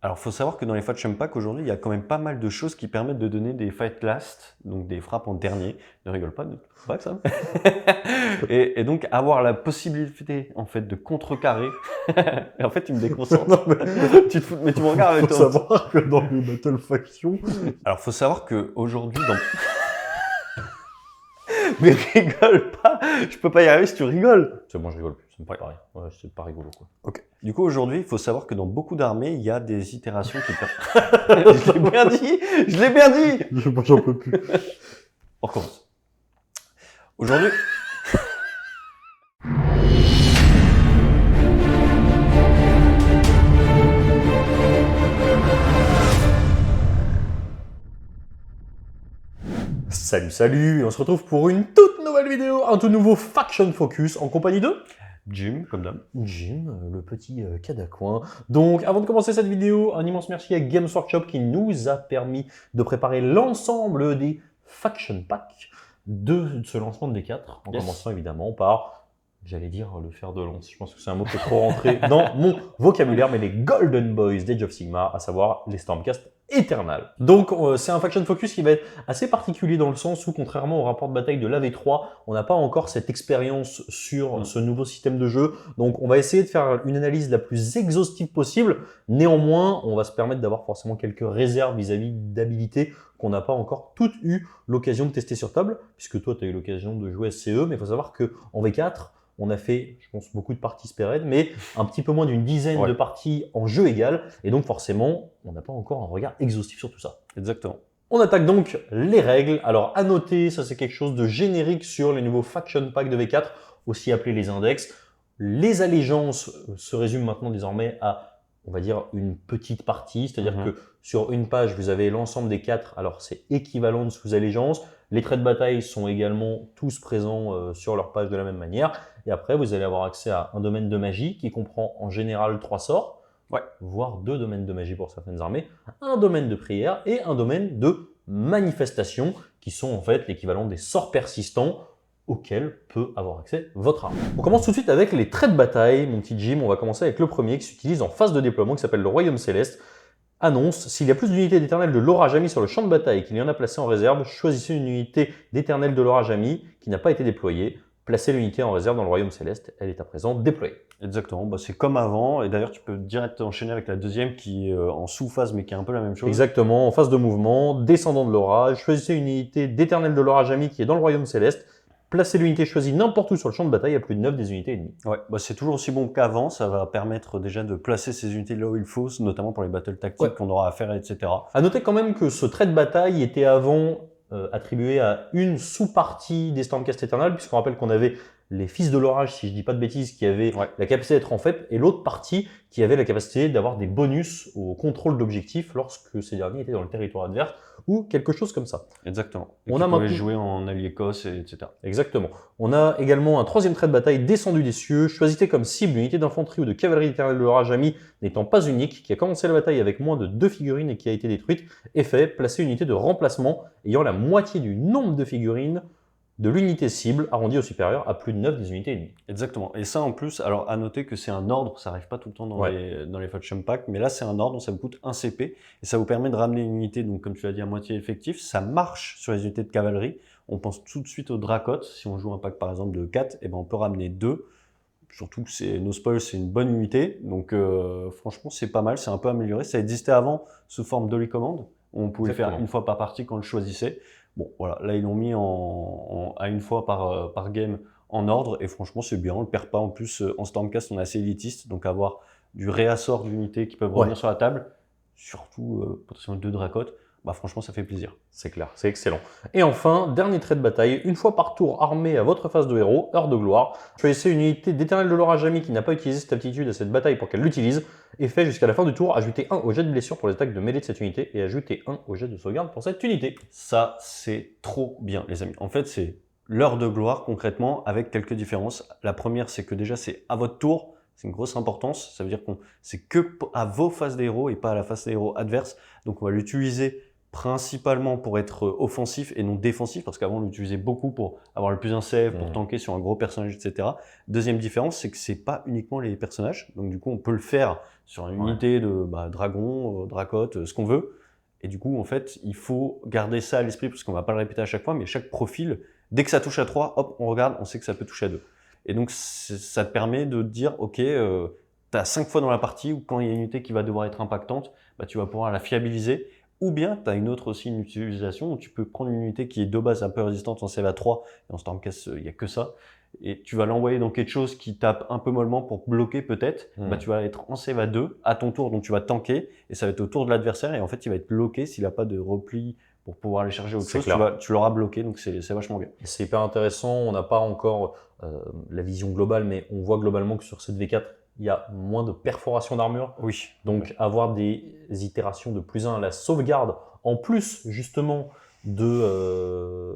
Alors, il faut savoir que dans les Faction Pack, aujourd'hui, il y a quand même pas mal de choses qui permettent de donner des Fight Last, donc des frappes en dernier. Ne rigole pas, ne pas que ça. Et donc, avoir la possibilité, en fait, de contrecarrer. Et en fait, tu me déconcentres. Non, mais Tu te fous, mais tu me regardes avec faut ton... savoir que dans les Battle Faction, Alors, faut savoir qu'aujourd'hui, dans... Mais rigole pas. Je peux pas y arriver si tu rigoles. c'est bon, je rigole plus, ça me fait pareil. Ouais, c'est pas rigolo quoi. Ok. Du coup, aujourd'hui, il faut savoir que dans beaucoup d'armées, il y a des itérations qui permettent... Je l'ai bien dit. Je l'ai bien dit. Moi, j'en peux plus. On recommence. Aujourd'hui... Salut, salut, et on se retrouve pour une toute nouvelle vidéo, un tout nouveau Faction Focus en compagnie de Jim, comme d'hab. Jim, le petit Cadacoin. Donc, avant de commencer cette vidéo, un immense merci à Games Workshop qui nous a permis de préparer l'ensemble des Faction Packs de ce lancement de D4, en Yes. commençant évidemment par, j'allais dire le fer de lance, je pense que c'est un mot qui est trop rentré dans mon vocabulaire, mais les Golden Boys d'Age of Sigmar, à savoir les Stormcast Eternal. Donc, c'est un Faction Focus qui va être assez particulier dans le sens où, contrairement au rapport de bataille de l'AV3, on n'a pas encore cette expérience sur ce nouveau système de jeu. Donc, on va essayer de faire une analyse la plus exhaustive possible. Néanmoins, on va se permettre d'avoir forcément quelques réserves vis-à-vis d'habilités qu'on n'a pas encore toutes eu l'occasion de tester sur table, puisque toi, tu as eu l'occasion de jouer SCE, mais il faut savoir qu'en V4, on a fait, je pense, beaucoup de parties Spearhead, mais un petit peu moins d'une dizaine de parties en jeu égal, et donc forcément, on n'a pas encore un regard exhaustif sur tout ça. Exactement. On attaque donc les règles. Alors, à noter, ça c'est quelque chose de générique sur les nouveaux Faction Pack de V4, aussi appelés les index. Les allégeances se résument maintenant désormais à, on va dire, une petite partie, c'est-à-dire que sur une page, vous avez l'ensemble des 4, alors c'est équivalent de sous-allégeances. Les traits de bataille sont également tous présents sur leur page de la même manière. Et après, vous allez avoir accès à un domaine de magie qui comprend en général 3 sorts, voire 2 domaines de magie pour certaines armées, un domaine de prière et un domaine de manifestation, qui sont en fait l'équivalent des sorts persistants auxquels peut avoir accès votre arme. On commence tout de suite avec les traits de bataille, mon petit Jim. On va commencer avec le premier qui s'utilise en phase de déploiement, qui s'appelle le Royaume Céleste. Annonce, s'il y a plus d'unités d'éternel de l'orage ami sur le champ de bataille et qu'il y en a placé en réserve, choisissez une unité d'éternel de l'orage ami qui n'a pas été déployée. Placez l'unité en réserve dans le Royaume Céleste, elle est à présent déployée. Exactement, bah, c'est comme avant, et d'ailleurs tu peux direct enchaîner avec la deuxième qui est en sous-phase mais qui est un peu la même chose. Exactement, en phase de mouvement, descendant de l'orage, choisissez une unité d'éternel de l'orage ami qui est dans le Royaume Céleste, placez l'unité choisie n'importe où sur le champ de bataille à plus de 9 des unités ennemies. Ouais, bah, c'est toujours aussi bon qu'avant, ça va permettre déjà de placer ces unités là où il faut, notamment pour les battles tactiques qu'on aura à faire, etc. À noter quand même que ce trait de bataille était avant attribué à une sous-partie des Stormcast Eternal, puisqu'on rappelle qu'on avait les Fils de l'Orage, si je dis pas de bêtises, qui avaient la capacité d'être en fait, et l'autre partie qui avait la capacité d'avoir des bonus au contrôle d'objectifs lorsque ces derniers étaient dans le territoire adverse, ou quelque chose comme ça. Exactement. Et On a maintenant jouer en allié Cos, etc. Exactement. On a également un troisième trait de bataille descendu des cieux. Choisissez comme cible une unité d'infanterie ou de cavalerie éternelle de l'orage ami n'étant pas unique, qui a commencé la bataille avec moins de 2 figurines et qui a été détruite. Effet, placez une unité de remplacement ayant la moitié du nombre de figurines de l'unité cible arrondie au supérieur à plus de 9 des unités ennemies. Exactement. Et ça en plus, alors à noter que c'est un ordre, ça arrive pas tout le temps dans les Faction Pack, mais là c'est un ordre, ça vous coûte 1 CP, et ça vous permet de ramener une unité, donc comme tu l'as dit, à moitié effectif. Ça marche sur les unités de cavalerie. On pense tout de suite au Dracote. Si on joue un pack par exemple de 4, et ben on peut ramener 2. Surtout que No Spoil, c'est une bonne unité, donc franchement c'est pas mal, c'est un peu amélioré. Ça existait avant sous forme d'Holy Command, on pouvait le faire une fois par partie quand on le choisissait. Bon voilà, là ils l'ont mis à une fois par game en ordre, et franchement c'est bien, on le perd pas. En plus en Stormcast on est assez élitiste, donc avoir du réassort d'unités qui peuvent revenir sur la table, surtout potentiellement 2 Dracotes, bah franchement ça fait plaisir. C'est clair, c'est excellent. Et enfin, dernier trait de bataille, une fois par tour armé à votre phase de héros, heure de gloire, choisissez une unité d'éternel de l'orage ami qui n'a pas utilisé cette aptitude à cette bataille pour qu'elle l'utilise, et fait jusqu'à la fin du tour, ajoutez 1 au jet de blessure pour les attaques de mêlée de cette unité, et ajoutez 1 au jet de sauvegarde pour cette unité. Ça c'est trop bien les amis. En fait c'est l'heure de gloire concrètement avec quelques différences. La première c'est que déjà c'est à votre tour. C'est une grosse importance, ça veut dire qu'on c'est que à vos phases des héros et pas à la phase des héros adverse. Donc on va l'utiliser principalement pour être offensif et non défensif, parce qu'avant on l'utilisait beaucoup pour avoir le plus un save, pour tanker sur un gros personnage, etc. Deuxième différence, c'est que c'est pas uniquement les personnages, donc du coup on peut le faire sur une unité de dragon, dracote, ce qu'on veut, et du coup en fait il faut garder ça à l'esprit, parce qu'on va pas le répéter à chaque fois, mais chaque profil, dès que ça touche à 3, hop, on regarde, on sait que ça peut toucher à 2. Et donc ça te permet de dire, ok, tu as 5 fois dans la partie où quand il y a une unité qui va devoir être impactante, bah, tu vas pouvoir la fiabiliser. Ou bien, tu as une autre aussi, une utilisation où tu peux prendre une unité qui est de base un peu résistante en save à 3, et en Stormcast, il n'y a que ça, et tu vas l'envoyer dans quelque chose qui tape un peu mollement pour bloquer peut-être, bah, tu vas être en save à 2, à ton tour, donc tu vas tanker, et ça va être au tour de l'adversaire, et en fait, il va être bloqué s'il n'a pas de repli pour pouvoir aller chercher autre chose, tu l'auras bloqué, donc c'est vachement bien. C'est hyper intéressant, on n'a pas encore la vision globale, mais on voit globalement que sur cette V4, il y a moins de perforation d'armure. Oui. Donc avoir des itérations de +1 à la sauvegarde, en plus justement de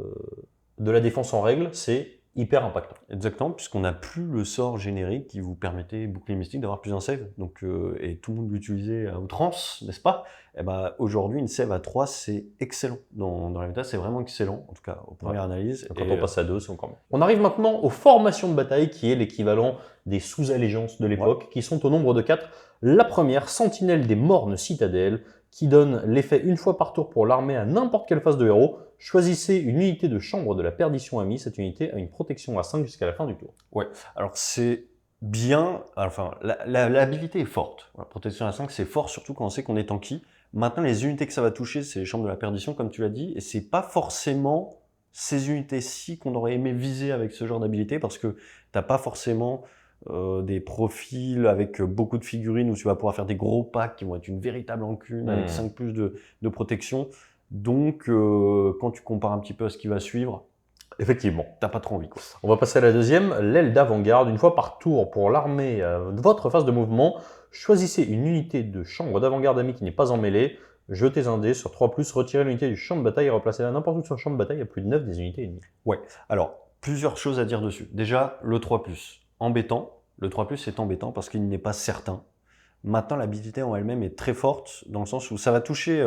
la défense en règle, c'est hyper impactant. Exactement, puisqu'on n'a plus le sort générique qui vous permettait, bouclier mystique, d'avoir plus un save. Donc, et tout le monde l'utilisait à outrance, n'est-ce pas? Et bah, aujourd'hui, une save à 3, c'est excellent. Dans la méta, c'est vraiment excellent, en tout cas aux premières analyses. Quand on passe à 2, c'est encore mieux. On arrive maintenant aux formations de bataille, qui est l'équivalent des sous-allégeances de l'époque, qui sont au nombre de 4. La première, Sentinelle des Mornes Citadelles, qui donne l'effet une fois par tour pour l'armée à n'importe quelle phase de héros. Choisissez une unité de chambre de la perdition amie. Cette unité a une protection à 5 jusqu'à la fin du tour. Ouais, alors c'est bien, enfin l'habilité est forte. La protection à 5, c'est fort, surtout quand on sait qu'on est tanky. Maintenant, les unités que ça va toucher, c'est les chambres de la perdition, comme tu l'as dit, et c'est pas forcément ces unités-ci qu'on aurait aimé viser avec ce genre d'habilité, parce que t'as pas forcément des profils avec beaucoup de figurines où tu vas pouvoir faire des gros packs qui vont être une véritable encune avec 5 plus de protection. Donc, quand tu compares un petit peu à ce qui va suivre, effectivement, t'as pas trop envie, quoi. On va passer à la deuxième, l'aile d'avant-garde. Une fois par tour pour l'armée de votre phase de mouvement, choisissez une unité de chambre d'avant-garde amie qui n'est pas en mêlée. Jetez un dé sur 3+, retirez l'unité du champ de bataille et replacez-la n'importe où sur le champ de bataille à plus de 9 des unités ennemies. Ouais, alors, plusieurs choses à dire dessus. Déjà, le 3+, embêtant. Le 3+, est embêtant parce qu'il n'est pas certain. Maintenant, l'habilité en elle-même est très forte, dans le sens où ça va toucher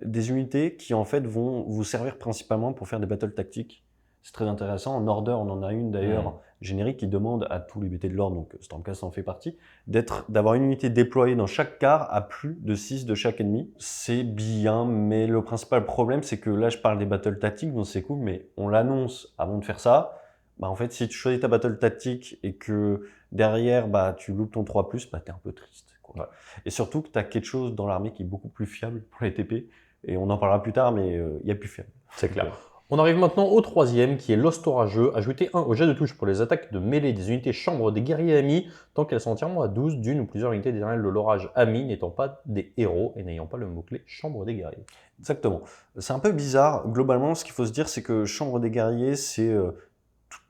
des unités qui, en fait, vont vous servir principalement pour faire des battles tactiques. C'est très intéressant. En Order, on en a une d'ailleurs générique qui demande à tous les BT de l'ordre, donc Stormcast en fait partie, d'avoir une unité déployée dans chaque quart à plus de 6 de chaque ennemi. C'est bien, mais le principal problème, c'est que là, je parle des battles tactiques, donc c'est cool, mais on l'annonce avant de faire ça. Bah, en fait, si tu choisis ta battle tactique et que derrière, bah, tu loupes ton 3+, bah, t'es un peu triste, quoi. Ouais. Et surtout que tu as quelque chose dans l'armée qui est beaucoup plus fiable pour les TP, et on en parlera plus tard, mais il y a plus fiable. C'est clair. On arrive maintenant au troisième, qui est l'Ost Orageux. Ajoutez 1 au jet de touche pour les attaques de mêlée des unités chambre des guerriers amis, tant qu'elles sont entièrement à 12 d'une ou plusieurs unités d'éternel de l'orage amis, n'étant pas des héros et n'ayant pas le mot-clé chambre des guerriers. Exactement. C'est un peu bizarre. Globalement, ce qu'il faut se dire, c'est que chambre des guerriers, c'est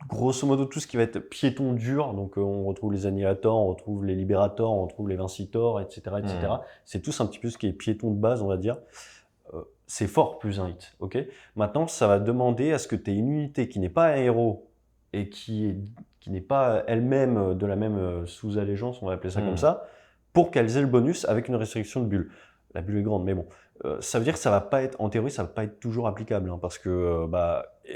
grosso modo tout ce qui va être piéton dur. Donc on retrouve les annihilators, on retrouve les libérators, on retrouve les vincitors, etc. etc. C'est tous un petit peu ce qui est piéton de base, on va dire. C'est fort plus un hit, ok. Maintenant, ça va demander à ce que tu aies une unité qui n'est pas un héros et qui n'est pas elle-même de la même sous-allégeance, on va appeler ça comme ça, pour qu'elles aient le bonus avec une restriction de bulle. La bulle est grande, mais bon. Ça veut dire que ça va pas être, en théorie, ça va pas être toujours applicable, hein, parce que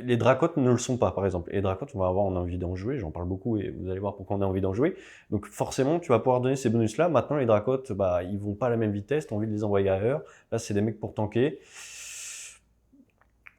les dracotes ne le sont pas, par exemple. Et les dracotes, on va avoir envie d'en jouer, j'en parle beaucoup et vous allez voir pourquoi on a envie d'en jouer. Donc forcément, tu vas pouvoir donner ces bonus-là. Maintenant, les dracotes, ils vont pas à la même vitesse, tu as envie de les envoyer ailleurs. Là, c'est des mecs pour tanker.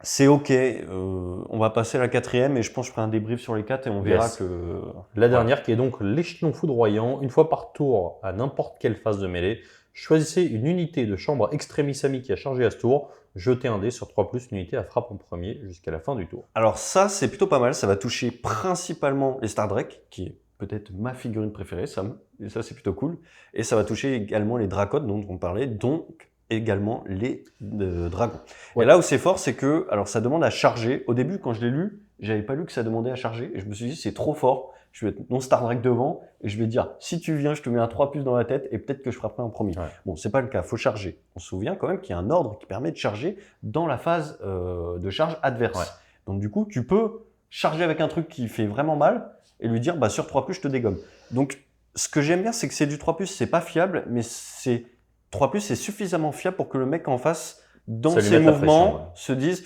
C'est ok, on va passer à la quatrième et je pense que je ferai un débrief sur les 4 et on verra que... La dernière qui est donc l'échelon foudroyant, une fois par tour à n'importe quelle phase de mêlée, choisissez une unité de chambre extremis ami qui a chargé à ce tour, jetez un dé sur 3+, une unité à frappe en premier jusqu'à la fin du tour. Alors ça, c'est plutôt pas mal, ça va toucher principalement les Star Drake, qui est peut-être ma figurine préférée, Sam, et ça c'est plutôt cool, et ça va toucher également les dracotes dont on parlait, donc également les dragons. Ouais. Et là où c'est fort, c'est que, alors ça demande à charger. Au début, quand je l'ai lu, j'avais pas lu que ça demandait à charger, et je me suis dit c'est trop fort, je vais être non Star Drake devant, et je vais dire si tu viens, je te mets un 3+ dans la tête, et peut-être que je frapperai en premier. Ouais. Bon, c'est pas le cas, faut charger. On se souvient quand même qu'il y a un ordre qui permet de charger dans la phase de charge adverse. Ouais. Donc du coup, tu peux charger avec un truc qui fait vraiment mal, et lui dire sur 3+, je te dégomme. Donc ce que j'aime bien, c'est que c'est du 3+, c'est pas fiable, mais c'est 3+, c'est suffisamment fiable pour que le mec en face dans Ça lui ses met la mouvements, pression, ouais. se disent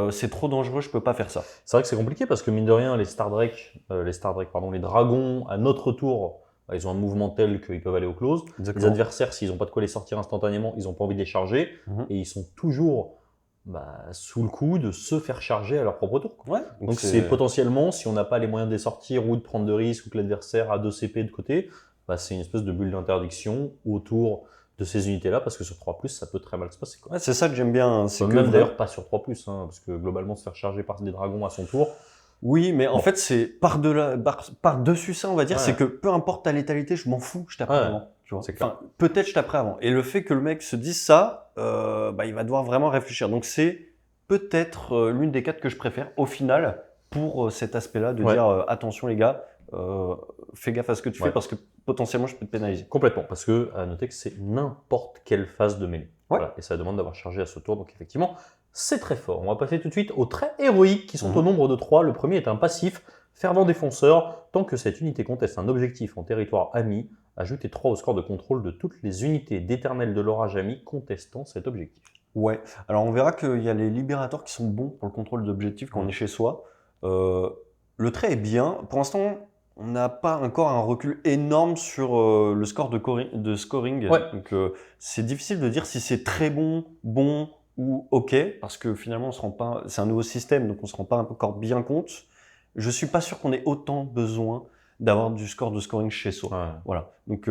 c'est trop dangereux, je peux pas faire ça. C'est vrai que c'est compliqué parce que mine de rien, les Star Drake, les dragons, à notre tour, ils ont un mouvement tel qu'ils peuvent aller au close. Les Exactement. adversaires, s'ils n'ont pas de quoi les sortir instantanément, ils n'ont pas envie de les charger. Mhm. Et ils sont toujours sous le coup de se faire charger à leur propre tour, quoi. Ouais, Donc c'est potentiellement, si on n'a pas les moyens de les sortir ou de prendre de risques ou que l'adversaire a 2 CP de côté, c'est une espèce de bulle d'interdiction autour de ces unités-là, parce que sur 3+, ça peut très mal se passer, quoi. ouais, c'est ça que j'aime bien. Hein, c'est que Même d'ailleurs pas sur 3+, hein, parce que globalement se faire charger par des dragons à son tour, oui, mais en bon. fait, c'est par-dessus ça, on va dire, Ouais. c'est que peu importe ta létalité, je m'en fous, je taperai Ouais, avant. Tu vois. c'est clair. Enfin, peut-être je taperai avant. Et le fait que le mec se dise ça, il va devoir vraiment réfléchir. Donc c'est peut-être l'une des 4 que je préfère au final pour cet aspect-là de Ouais. dire attention les gars, fais gaffe à ce que tu Ouais. fais parce que potentiellement je peux te pénaliser. Complètement, parce que à noter que c'est n'importe quelle phase de mêlée. Ouais. Voilà, et ça demande d'avoir chargé à ce tour, donc effectivement, c'est très fort. On va passer tout de suite aux traits héroïques qui sont Mhm. au nombre de 3. Le premier est un passif, fervent défenseur. Tant que cette unité conteste un objectif en territoire ami, ajoutez 3 au score de contrôle de toutes les unités d'éternel de l'orage ami contestant cet objectif. Ouais, alors on verra qu'il y a les libérateurs qui sont bons pour le contrôle d'objectifs quand on est chez soi. Le trait est bien. Pour l'instant, on n'a pas encore un recul énorme sur le score de scoring. Ouais. Donc c'est difficile de dire si c'est très bon, bon ou ok, parce que finalement on se rend pas. C'est un nouveau système, donc on se rend pas encore bien compte. Je suis pas sûr qu'on ait autant besoin d'avoir du score de scoring chez soi. Ouais. Voilà. Donc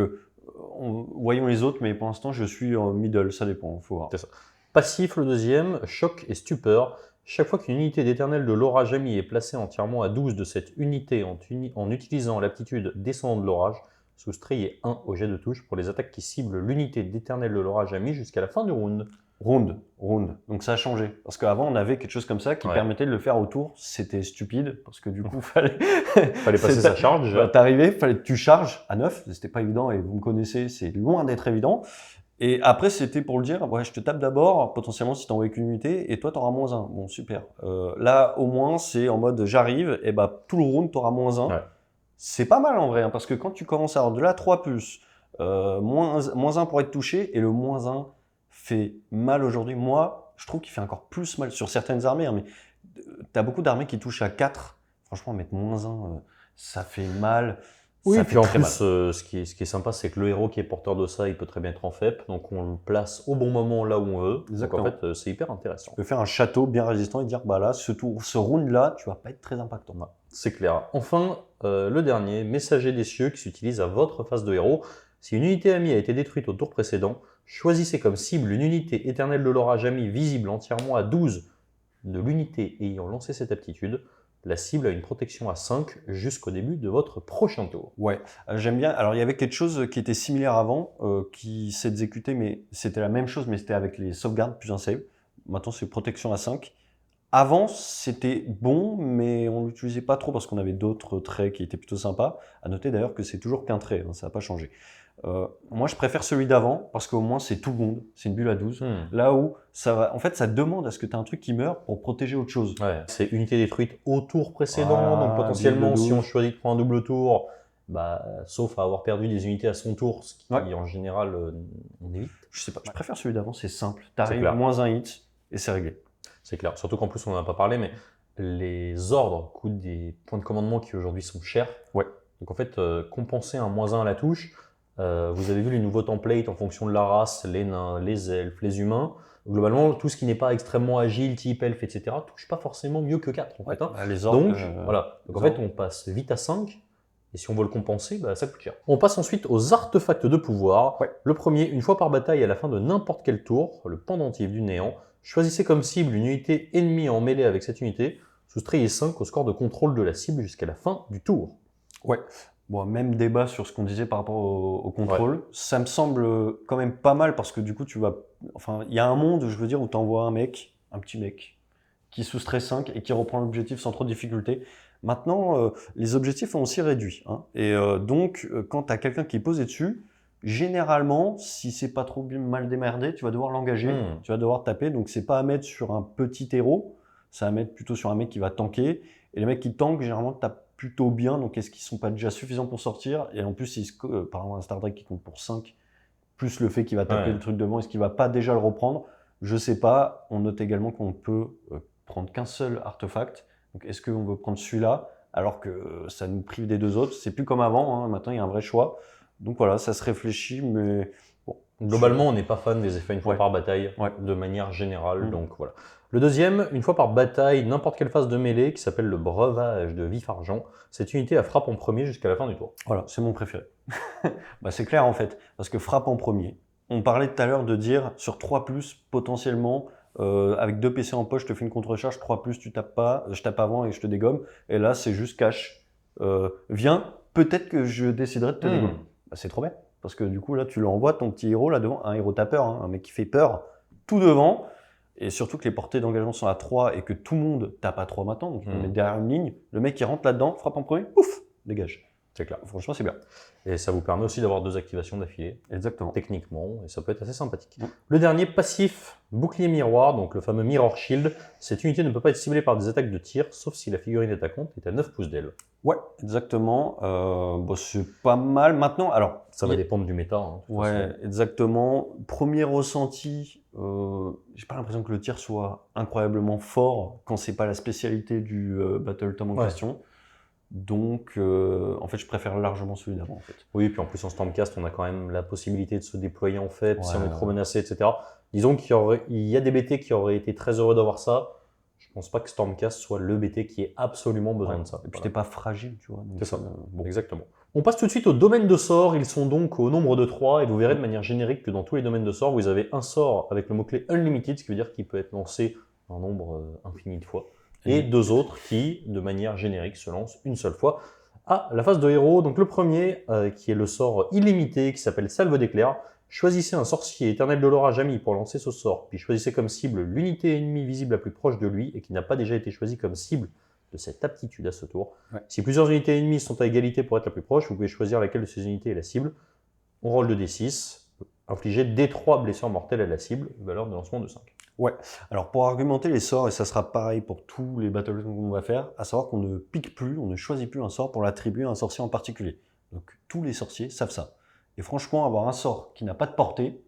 voyons les autres, mais pour l'instant je suis en middle, ça dépend, faut voir. C'est ça. Passif, le deuxième, choc et stupeur. Chaque fois qu'une unité d'éternel de l'orage ami est placée entièrement à 12 de cette unité en utilisant l'aptitude descendant de l'orage, soustrayez 1 au jet de touche pour les attaques qui ciblent l'unité d'éternel de l'orage ami jusqu'à la fin du round. Round. Donc ça a changé. Parce qu'avant, on avait quelque chose comme ça qui Ouais. permettait de le faire autour. C'était stupide, parce que du coup, fallait passer sa charge déjà. T'arrivais, fallait que tu charges à 9. C'était pas évident, et vous me connaissez, c'est loin d'être évident. Et après, c'était pour le dire, ouais, je te tape d'abord, potentiellement si t'envoies qu'une unité, et toi, t'auras -1. Bon, super. Là, au moins, c'est en mode j'arrive, et tout le round, t'auras -1. Ouais. C'est pas mal en vrai, hein, parce que quand tu commences à avoir de la 3+, -1 pour être touché, et le -1 fait mal aujourd'hui. Moi, je trouve qu'il fait encore plus mal sur certaines armées, hein, mais t'as beaucoup d'armées qui touchent à 4. Franchement, mettre -1, ça fait mal. Oui, ça puis fait en très plus, mal. ce qui est sympa, c'est que le héros qui est porteur de ça, il peut très bien être en FEP, donc on le place au bon moment là où on veut. Exactement. Donc en fait, c'est hyper intéressant. Tu peux faire un château bien résistant et dire, bah là, ce round-là, tu vas pas être très impactant. Ouais, c'est clair. Enfin, le dernier, messager des cieux, qui s'utilise à votre phase de héros. Si une unité amie a été détruite au tour précédent, choisissez comme cible une unité éternelle de l'orage amie visible entièrement à 12 de l'unité ayant lancé cette aptitude. La cible a une protection à 5 jusqu'au début de votre prochain tour. Ouais, j'aime bien. Alors, il y avait quelque chose qui était similaire avant, qui s'est exécuté, mais c'était la même chose, mais c'était avec les sauvegardes plus un save. Maintenant, c'est protection à 5. Avant, c'était bon, mais on l'utilisait pas trop parce qu'on avait d'autres traits qui étaient plutôt sympas. À noter d'ailleurs que c'est toujours qu'un trait, hein, ça n'a pas changé. Moi, je préfère celui d'avant parce qu'au moins, c'est tout le monde. C'est une bulle à 12. Là où, ça va, en fait, ça demande à ce que tu aies un truc qui meurt pour protéger autre chose. Ouais, c'est unité détruite au tour précédent, Voilà, donc potentiellement, bulle de si 12. on choisit de prendre un double tour, sauf à avoir perdu des unités à son tour, ce qui Ouais. en général, on évite. Je sais pas, je préfère celui d'avant, c'est simple. C'est T'arrives, clair. -1 hit, et c'est réglé. C'est clair. Surtout qu'en plus, on n'en a pas parlé, mais les ordres coûtent des points de commandement qui aujourd'hui sont chers. Ouais. Donc en fait, compenser un -1 à la touche, vous avez vu les nouveaux templates en fonction de la race, les nains, les elfes, les humains. Globalement, tout ce qui n'est pas extrêmement agile, type elfe, etc., touche pas forcément mieux que 4 en fait, hein. Les ordres. Donc, voilà. Donc en fait, on passe vite à 5. Et si on veut le compenser, ça coûte cher. On passe ensuite aux artefacts de pouvoir. Ouais. Le premier, une fois par bataille à la fin de n'importe quel tour, le pendentif du néant. Choisissez comme cible une unité ennemie en mêlée avec cette unité. Soustrayez 5 au score de contrôle de la cible jusqu'à la fin du tour. Ouais. Bon, même débat sur ce qu'on disait par rapport au contrôle. Ouais. Ça me semble quand même pas mal parce que du coup, enfin, il y a un monde, je veux dire, où tu envoies un petit mec, qui soustrait 5 et qui reprend l'objectif sans trop de difficulté. Maintenant, les objectifs sont aussi réduits. Hein. Et donc, quand tu as quelqu'un qui est posé dessus, généralement, si c'est pas trop mal démerdé, tu vas devoir l'engager, tu vas devoir taper. Donc, c'est pas à mettre sur un petit héros, c'est à mettre plutôt sur un mec qui va tanker. Et les mecs qui tankent, généralement, tapent plutôt bien. Donc, est-ce qu'ils sont pas déjà suffisants pour sortir? Et en plus, par exemple, un Star Trek qui compte pour 5, plus le fait qu'il va taper le truc devant, est-ce qu'il va pas déjà le reprendre? Je sais pas. On note également qu'on peut prendre qu'un seul artefact. Donc est-ce qu'on veut prendre celui-là alors que ça nous prive des deux autres? C'est plus comme avant, hein. Maintenant il y a un vrai choix. Donc voilà, ça se réfléchit, mais bon. Globalement, on n'est pas fan des effets une fois par bataille, de manière générale. Donc voilà. Le deuxième, une fois par bataille, n'importe quelle phase de mêlée, qui s'appelle le breuvage de vif argent. Cette unité, elle frappe en premier jusqu'à la fin du tour. Voilà, c'est mon préféré. Bah, c'est clair en fait, parce que frappe en premier. On parlait tout à l'heure de dire sur 3+, potentiellement, avec 2 PC en poche, je te fais une contre-charge, 3+, tu tapes pas, je tape avant et je te dégomme. Et là, c'est juste cash. Viens, peut-être que je déciderai de te dégommer. Bah, c'est trop bien. Parce que du coup, là, tu l'envoies, ton petit héros là devant, un héros tapeur, hein, un mec qui fait peur, tout devant. Et surtout que les portées d'engagement sont à 3 et que tout le monde tape à 3 maintenant. Donc on met derrière une ligne, le mec qui rentre là-dedans, frappe en premier, pouf, dégage. C'est clair. Franchement, c'est bien. Et ça vous permet aussi d'avoir 2 activations d'affilée. Exactement. Techniquement, et ça peut être assez sympathique. Le dernier, passif, bouclier miroir, donc le fameux Mirror Shield. Cette unité ne peut pas être ciblée par des attaques de tir, sauf si la figurine attaquante est à 9 pouces d'aile. Ouais, exactement. Bon, c'est pas mal. Maintenant, alors... Ça va dépendre du méta. Hein, ouais, exactement. Premier ressenti, j'ai pas l'impression que le tir soit incroyablement fort quand c'est pas la spécialité du Battle Tom en question. Donc, en fait, je préfère largement celui d'avant. En fait. Oui, puis en plus en Stormcast, on a quand même la possibilité de se déployer en fait, si on est trop menacé, etc. Disons qu'il y a des BT qui auraient été très heureux d'avoir ça. Je pense pas que Stormcast soit le BT qui ait absolument besoin de ça. Et puis t'es pas fragile, tu vois. C'est ça, exactement. On passe tout de suite au domaine de sorts. Ils sont donc au nombre de 3 et vous verrez de manière générique que dans tous les domaines de sorts, vous avez un sort avec le mot-clé Unlimited, ce qui veut dire qu'il peut être lancé un nombre infini de fois. Et 2 autres qui, de manière générique, se lancent une seule fois à la phase de héros. Donc le premier, qui est le sort illimité, qui s'appelle Salve d'éclair. Choisissez un sorcier éternel de l'orage ami pour lancer ce sort, puis choisissez comme cible l'unité ennemie visible la plus proche de lui et qui n'a pas déjà été choisie comme cible de cette aptitude à ce tour. Si plusieurs unités ennemies sont à égalité pour être la plus proche, vous pouvez choisir laquelle de ces unités est la cible. On roule de D6, infliger D3 blessures mortelles à la cible, valeur de lancement de 5. Ouais, alors pour argumenter les sorts, et ça sera pareil pour tous les battles qu'on va faire, à savoir qu'on ne pique plus, on ne choisit plus un sort pour l'attribuer à un sorcier en particulier. Donc tous les sorciers savent ça. Et franchement, avoir un sort qui n'a pas de portée,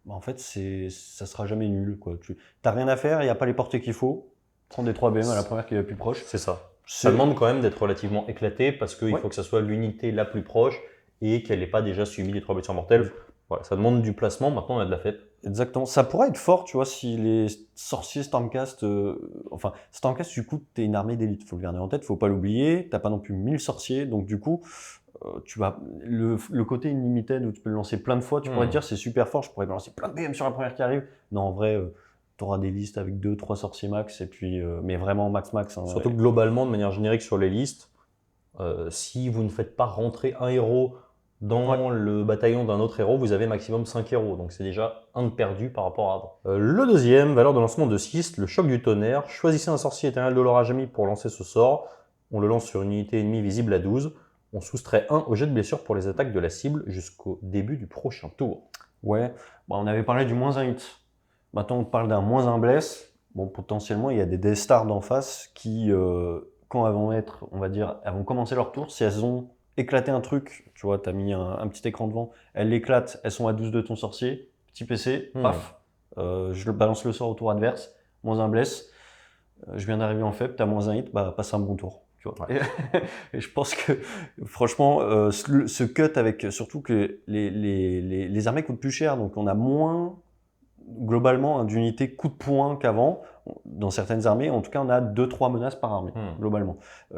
bah en fait, ça sera jamais nul. Tu n'as rien à faire, il n'y a pas les portées qu'il faut, prends des 3 BM à la première qui est la plus proche. C'est ça. Ça demande quand même d'être relativement éclaté parce qu'il faut que ça soit l'unité la plus proche et qu'elle n'ait pas déjà subi les 3 blessures mortelles. Voilà, ça demande du placement, maintenant on a de la fête. Exactement. Ça pourrait être fort, tu vois, si les sorciers Stormcast... enfin, Stormcast, du coup, t'es une armée d'élite, faut le garder en tête, faut pas l'oublier. T'as pas non plus 1000 sorciers, donc du coup, tu vas... Le côté unlimited où tu peux le lancer plein de fois, tu pourrais te dire c'est super fort, je pourrais lancer plein de BM sur la première qui arrive. Non, en vrai, t'auras des listes avec 2-3 sorciers max, et puis, mais vraiment max. Hein, surtout que globalement, de manière générique sur les listes, si vous ne faites pas rentrer un héros dans le bataillon d'un autre héros, vous avez maximum 5 héros, donc c'est déjà un de perdu par rapport à avant. Le deuxième, valeur de lancement de 6, le choc du tonnerre. Choisissez un sorcier éternel de l'orage ami pour lancer ce sort. On le lance sur une unité ennemie visible à 12. On soustrait 1 au jet de blessure pour les attaques de la cible jusqu'au début du prochain tour. Ouais, bon, on avait parlé du -1 hit. Maintenant, on parle d'un -1 bless. Bon, potentiellement, il y a des Death Star d'en face qui, quand elles vont être, on va dire, elles vont commencer leur tour, si elles ont éclater un truc, tu vois, tu as mis un petit écran devant, elles l'éclatent, elles sont à 12 de ton sorcier, petit PC, paf, je balance le sort au tour adverse, -1 bless, je viens d'arriver en faible, tu as -1 hit, bah passe un bon tour. Tu vois. Et je pense que, franchement, ce cut avec, surtout que les armées coûtent plus cher, donc on a moins, globalement, d'unités coup de poing qu'avant. Dans certaines armées, en tout cas, on a 2-3 menaces par armée, globalement.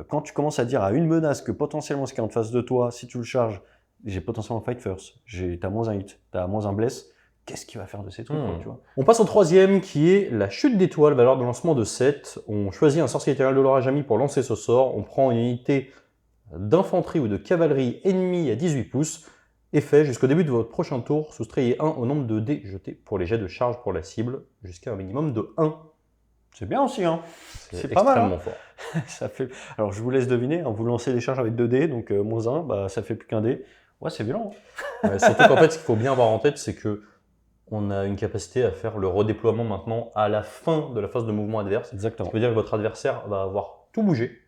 Quand tu commences à dire à une menace que potentiellement ce qui est en face de toi, si tu le charges, j'ai potentiellement fight first, t'as -1 hit, t'as -1 bless, qu'est-ce qu'il va faire de ces trucs, tu vois? On passe au troisième qui est la chute d'étoiles, valeur de lancement de 7. On choisit un sorcier éternel de l'orage ami pour lancer ce sort. On prend une unité d'infanterie ou de cavalerie ennemie à 18 pouces. Effet, jusqu'au début de votre prochain tour, soustrayez 1 au nombre de dés jetés pour les jets de charge pour la cible, jusqu'à un minimum de 1. C'est bien aussi, hein. C'est pas mal. Extrêmement fort. Ça fait... Alors, je vous laisse deviner, hein, vous lancez des charges avec 2 dés, donc -1, bah, ça fait plus qu'un dé. Ouais, c'est violent. Ouais, surtout qu'en fait, ce qu'il faut bien avoir en tête, c'est que on a une capacité à faire le redéploiement maintenant à la fin de la phase de mouvement adverse. Exactement. Ce qui veut dire que votre adversaire va avoir tout bougé.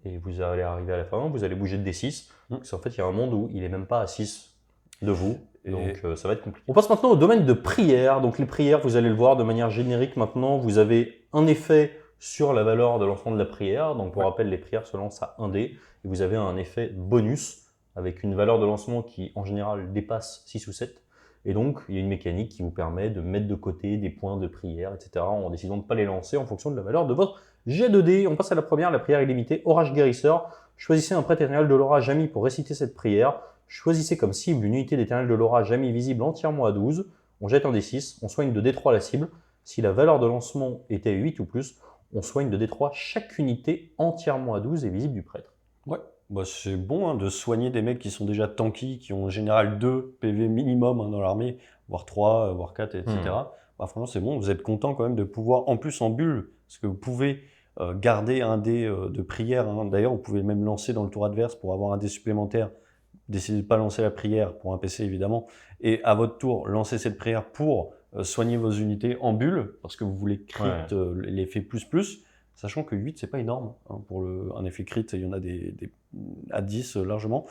Et vous allez arriver à la fin, vous allez bouger de D6. Parce qu'en fait, il y a un monde où il n'est même pas à 6 de vous. Donc ça va être compliqué. On passe maintenant au domaine de prière. Donc les prières, vous allez le voir de manière générique maintenant, vous avez un effet sur la valeur de lancement de la prière. Donc pour rappel, les prières se lancent à 1 dé et vous avez un effet bonus avec une valeur de lancement qui en général dépasse 6 ou 7. Et donc il y a une mécanique qui vous permet de mettre de côté des points de prière, etc. en décidant de ne pas les lancer en fonction de la valeur de votre jet de dés. On passe à la première, la prière illimitée, Orage guérisseur. Choisissez un prêtre éternel de l'orage ami pour réciter cette prière. Choisissez comme cible une unité d'éternel de l'orage ami visible entièrement à 12. On jette un D6, on soigne de D3 la cible. Si la valeur de lancement était 8 ou plus, on soigne de D3 chaque unité entièrement à 12 et visible du prêtre. Ouais, bah c'est bon hein, de soigner des mecs qui sont déjà tanky, qui ont en général 2 PV minimum hein, dans l'armée, voire 3, voire 4, etc. Bah, franchement, c'est bon, vous êtes content quand même de pouvoir, en plus en bulle, parce que vous pouvez garder un dé de prière. Hein. D'ailleurs, vous pouvez même lancer dans le tour adverse pour avoir un dé supplémentaire. Décidez de ne pas lancer la prière pour un PC évidemment, et à votre tour, lancer cette prière pour soigner vos unités en bulle, parce que vous voulez crit l'effet plus, sachant que 8 c'est pas énorme, hein, pour un effet crit, il y en a à 10 largement.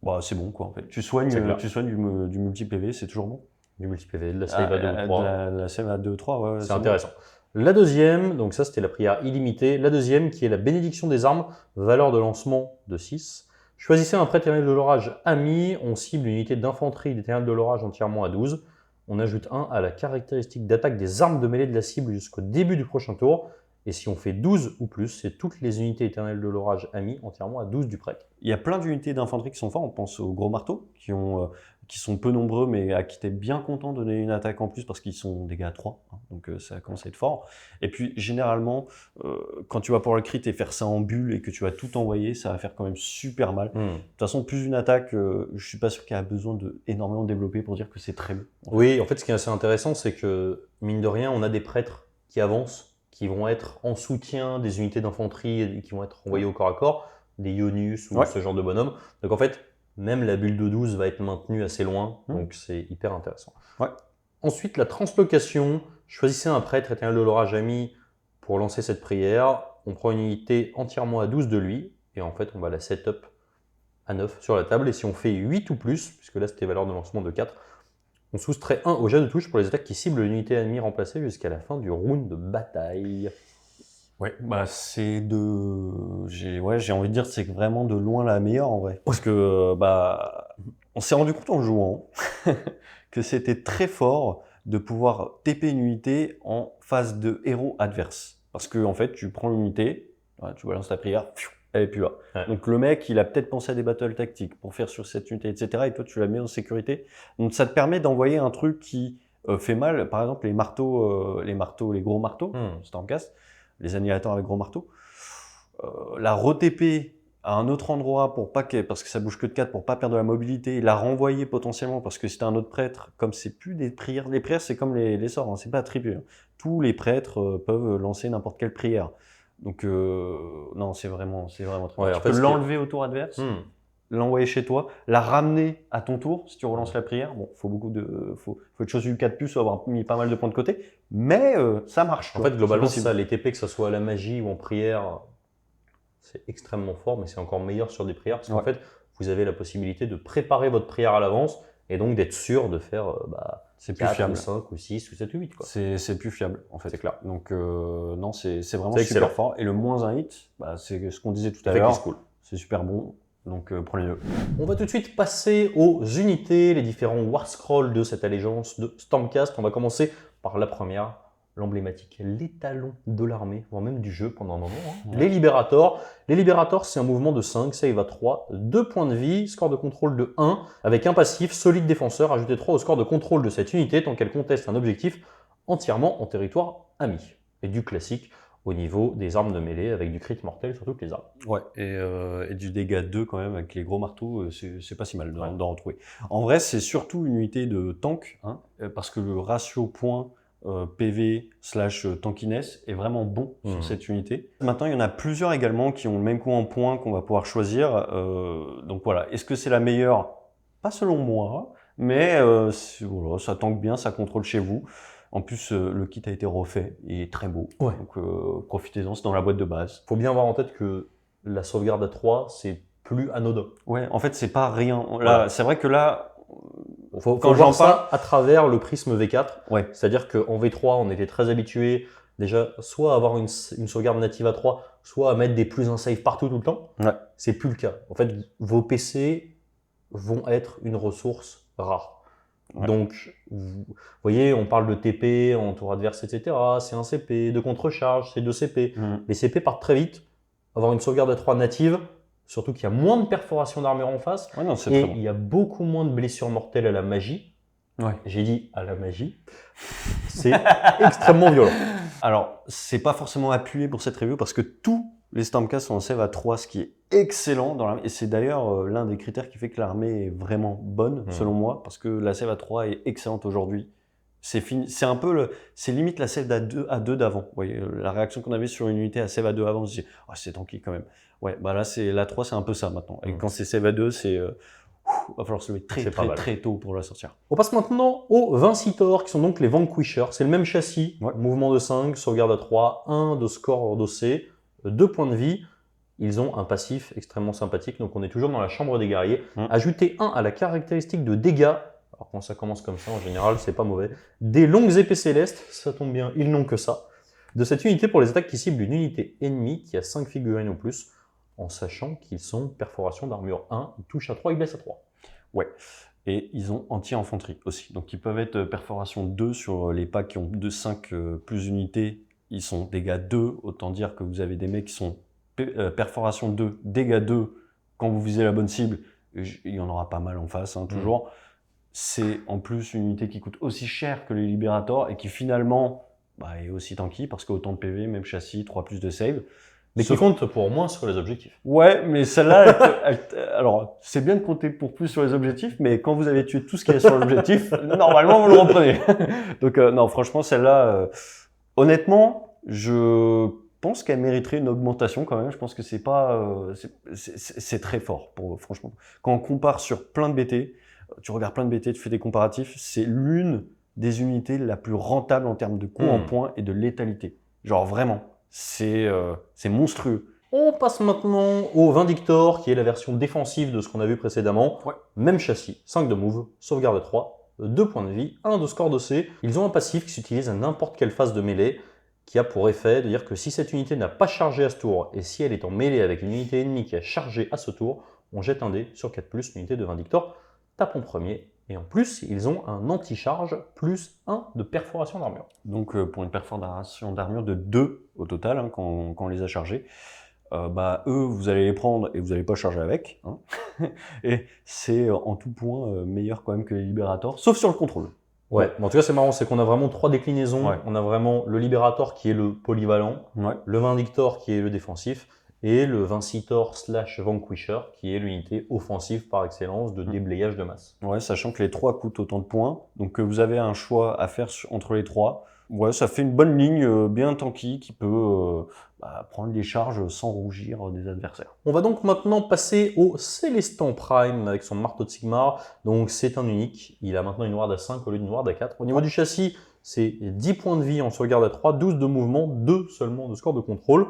Bah, c'est bon quoi en fait. Tu soignes du multi-PV, c'est toujours bon. Du multi-PV, de la save à 2 ou 3. La save à 2 ou 3, ouais. C'est intéressant. Bon. La deuxième, donc ça c'était la prière illimitée. La deuxième qui est la bénédiction des armes, valeur de lancement de 6. Choisissez un prêtre éternel de l'orage ami, on cible une unité d'infanterie d'éternel de l'orage entièrement à 12. On ajoute 1 à la caractéristique d'attaque des armes de mêlée de la cible jusqu'au début du prochain tour. Et si on fait 12 ou plus, c'est toutes les unités éternelles de l'orage ami entièrement à 12 du prêtre. Il y a plein d'unités d'infanterie qui sont fortes, on pense aux gros marteaux, qui sont peu nombreux, mais à qui t'es bien content de donner une attaque en plus parce qu'ils sont dégâts à 3, hein, donc ça commence à être fort. Et puis généralement, quand tu vas pour le crit et faire ça en bulle et que tu vas tout envoyer, ça va faire quand même super mal. De toute façon, plus une attaque, je suis pas sûr qu'elle a besoin de énormément développer pour dire que c'est très bon. Oui, en fait, ce qui est assez intéressant, c'est que, mine de rien, on a des prêtres qui avancent, qui vont être en soutien des unités d'infanterie et qui vont être envoyés au corps à corps, des Ionus ou ce genre de bonhomme. Donc en fait, même la bulle de 12 va être maintenue assez loin, donc c'est hyper intéressant. Ensuite, la translocation. Choisissez un prêtre éternel de l'orage ami pour lancer cette prière. On prend une unité entièrement à 12 de lui, et en fait, on va la setup à 9 sur la table. Et si on fait 8 ou plus, puisque là c'était valeur de lancement de 4, on soustrait 1 au jet de touche pour les attaques qui ciblent l'unité ennemie remplacée jusqu'à la fin du round de bataille. Ouais, bah c'est j'ai envie de dire c'est vraiment de loin la meilleure en vrai. Parce que on s'est rendu compte en jouant que c'était très fort de pouvoir TP une unité en phase de héros adverse. Parce que en fait, tu prends l'unité, tu balances ta prière, elle est plus là. Donc le mec, il a peut-être pensé à des battles tactiques pour faire sur cette unité, etc. Et toi, tu la mets en sécurité. Donc ça te permet d'envoyer un truc qui fait mal. Par exemple, les gros marteaux, Stormcast, les annihilateurs avec gros marteaux. La re-TP à un autre endroit parce que ça bouge que de 4 pour pas perdre de la mobilité, la renvoyer potentiellement parce que c'était un autre prêtre, comme c'est plus des prières. Les prières, c'est comme les sorts, hein, c'est pas attribué. Hein. Tous les prêtres peuvent lancer n'importe quelle prière. Donc non, c'est vraiment très bien. Tu peux l'enlever au tour adverse, l'envoyer chez toi, la ramener à ton tour si tu relances la prière. Bon, faut être choisi du 4+, ou avoir mis pas mal de points de côté, mais ça marche. En fait, globalement, ça, les TP, que ce soit à la magie ou en prière, c'est extrêmement fort, mais c'est encore meilleur sur des prières parce qu'en fait, vous avez la possibilité de préparer votre prière à l'avance et donc d'être sûr de faire c'est 4 plus fiable. ou 5 ou 6 ou 7 ou 8. C'est plus fiable, en fait. C'est clair. Donc, non, c'est vraiment super fort. Et le moins un hit, c'est ce qu'on disait tout à l'heure. C'est super bon. Donc, prenez-le. On va tout de suite passer aux unités, les différents War Scrolls de cette allégeance de Stormcast. On va commencer par la première, l'emblématique, l'étalon de l'armée, voire même du jeu pendant un moment. Les Libérators. Les Libérators, c'est un mouvement de 5, save à 3, 2 points de vie, score de contrôle de 1, avec un passif, solide défenseur, ajoutez 3 au score de contrôle de cette unité tant qu'elle conteste un objectif entièrement en territoire ami. Et du classique au niveau des armes de mêlée, avec du crit mortel sur toutes les armes. Ouais, et du dégât 2 quand même, avec les gros marteaux, c'est pas si mal d'en retrouver. En vrai, c'est surtout une unité de tank, hein, parce que le ratio point PV/tankiness est vraiment bon sur cette unité. Maintenant, il y en a plusieurs également qui ont le même coup en points qu'on va pouvoir choisir. Donc voilà, est-ce que c'est la meilleure? Pas selon moi, mais voilà, ça tank bien, ça contrôle chez vous. En plus, le kit a été refait et est très beau. Donc profitez-en, c'est dans la boîte de base. Faut bien avoir en tête que la sauvegarde à 3, c'est plus anodin. Ouais, en fait, c'est pas rien. Là, c'est vrai que là, faut quand voir j'en ça à travers le prisme V4. Ouais. C'est-à-dire qu'en V3, on était très habitué déjà soit à avoir une sauvegarde native à 3, soit à mettre des plus un save partout tout le temps. Ouais. C'est plus le cas. En fait, vos PC vont être une ressource rare. Ouais. Donc, vous voyez, on parle de TP, en tour adverse, etc. C'est un CP, de contre-charge, c'est 2 CP. Les CP partent très vite. Avoir une sauvegarde à 3 native, surtout qu'il y a moins de perforation d'armure en face, Ouais, non, c'est et très bon. il y a beaucoup moins de blessures mortelles à la magie. Ouais. J'ai dit à la magie. C'est extrêmement violent. Alors, c'est pas forcément appuyé pour cette review parce que tous les Stormcast sont en save à 3, ce qui est excellent dans l'armée. Et c'est d'ailleurs l'un des critères qui fait que l'armée est vraiment bonne, selon moi, parce que la save à 3 est excellente aujourd'hui. C'est fini. C'est un peu c'est limite la save à 2 d'avant. Vous voyez, la réaction qu'on avait sur une unité à save à 2 avant, on se dit, oh, c'est tanky quand même. Ouais, bah là, la 3, c'est un peu ça maintenant. Et quand c'est save à 2, c'est, va falloir se lever très tôt pour la sortir. On passe maintenant aux 20 Citors, qui sont donc les Vanquishers. C'est le même châssis, mouvement de 5, sauvegarde à 3, 1 de score endossé, 2 points de vie. Ils ont un passif extrêmement sympathique, donc on est toujours dans la chambre des guerriers. Ajoutez 1 à la caractéristique de dégâts. Alors quand ça commence comme ça, en général, c'est pas mauvais. Des longues épées célestes, ça tombe bien, ils n'ont que ça. De cette unité pour les attaques qui ciblent une unité ennemie qui a 5 figurines ou plus, en sachant qu'ils sont perforation d'armure 1, ils touchent à 3, ils blessent à 3. Ouais. Et ils ont anti-infanterie aussi. Donc ils peuvent être perforation 2 sur les packs qui ont 5 plus unités. Ils sont dégâts 2, autant dire que vous avez des mecs qui sont perforation 2, dégâts 2. Quand vous visez la bonne cible, il y en aura pas mal en face, toujours. C'est en plus une unité qui coûte aussi cher que les Libérators et qui finalement est aussi tanky parce qu'autant de PV, même châssis, 3 plus de save. Mais qui compte pour moins sur les objectifs. Ouais, mais celle-là, alors, c'est bien de compter pour plus sur les objectifs, mais quand vous avez tué tout ce qu'il y a sur l'objectif, normalement, vous le reprenez. Donc, non, franchement, celle-là, honnêtement, je pense qu'elle mériterait une augmentation quand même. Je pense que c'est pas, c'est très fort, franchement. Quand on compare sur plein de BT, tu regardes plein de BT, tu fais des comparatifs, c'est l'une des unités la plus rentable en termes de coût en points et de létalité. Genre, vraiment. C'est monstrueux. On passe maintenant au Vindictor, qui est la version défensive de ce qu'on a vu précédemment. Même châssis, 5 de move, sauvegarde 3, 2 points de vie, 1 de score de C. Ils ont un passif qui s'utilise à n'importe quelle phase de mêlée, qui a pour effet de dire que si cette unité n'a pas chargé à ce tour, et si elle est en mêlée avec une unité ennemie qui a chargé à ce tour, on jette un dé sur 4+, l'unité de Vindictor tape en premier. Et en plus, ils ont un anti-charge plus 1 de perforation d'armure. Donc pour une perforation d'armure de 2 au total, quand on les a chargés, eux, vous allez les prendre et vous n'allez pas charger avec. Et c'est en tout point meilleur quand même que les Libérators, sauf sur le contrôle. Ouais, mais en tout cas c'est marrant, c'est qu'on a vraiment 3 déclinaisons. On a vraiment le Libérator qui est le polyvalent, le Vindictor qui est le défensif, et le Vincitor / Vanquisher, qui est l'unité offensive par excellence de déblayage de masse. Ouais, sachant que les 3 coûtent autant de points, donc vous avez un choix à faire entre les 3. Ouais, ça fait une bonne ligne bien tanky qui peut prendre les charges sans rougir des adversaires. On va donc maintenant passer au Célestant Prime avec son marteau de Sigmar. Donc c'est un unique, il a maintenant une ward à 5 au lieu d'une ward à 4. Au niveau du châssis, c'est 10 points de vie en sauvegarde à 3, 12 de mouvement, 2 seulement de score de contrôle.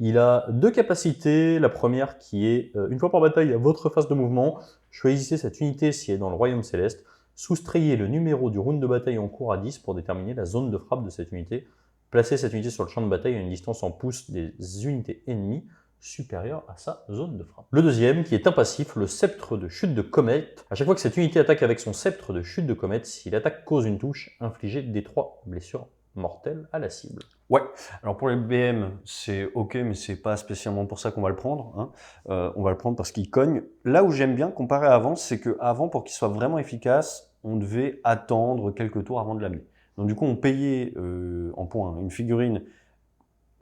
Il a 2 capacités, la première qui est, une fois par bataille à votre phase de mouvement, choisissez cette unité si elle est dans le Royaume Céleste, soustrayez le numéro du round de bataille en cours à 10 pour déterminer la zone de frappe de cette unité, placez cette unité sur le champ de bataille à une distance en pouces des unités ennemies supérieure à sa zone de frappe. Le deuxième, qui est un passif, le Sceptre de Chute de Comète. À chaque fois que cette unité attaque avec son Sceptre de Chute de Comète, si l'attaque cause une touche, infligez D3 blessures mortelles à la cible. Ouais, alors pour les BM, c'est ok, mais c'est pas spécialement pour ça qu'on va le prendre. On va le prendre parce qu'il cogne. Là où j'aime bien, comparé à avant, c'est qu'avant, pour qu'il soit vraiment efficace, on devait attendre quelques tours avant de l'amener. Donc du coup, on payait en points une figurine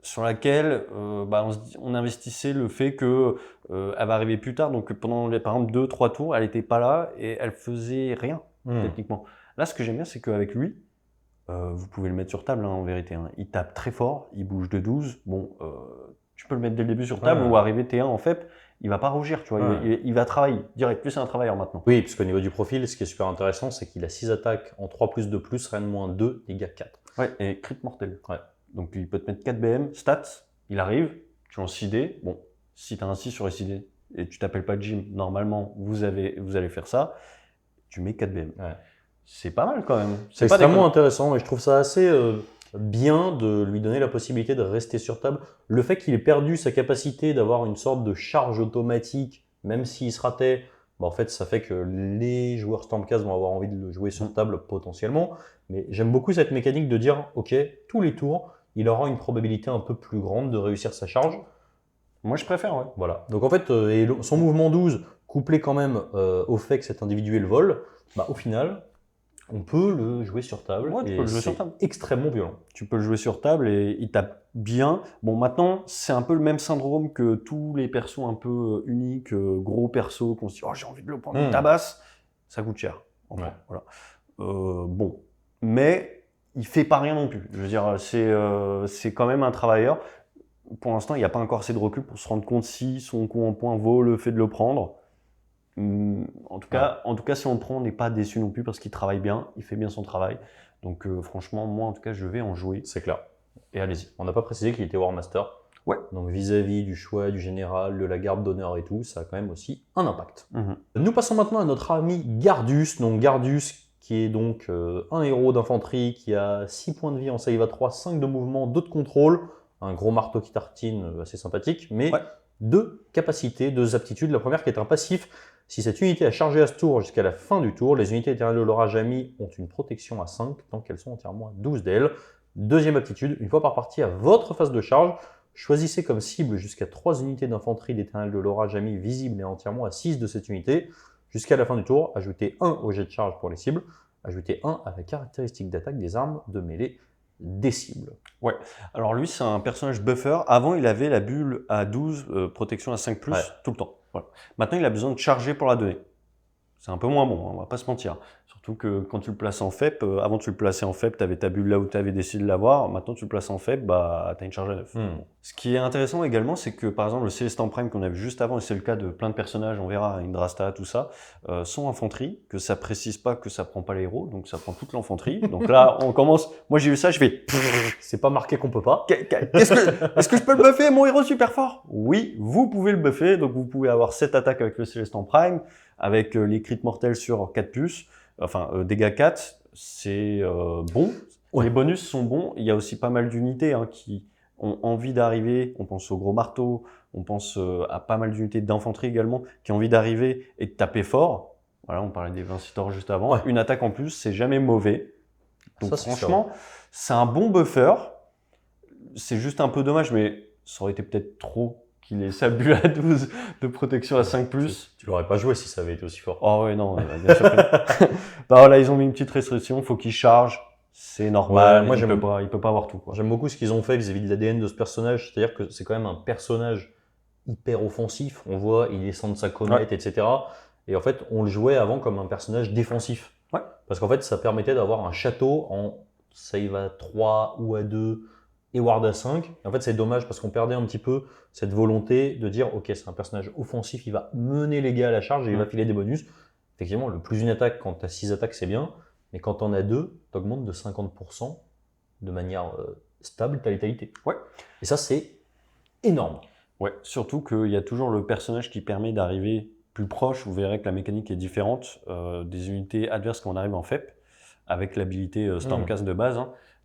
sur laquelle on investissait le fait qu'elle va arriver plus tard. Donc pendant par exemple 2-3 tours, elle n'était pas là et elle faisait rien, techniquement. Là, ce que j'aime bien, c'est qu'avec lui, vous pouvez le mettre sur table en vérité. Il tape très fort, il bouge de 12. Bon, tu peux le mettre dès le début sur table ou arriver T1 en fait, il va pas rougir, tu vois. Il va travailler direct. Plus c'est un travailleur maintenant. Oui, puisqu'au niveau du profil, ce qui est super intéressant, c'est qu'il a 6 attaques en 3+2+, rien de moins 2, dégâts 4. Ouais, et crit mortel. Ouais. Donc il peut te mettre 4 BM, stats, il arrive, tu es en 6D. Bon, si tu as un 6 sur les 6D et tu t'appelles pas Jim, normalement vous allez faire ça. Tu mets 4 BM. Ouais. c'est pas mal quand même. C'est pas extrêmement déconnant. intéressant et je trouve ça assez bien de lui donner la possibilité de rester sur table. Le fait qu'il ait perdu sa capacité d'avoir une sorte de charge automatique, même s'il se ratait, bah en fait, ça fait que les joueurs Stormcast vont avoir envie de le jouer sur table potentiellement. Mais j'aime beaucoup cette mécanique de dire, ok, tous les tours, il aura une probabilité un peu plus grande de réussir sa charge. Moi, je préfère, ouais. Voilà. Donc en fait, son mouvement 12, couplé quand même au fait que cet individu le vole, bah, au final, on peut le jouer sur table. Ouais, tu et peux le jouer sur c'est table. extrêmement violent. Tu peux le jouer sur table et il tape bien. Bon, maintenant, c'est un peu le même syndrome que tous les persos un peu uniques, gros persos, qu'on se dit, oh, j'ai envie de le prendre, il tabasse. Ça coûte cher. Enfin, Ouais. voilà. Bon. Mais il fait pas rien non plus. Je veux dire, c'est quand même un travailleur. Pour l'instant, il n'y a pas encore assez de recul pour se rendre compte si son coup en point vaut le fait de le prendre. En tout cas, si on le prend, on n'est pas déçu non plus parce qu'il travaille bien, il fait bien son travail. Donc franchement, moi en tout cas, je vais en jouer. C'est clair. Et allez-y. On n'a pas précisé qu'il était War Master. Ouais. Donc vis-à-vis du choix du général, de la garde d'honneur et tout, ça a quand même aussi un impact. Mhm. Nous passons maintenant à notre ami Gardus. Donc Gardus, qui est donc un héros d'infanterie qui a 6 points de vie en save à 3, 5 de mouvement, 2 de contrôle, un gros marteau qui tartine assez sympathique, mais 2 capacités, 2 aptitudes. La première qui est un passif. Si cette unité a chargé à ce tour jusqu'à la fin du tour, les unités éternelles de l'orage amis ont une protection à 5 tant qu'elles sont entièrement à 12 d'elles. Deuxième aptitude, une fois par partie à votre phase de charge, choisissez comme cible jusqu'à 3 unités d'infanterie d'éternel de l'orage amis visibles et entièrement à 6 de cette unité. Jusqu'à la fin du tour, ajoutez 1 au jet de charge pour les cibles, ajoutez 1 à la caractéristique d'attaque des armes de mêlée des cibles. Ouais, alors lui c'est un personnage buffer. Avant il avait la bulle à 12, protection à 5+, tout le temps. Voilà. Maintenant il a besoin de charger pour la donner. C'est un peu moins bon, hein, on va pas se mentir. Surtout que quand tu le places en FEP, avant tu le plaçais en FEP, tu avais ta bulle là où tu avais décidé de l'avoir. Maintenant tu le places en FEP, bah, tu as une charge à 9. Ce qui est intéressant également, c'est que par exemple le Célestin Prime qu'on a vu juste avant, et c'est le cas de plein de personnages, on verra, Indrasta, tout ça, sont infanterie, que ça précise pas que ça prend pas les héros, donc ça prend toute l'infanterie. Donc là on commence, moi j'ai vu ça, je fais... C'est pas marqué qu'on peut pas. Est-ce que je peux le buffer, mon héros super fort? Oui, vous pouvez le buffer, donc vous pouvez avoir 7 attaques avec le Célestin Prime, avec les crits mortels sur 4 puces, enfin dégâts 4, c'est bon. Ouais. Les bonus sont bons. Il y a aussi pas mal d'unités qui ont envie d'arriver. On pense au gros marteau, on pense à pas mal d'unités d'infanterie également qui ont envie d'arriver et de taper fort. Voilà, on parlait des Vincitors juste avant. Ouais. Une attaque en plus, c'est jamais mauvais. Donc Ça, franchement, c'est un bon buffer. C'est juste un peu dommage, mais ça aurait été peut-être trop qu'il ait sa bulle à 12 de protection à 5+. Tu l'aurais pas joué si ça avait été aussi fort. Oh ouais, non, bien sûr que non. Bah voilà, ils ont mis une petite restriction, faut qu'il charge, c'est normal, moi, il peut pas avoir tout, quoi. J'aime beaucoup ce qu'ils ont fait vis-à-vis de l'ADN de ce personnage, c'est-à-dire que c'est quand même un personnage hyper offensif, on voit, il descend de sa comète, etc. Et en fait, on le jouait avant comme un personnage défensif. Ouais. Parce qu'en fait, ça permettait d'avoir un château en save à 3 ou à 2 et ward à 5. Et en fait, c'est dommage parce qu'on perdait un petit peu cette volonté de dire, ok, c'est un personnage offensif, il va mener les gars à la charge et il va filer des bonus. Effectivement, le plus une attaque, quand tu as 6 attaques, c'est bien. Mais quand tu en as 2, tu augmentes de 50% de manière stable ta létalité. Ouais. Et ça, c'est énorme. Ouais, surtout qu'il y a toujours le personnage qui permet d'arriver plus proche. Vous verrez que la mécanique est différente des unités adverses quand on arrive en FEP, avec l'habilité Stormcast de base.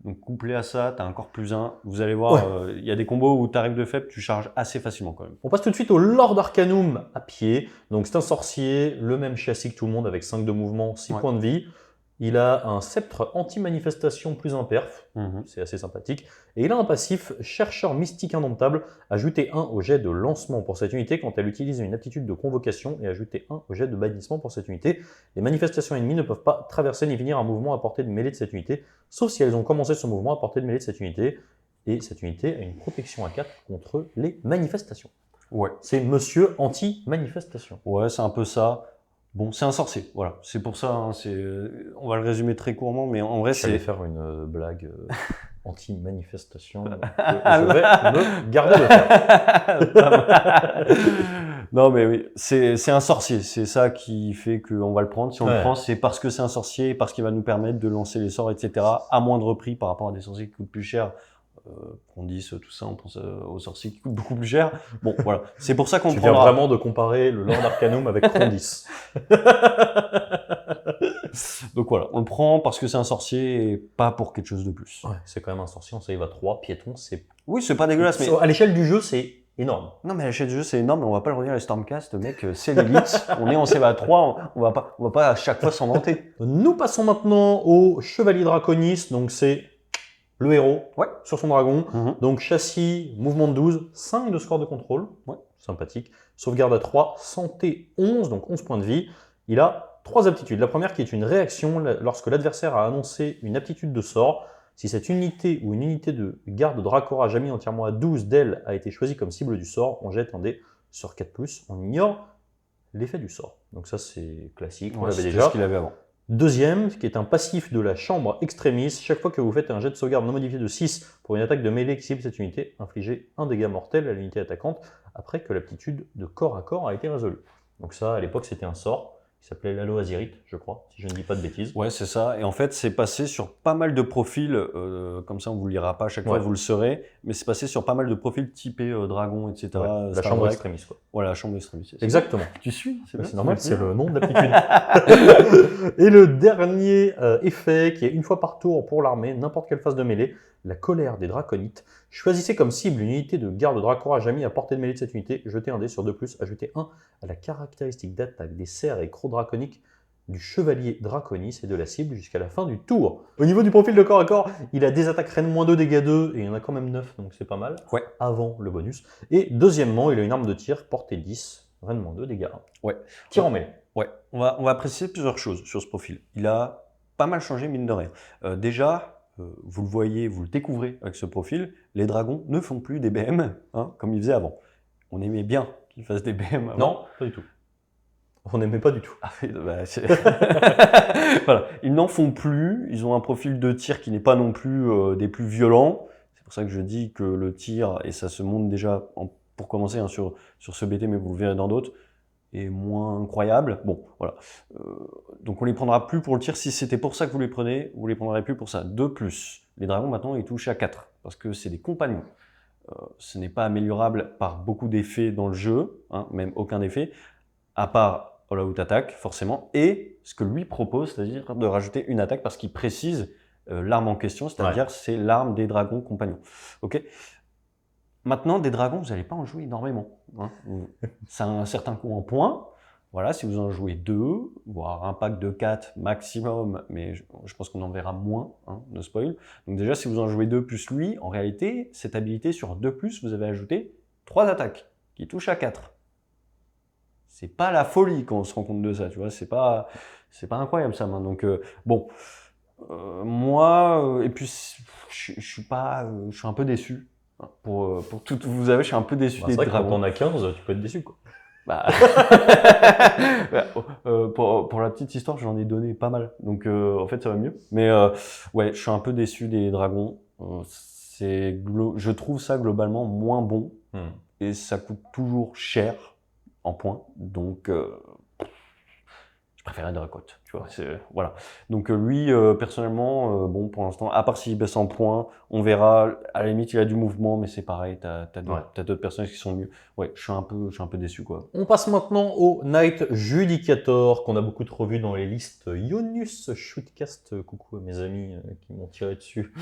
Donc couplé à ça, tu as encore +1. Vous allez voir, il y a des combos où tu arrives de FEP, tu charges assez facilement quand même. On passe tout de suite au Lord Arcanum à pied. Donc c'est un sorcier, le même châssis que tout le monde, avec 5 de mouvement, 6 points de vie. Il a un sceptre anti-manifestation plus un perf, c'est assez sympathique. Et il a un passif chercheur mystique indomptable. Ajoutez 1 au jet de lancement pour cette unité quand elle utilise une aptitude de convocation et ajoutez 1 au jet de bannissement pour cette unité. Les manifestations ennemies ne peuvent pas traverser ni finir un mouvement à portée de mêlée de cette unité, sauf si elles ont commencé ce mouvement à portée de mêlée de cette unité. Et cette unité a une protection à 4 contre les manifestations. Ouais. C'est monsieur anti-manifestation. Ouais, c'est un peu ça. Bon, c'est un sorcier, voilà. C'est pour ça, on va le résumer très courtement, mais en vrai, Je c'est... vais faire une blague anti-manifestation que je vais me garder de faire. Non, mais oui, c'est un sorcier. C'est ça qui fait qu'on va le prendre. Si on le prend, c'est parce que c'est un sorcier, parce qu'il va nous permettre de lancer les sorts, etc. à moindre prix par rapport à des sorciers qui coûtent plus cher. Prondis, tout ça, on pense aux sorciers qui coûtent beaucoup plus cher. Bon, voilà. C'est pour ça qu'on Tu viens vraiment de comparer le Lord Arcanum avec Prondis. Donc voilà, on le prend parce que c'est un sorcier et pas pour quelque chose de plus. Ouais, c'est quand même un sorcier, on sait, il va 3, piéton, c'est... Oui, c'est pas dégueulasse, mais... À l'échelle du jeu, c'est énorme. Non, mais à l'échelle du jeu, c'est énorme, mais on va pas le redire les Stormcast, mec, c'est l'élite. On est en CVA3, on va pas à chaque fois s'en vanter. Nous passons maintenant au Chevalier Draconis, donc c'est le héros Ouais. sur son dragon. Mhm. Donc châssis, mouvement de 12, 5 de score de contrôle, Ouais. Sympathique. Sauvegarde à 3, santé 11, donc 11 points de vie. Il a 3 aptitudes. La première qui est une réaction lorsque l'adversaire a annoncé une aptitude de sort. Si cette unité ou une unité de garde Dracora jamais entièrement à 12 d'elle a été choisie comme cible du sort, on jette un dé sur 4+, on ignore l'effet du sort. Donc ça c'est classique, on l'avait déjà. Ce qu'il avait avant. Deuxième, qui est un passif de la chambre extremis, chaque fois que vous faites un jet de sauvegarde non modifié de 6 pour une attaque de mêlée qui cible cette unité, infligez un dégât mortel à l'unité attaquante après que l'aptitude de corps à corps a été résolue. Donc ça, à l'époque, c'était un sort qui s'appelait l'Halo Azerite, je crois, si je ne dis pas de bêtises. Ouais, c'est ça. Et en fait, c'est passé sur pas mal de profils, comme ça on vous le lira pas à chaque fois, vous le saurez, mais c'est passé sur pas mal de profils typés dragon, etc. Ouais, la chambre extremis, quoi. Voilà, la chambre extremis. Exactement. Tu suis, c'est normal, c'est le nom de l'aptitude. Et le dernier effet, qui est une fois par tour pour l'armée, n'importe quelle phase de mêlée, la colère des draconites. Choisissez comme cible une unité de garde Dracora jamais à portée de mêlée de cette unité, jetez un dé sur 2+, ajoutez 1 à la caractéristique d'attaque des cerfs et crocs draconiques du chevalier Draconis et de la cible jusqu'à la fin du tour. Au niveau du profil de corps à corps, il a des attaques reine -2, dégâts 2, et il y en a quand même 9, donc c'est pas mal, ouais. Avant le bonus. Et deuxièmement, il a une arme de tir, portée 10, reine -2, dégâts 1. Ouais. Tir en mêlée. Ouais, on va préciser plusieurs choses sur ce profil. Il a pas mal changé, mine de rien. Déjà, vous le voyez, vous le découvrez avec ce profil, les dragons ne font plus des BM hein, comme ils faisaient avant. On aimait bien qu'ils fassent des BM avant. Non, pas du tout. On n'aimait pas du tout. Ah, bah, voilà. Ils n'en font plus, ils ont un profil de tir qui n'est pas non plus des plus violents. C'est pour ça que je dis que le tir, et ça se montre déjà pour commencer hein, sur ce BT, mais vous le verrez dans d'autres, est moins incroyable. Bon, voilà. Donc on les prendra plus pour le tir. Si c'était pour ça que vous les prenez, vous les prendrez plus pour ça. De plus, les dragons maintenant ils touchent à 4 parce que c'est des compagnons. Ce n'est pas améliorable par beaucoup d'effets dans le jeu, hein, même aucun effet, à part All Out Attack forcément, et ce que lui propose, c'est-à-dire de rajouter une attaque parce qu'il précise l'arme en question, c'est-à-dire c'est l'arme des dragons compagnons. Ok. Maintenant, des dragons, vous n'allez pas en jouer énormément. Hein. Ça a un certain coût en points. Voilà, si vous en jouez 2, voire un pack de 4 maximum, mais je pense qu'on en verra moins, hein, no spoil. Donc déjà, si vous en jouez 2 plus lui, en réalité, cette habilité sur 2+, vous avez ajouté 3 attaques qui touchent à 4. C'est pas la folie quand on se rend compte de ça, tu vois, c'est pas incroyable ça. Hein. Donc bon, moi, et puis je suis un peu déçu. Pour tout vous avez, je suis un peu déçu des dragons. Quand on a 15, tu peux être déçu, quoi. Bah, pour la petite histoire, j'en ai donné pas mal. Donc, en fait, ça va mieux. Mais ouais, je suis un peu déçu des dragons. Je trouve ça globalement moins bon. Et ça coûte toujours cher en points. Donc, je préférais Dracotte, tu vois. Voilà. Donc lui, personnellement, bon, pour l'instant, à part s'il baisse en points, on verra. À la limite, il a du mouvement, mais c'est pareil, t'as d'autres personnages qui sont mieux. Ouais, je suis un peu déçu, quoi. On passe maintenant au Knight Judicator, qu'on a beaucoup trop vu dans les listes Ionus Shootcast. Coucou à mes amis qui m'ont tiré dessus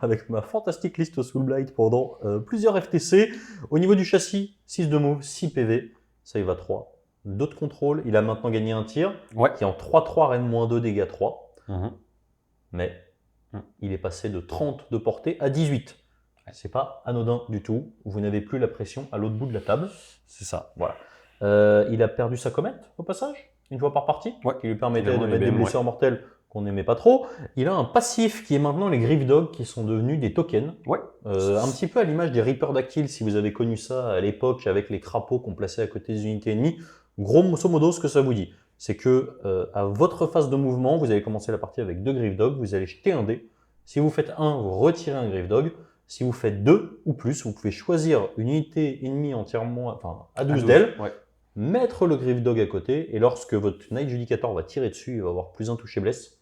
avec ma fantastique liste Soulblight pendant plusieurs FTC. Au niveau du châssis, 6 de move, 6 PV, ça y va 3. D'autres contrôles, il a maintenant gagné un tir, qui est en 3-3, reine -2, dégâts 3. Mais il est passé de 30 de portée à 18. C'est pas anodin du tout, vous n'avez plus la pression à l'autre bout de la table. C'est ça. Voilà. Il a perdu sa comète au passage, une fois par partie, qui lui permettait de mettre des blessures mortelles qu'on n'aimait pas trop. Il a un passif qui est maintenant les Griff Dogs qui sont devenus des tokens. Un petit peu à l'image des Reaper Dactyl, si vous avez connu ça à l'époque avec les crapauds qu'on plaçait à côté des unités ennemies. Grosso modo, ce que ça vous dit, c'est que à votre phase de mouvement, vous allez commencer la partie avec 2 Griff Dogs, vous allez jeter un dé. Si vous faites 1, vous retirez un Griff Dog. Si vous faites 2 ou plus, vous pouvez choisir une unité ennemie entièrement, enfin à 12 d'elle, mettre le Griff Dog à côté, et lorsque votre Knight Judicator va tirer dessus, il va avoir +1 touché blesse.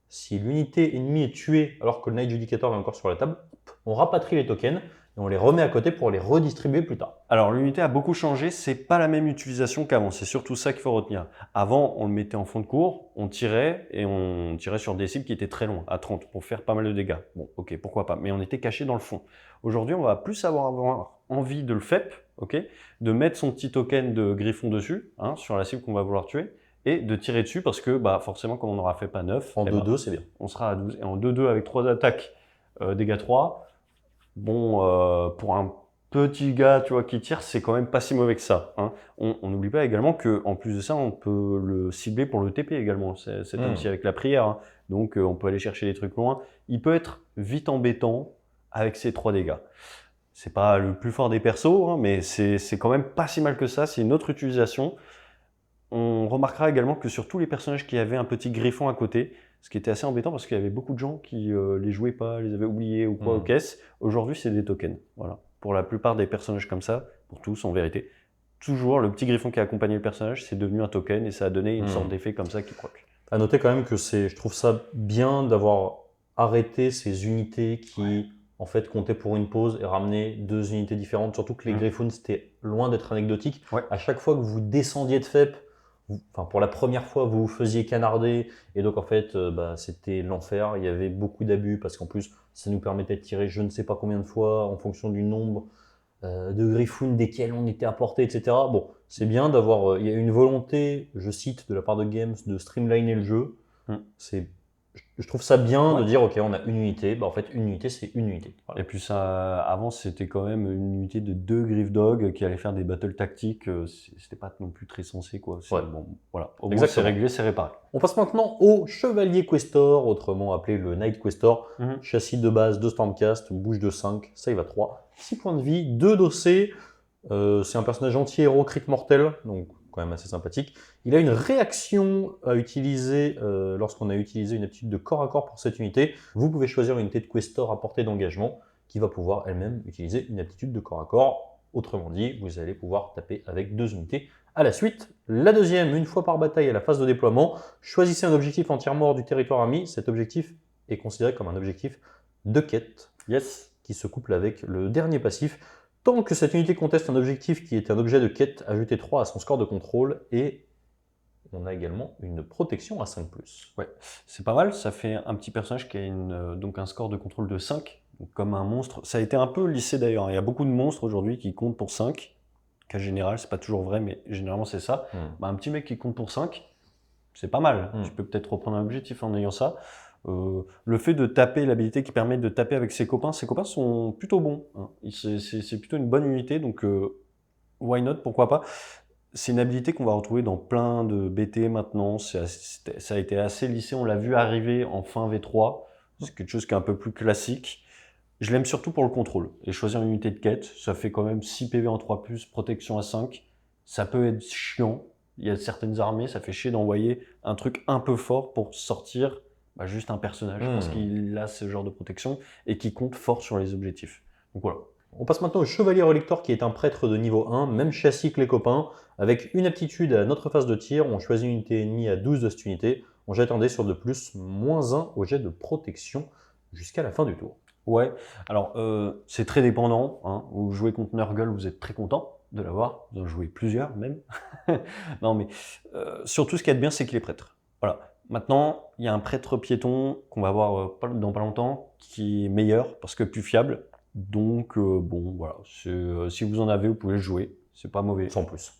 Si l'unité ennemie est tuée alors que le Knight Judicator est encore sur la table, on rapatrie les tokens, et on les remet à côté pour les redistribuer plus tard. Alors l'unité a beaucoup changé, c'est pas la même utilisation qu'avant, c'est surtout ça qu'il faut retenir. Avant, on le mettait en fond de cours, on tirait et on tirait sur des cibles qui étaient très longs, à 30, pour faire pas mal de dégâts. Bon, ok, pourquoi pas, mais on était caché dans le fond. Aujourd'hui, on va plus avoir envie de le FEP, ok, de mettre son petit token de griffon dessus, hein, sur la cible qu'on va vouloir tuer, et de tirer dessus parce que bah, forcément, comme on n'aura fait pas 9, En 2-2, c'est bien. on sera à 12. Et en 2-2 avec 3 attaques, dégâts 3, bon, pour un petit gars, tu vois, qui tire, c'est quand même pas si mauvais que ça. Hein. On n'oublie pas également que, en plus de ça, on peut le cibler pour le TP également, cet homme-ci avec la prière. Hein. Donc, on peut aller chercher des trucs loin. Il peut être vite embêtant avec ses 3 dégâts. C'est pas le plus fort des persos, hein, mais c'est quand même pas si mal que ça. C'est une autre utilisation. On remarquera également que sur tous les personnages qui avaient un petit griffon à côté, ce qui était assez embêtant parce qu'il y avait beaucoup de gens qui les jouaient pas, les avaient oubliés ou quoi aux caisses. Aujourd'hui, c'est des tokens. Voilà. Pour la plupart des personnages comme ça, pour tous en vérité, toujours le petit griffon qui a accompagné le personnage, c'est devenu un token et ça a donné une sorte d'effet comme ça qui proc. À noter quand même que je trouve ça bien d'avoir arrêté ces unités qui en fait comptaient pour une pause et ramener 2 unités différentes. Surtout que les Griffons, c'était loin d'être anecdotique. Ouais. À chaque fois que vous descendiez de FEP, pour la première fois, vous vous faisiez canarder. Et donc, en fait, c'était l'enfer. Il y avait beaucoup d'abus parce qu'en plus, ça nous permettait de tirer je ne sais pas combien de fois en fonction du nombre de Griffons desquels on était apporté, etc. Bon, c'est bien d'avoir. Il y a une volonté, je cite, de la part de Games, de streamliner le jeu. Je trouve ça bien de dire, ok, on a une unité. En fait, une unité, c'est une unité. Voilà. Et puis ça, avant, c'était quand même une unité de 2 Griff Dog qui allait faire des battles tactiques. C'était pas non plus très sensé, quoi. Ouais. Bon, voilà. Au moins, c'est réglé, c'est réparé. On passe maintenant au Chevalier Questor, autrement appelé le Knight Questor. Châssis de base, 2 Stormcast, bouche de 5, save à 3, 6 points de vie, 2 dossés. C'est un personnage anti-héros crit mortel, donc quand même assez sympathique. Il a une réaction à utiliser lorsqu'on a utilisé une aptitude de corps à corps pour cette unité. Vous pouvez choisir une unité de Questor à portée d'engagement qui va pouvoir elle-même utiliser une aptitude de corps à corps. Autrement dit, vous allez pouvoir taper avec 2 unités à la suite. La deuxième, une fois par bataille à la phase de déploiement, choisissez un objectif entièrement hors du territoire ami. Cet objectif est considéré comme un objectif de quête, qui se couple avec le dernier passif. Tant que cette unité conteste un objectif qui est un objet de quête, ajoutez 3 à son score de contrôle et on a également une protection à 5+. Ouais, c'est pas mal, ça fait un petit personnage qui a donc un score de contrôle de 5, donc comme un monstre. Ça a été un peu lissé d'ailleurs, il y a beaucoup de monstres aujourd'hui qui comptent pour 5, cas général, c'est pas toujours vrai, mais généralement c'est ça. Un petit mec qui compte pour 5, c'est pas mal, tu peux peut-être reprendre un objectif en ayant ça. Le fait de taper, l'habilité qui permet de taper avec ses copains sont plutôt bons. Hein. C'est plutôt une bonne unité, donc why not, pourquoi pas. C'est une habilité qu'on va retrouver dans plein de BT maintenant, ça a été assez lissé, on l'a vu arriver en fin V3, c'est quelque chose qui est un peu plus classique. Je l'aime surtout pour le contrôle, et choisir une unité de quête, ça fait quand même 6 PV en 3+, protection à 5, ça peut être chiant, il y a certaines armées, ça fait chier d'envoyer un truc un peu fort pour sortir juste un personnage, parce qu'il a ce genre de protection, et qui compte fort sur les objectifs. Donc voilà. On passe maintenant au Chevalier Relictor qui est un prêtre de niveau 1, même châssis que les copains. Avec une aptitude à notre phase de tir, on choisit une unité ennemie à 12 de cette unité, on jette un dé sur de plus, -1 au jet de protection jusqu'à la fin du tour. Ouais, alors c'est très dépendant. Hein. Vous jouez contre Nurgle, vous êtes très content de l'avoir, vous en jouez plusieurs même. Non mais surtout ce qu'il y a de bien, c'est qu'il est prêtre. Voilà. Maintenant, il y a un prêtre piéton qu'on va voir dans pas longtemps, qui est meilleur parce que plus fiable. Donc bon, voilà, si vous en avez, vous pouvez le jouer, c'est pas mauvais. Sans plus.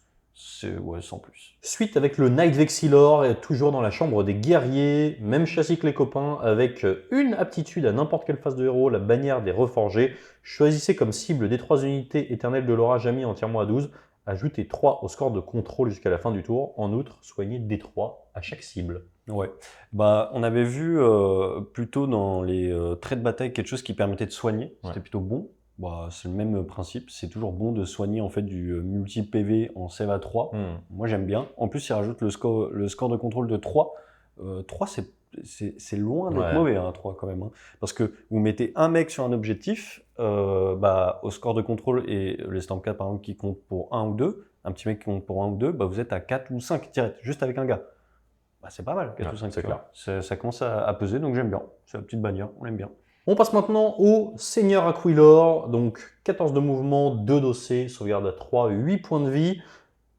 Ouais, sans plus. Suite avec le Knight Vexillor, toujours dans la chambre des guerriers, même châssis que les copains, avec une aptitude à n'importe quelle phase de héros, la bannière des reforgés. Choisissez comme cible des 3 unités éternelles de l'aura jamais entièrement à 12. Ajoutez 3 au score de contrôle jusqu'à la fin du tour. En outre, soignez D3 à chaque cible. Ouais, on avait vu plutôt dans les traits de bataille quelque chose qui permettait de soigner, c'était plutôt bon. C'est le même principe, c'est toujours bon de soigner en fait du multi-PV en save à 3. Moi j'aime bien. En plus, il rajoute le score de contrôle de 3. 3, c'est loin d'être mauvais, hein, 3 quand même. Hein. Parce que vous mettez un mec sur un objectif, au score de contrôle et les Stormcast par exemple qui comptent pour 1 ou 2, un petit mec qui compte pour 1 ou 2, vous êtes à 4 ou 5 direct, juste avec un gars. C'est pas mal, 4 ou 5, c'est clair. Ça commence à peser, donc j'aime bien. C'est la petite bannière, on l'aime bien. On passe maintenant au Seigneur Aquilor, donc 14 de mouvement, 2 dossés, sauvegarde à 3, 8 points de vie.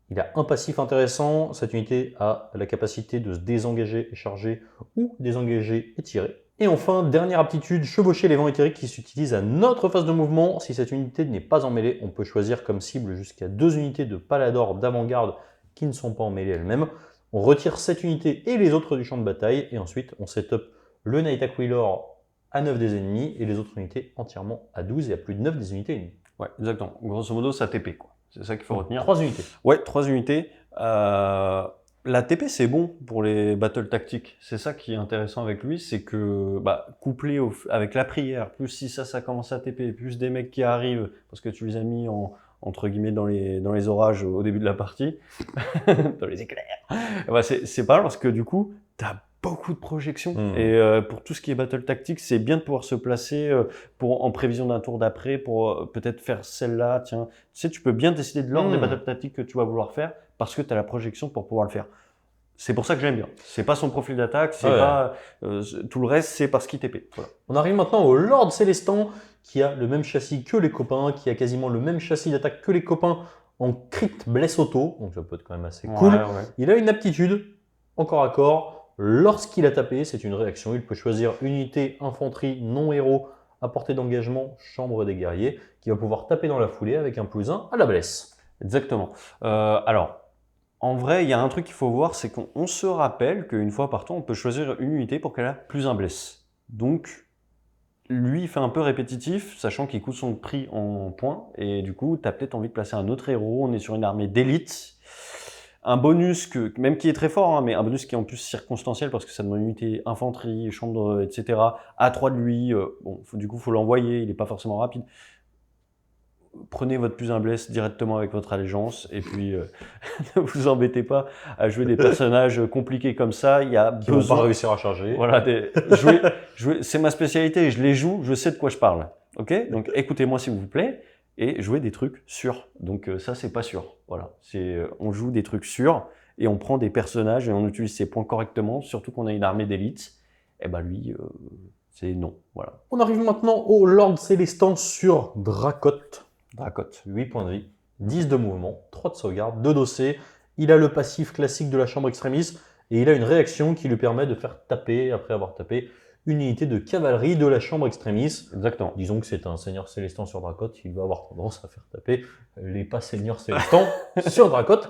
Il a un passif intéressant, cette unité a la capacité de se désengager et charger ou désengager et tirer. Et enfin, dernière aptitude, chevaucher les vents éthériques qui s'utilisent à notre phase de mouvement. Si cette unité n'est pas en mêlée, on peut choisir comme cible jusqu'à 2 unités de Palador d'avant-garde qui ne sont pas en mêlée elles-mêmes. On retire cette unité et les autres du champ de bataille, et ensuite on setup le Knight Aquilor à 9 des ennemis et les autres unités entièrement à 12 et à plus de 9 des unités ennemies. Ouais, exactement. Grosso modo, ça TP, quoi. C'est ça qu'il faut retenir. 3 unités. Ouais, 3 unités. La TP, c'est bon pour les battles tactiques. C'est ça qui est intéressant avec lui, c'est que couplé avec la prière, plus si ça commence à TP, plus des mecs qui arrivent, parce que tu les as mis entre guillemets dans les orages au début de la partie, dans les éclairs. C'est pas mal parce que du coup, t'as beaucoup de projections. Et pour tout ce qui est battle tactique, c'est bien de pouvoir se placer en prévision d'un tour d'après, pour peut-être faire celle-là. Tiens, tu sais, tu peux bien décider de l'ordre des battle tactiques que tu vas vouloir faire parce que tu as la projection pour pouvoir le faire. C'est pour ça que j'aime bien. C'est pas son profil d'attaque, c'est pas tout le reste, c'est parce qu'il TP. Voilà. On arrive maintenant au Lord Célestant qui a le même châssis que les copains, qui a quasiment le même châssis d'attaque que les copains en crit bless auto, donc ça peut être quand même assez cool. Ouais. Il a une aptitude en corps à corps. Lorsqu'il a tapé, c'est une réaction. Il peut choisir unité infanterie non héros à portée d'engagement chambre des guerriers qui va pouvoir taper dans la foulée avec un +1 à la blesse. Exactement. Alors, en vrai, il y a un truc qu'il faut voir, c'est qu'on se rappelle qu'une fois par tour, on peut choisir une unité pour qu'elle ait +1 bless. Donc, lui, il fait un peu répétitif, sachant qu'il coûte son prix en points, et du coup, tu as peut-être envie de placer un autre héros. On est sur une armée d'élite. Un bonus même qui est très fort, hein, mais un bonus qui est en plus circonstanciel parce que ça demande une unité infanterie, chambre, etc. A3 de lui, du coup, faut l'envoyer, il n'est pas forcément rapide. Prenez votre +1 bless directement avec votre allégeance et puis ne vous embêtez pas à jouer des personnages compliqués comme ça. Il y a Qui vont pas réussir à charger. Voilà, c'est ma spécialité, je les joue, je sais de quoi je parle. Ok, donc écoutez-moi s'il vous plaît et jouez des trucs sûrs. Donc ça c'est pas sûr. Voilà, on joue des trucs sûrs et on prend des personnages et on utilise ses points correctement. Surtout qu'on a une armée d'élite. Et ben lui, c'est non. Voilà. On arrive maintenant au Lord Célestant sur Dracotte. Dracotte. 8 points de vie, 10 de mouvement, 3 de sauvegarde, 2 dossés. Il a le passif classique de la chambre extrémiste et il a une réaction qui lui permet de faire taper, après avoir tapé, une unité de cavalerie de la chambre extrémiste. Exactement. Disons que c'est un seigneur célestant sur Dracotte, il va avoir tendance à faire taper les pas seigneurs célestants sur Dracotte.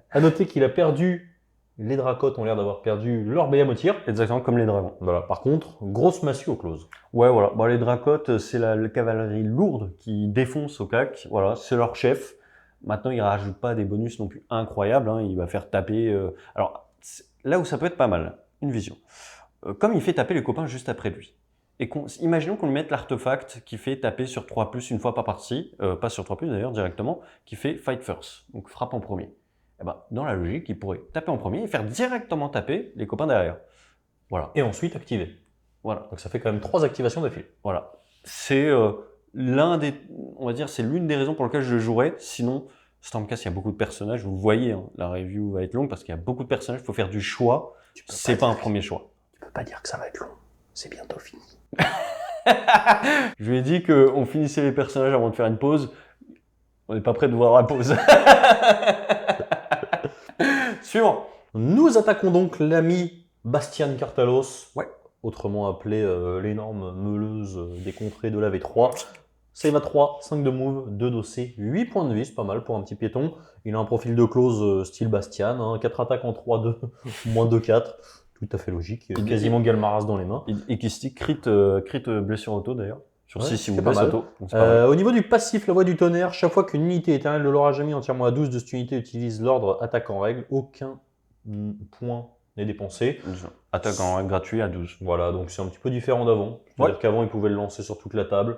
À noter qu'il a perdu, les Dracottes ont l'air d'avoir perdu leur BM au tir. Exactement comme les dragons. Voilà. Par contre, grosse massue au close. Ouais, voilà. Bon, les Dracottes, c'est la cavalerie lourde qui défonce au cac. Voilà, c'est leur chef. Maintenant, il rajoute pas des bonus non plus incroyables. Hein. Il va faire taper. Alors, là où ça peut être pas mal, une vision. Comme il fait taper les copains juste après lui. Et imaginons qu'on lui mette l'artefact qui fait taper sur 3+ une fois par partie, pas sur 3+ d'ailleurs directement, qui fait fight first, donc frappe en premier. Et ben, dans la logique, il pourrait taper en premier et faire directement taper les copains derrière. Voilà. Et ensuite activer. Voilà. Donc ça fait quand même 3 activations d'affilée. Voilà. C'est on va dire, c'est l'une des raisons pour lesquelles je le jouerais. Sinon, Stormcast, il y a beaucoup de personnages. Vous le voyez, hein, la review va être longue parce qu'il y a beaucoup de personnages. Il faut faire du choix. C'est pas un premier choix. Tu peux pas dire que ça va être long. C'est bientôt fini. Je lui ai dit qu'on finissait les personnages avant de faire une pause. On n'est pas prêt de voir la pause. Suivant. Nous attaquons donc l'ami Bastian Cartalos. Ouais. Autrement appelé l'énorme meuleuse des contrées de la V3. Save à 3, 5 de move, 2 dossés, 8 points de vie, c'est pas mal pour un petit piéton. Il a un profil de close style Bastian, hein, 4 attaques en 3-2, moins 2-4. Tout à fait logique, quasiment Galmaras dans les mains. Et qui stick crit blessure auto d'ailleurs. Sur 6 si vous pas mal. auto. Au niveau du passif, la voix du tonnerre, chaque fois qu'une unité éternelle de l'orage ami entièrement à 12 de cette unité utilise l'ordre attaque en règle, aucun point n'est dépensé. Attaque en règle gratuit à 12. Voilà, donc c'est un petit peu différent d'avant. C'est-à-dire qu'avant, il pouvait le lancer sur toute la table.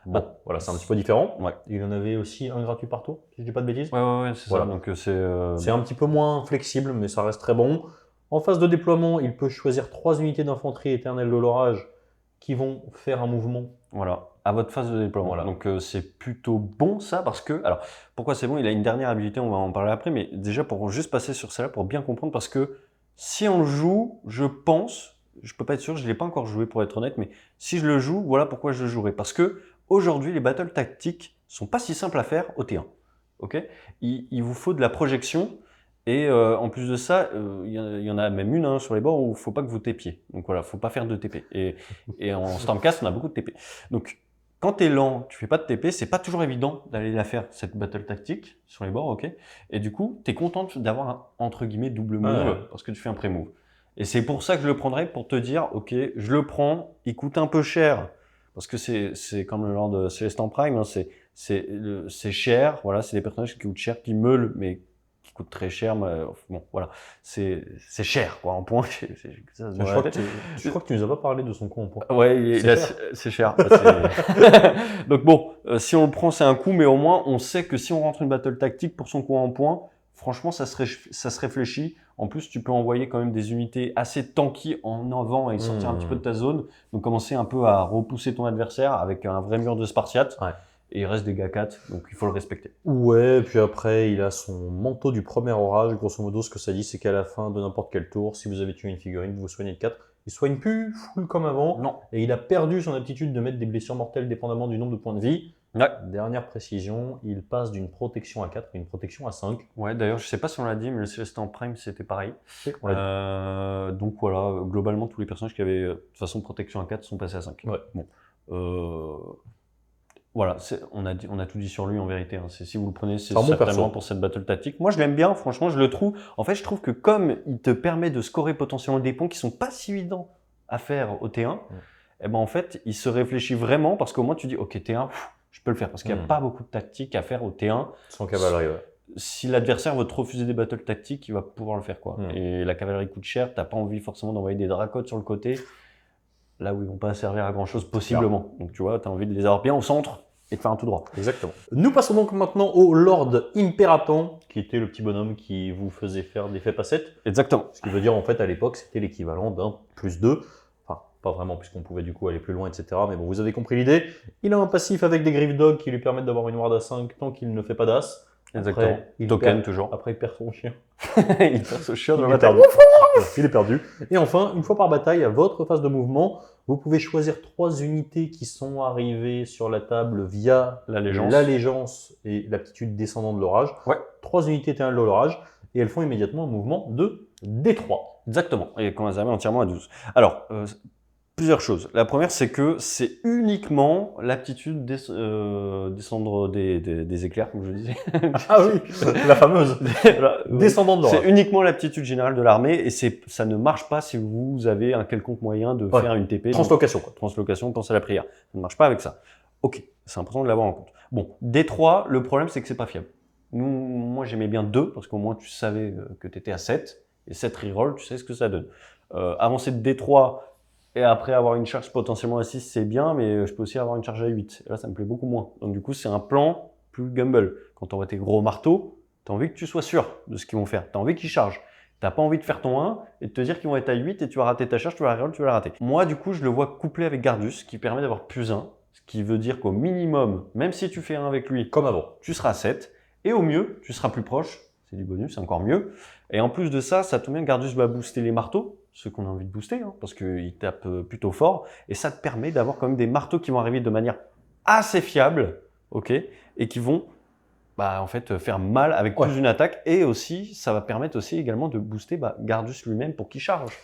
Bon, voilà, c'est un petit peu différent. Ouais. Il en avait aussi un gratuit par tour, si je dis pas de bêtises. Ouais, c'est voilà. ça. Donc c'est un petit peu moins flexible, mais ça reste très bon. En phase de déploiement, il peut choisir 3 unités d'infanterie éternelle de l'orage qui vont faire un mouvement. Voilà, à votre phase de déploiement. Voilà. Donc c'est plutôt bon ça, parce que, alors pourquoi c'est bon? Il a une dernière habilité, on va en parler après, mais déjà pour juste passer sur celle-là, pour bien comprendre, parce que si on le joue, je pense, je peux pas être sûr, je l'ai pas encore joué pour être honnête, mais si je le joue, voilà pourquoi je le jouerai. Parce que aujourd'hui, les battles tactiques sont pas si simples à faire au T1. Ok, il vous faut de la projection. Et en plus de ça, il y en a même une hein, sur les bords où il faut pas que vous TPiez. Donc voilà, faut pas faire de TP. Et en Stormcast, on a beaucoup de TP. Donc quand tu es lent, tu fais pas de TP, c'est pas toujours évident d'aller la faire, cette battle tactique sur les bords, ok. Et du coup, tu es content d'avoir un entre guillemets double move parce que tu fais un pré-move. Et c'est pour ça que je le prendrais, pour te dire, ok, je le prends, il coûte un peu cher parce que c'est comme le Lord de Célestin Prime, hein, c'est cher, voilà, c'est des personnages qui coûtent cher, qui meulent, mais qui coûtent très cher. Mais, bon, voilà, c'est cher quoi en points. Je crois que tu nous as pas parlé de son coût en points. Ouais, c'est cher. Donc bon, si on le prend, c'est un coup, mais au moins on sait que si on rentre une battle tactique pour son coût en points, franchement, ça se réfléchit. En plus, tu peux envoyer quand même des unités assez tanky en avant et sortir un petit peu de ta zone. Donc commencer un peu à repousser ton adversaire avec un vrai mur de Spartiate. Ouais. Et il reste des gars 4, donc il faut le respecter. Ouais, puis après, il a son manteau du premier orage. Grosso modo, ce que ça dit, c'est qu'à la fin de n'importe quel tour, si vous avez tué une figurine, vous vous soignez de 4. Il soigne plus full comme avant. Non. Et il a perdu son aptitude de mettre des blessures mortelles dépendamment du nombre de points de vie. Ouais. Dernière précision, il passe d'une protection à 4 à une protection à 5. Ouais, d'ailleurs, je sais pas si on l'a dit, mais le Célestin Prime, c'était pareil. On l'a dit. Donc voilà, globalement, tous les personnages qui avaient de toute façon protection à 4 sont passés à 5. Ouais. Bon. Voilà, on a tout dit sur lui en vérité. Hein. Si vous le prenez, c'est un bon certainement perso. pour cette battle tactique. Moi, je l'aime bien, franchement, je le trouve. En fait, je trouve que comme il te permet de scorer potentiellement des points qui sont pas si évidents à faire au T1, et ben en fait, il se réfléchit vraiment parce qu'au moins tu dis, ok, T1, je peux le faire parce qu'il n'y a pas beaucoup de tactiques à faire au T1. Sans cavalerie, ouais. Si l'adversaire veut te refuser des battles tactiques, il va pouvoir le faire quoi. Et la cavalerie coûte cher, t'as pas envie forcément d'envoyer des dracotes sur le côté, là où ils vont pas servir à grand chose possiblement. Donc tu vois, t'as envie de les avoir bien au centre et de faire un tout droit. Exactement. Nous passons donc maintenant au Lord Imperaton, qui était le petit bonhomme qui vous faisait faire des faits à 7. Exactement. Ce qui veut dire en fait à l'époque c'était l'équivalent d'un +2. Enfin, pas vraiment puisqu'on pouvait du coup aller plus loin, etc. Mais bon, vous avez compris l'idée. Il a un passif avec des griffes dog qui lui permettent d'avoir une ward à 5 tant qu'il ne fait pas d'as. Exactement. Après, il Token toujours. Après, il perd son chien. Il perd ce chien de la Il est bataille. perdu. Il est perdu. Et enfin, une fois par bataille, à votre phase de mouvement, vous pouvez choisir 3 unités qui sont arrivées sur la table via l'allégeance et l'aptitude descendant de l'orage. Ouais. 3 unités T1 de l'orage et elles font immédiatement un mouvement de D3. Exactement. Et qu'on les a mis entièrement à 12. Alors, plusieurs choses. La première, c'est que c'est uniquement l'aptitude descendre des éclairs, comme je disais. Ah oui, la fameuse. Descendant de l'orage. C'est uniquement l'aptitude générale de l'armée et ça ne marche pas si vous avez un quelconque moyen de faire une TP. Translocation, quoi. Translocation, pensez à la prière. Ça ne marche pas avec ça. Ok, c'est important de l'avoir en compte. Bon, D3, le problème, c'est que c'est pas fiable. Moi, j'aimais bien 2 parce qu'au moins, tu savais que tu étais à 7. Et 7 reroll, tu sais ce que ça donne. Avancer de D3 et après avoir une charge potentiellement à 6, c'est bien, mais je peux aussi avoir une charge à 8. Et là, ça me plaît beaucoup moins. Donc du coup, c'est un plan plus gamble. Quand tu envoies tes gros marteaux, tu as envie que tu sois sûr de ce qu'ils vont faire. Tu as envie qu'ils chargent. Tu n'as pas envie de faire ton 1 et de te dire qu'ils vont être à 8 et tu vas rater ta charge, tu vas la reroll, tu vas la rater. Moi, du coup, je le vois couplé avec Gardus, qui permet d'avoir +1, ce qui veut dire qu'au minimum, même si tu fais 1 avec lui, comme avant, tu seras à 7. Et au mieux, tu seras plus proche. C'est du bonus, c'est encore mieux. Et en plus de ça, ça tombe bien, Gardus va booster les marteaux, ceux qu'on a envie de booster, hein, parce qu'ils tapent plutôt fort. Et ça te permet d'avoir quand même des marteaux qui vont arriver de manière assez fiable, ok, et qui vont en fait, faire mal avec plus d'une attaque. Et aussi, ça va permettre aussi également de booster Gardus lui-même pour qu'il charge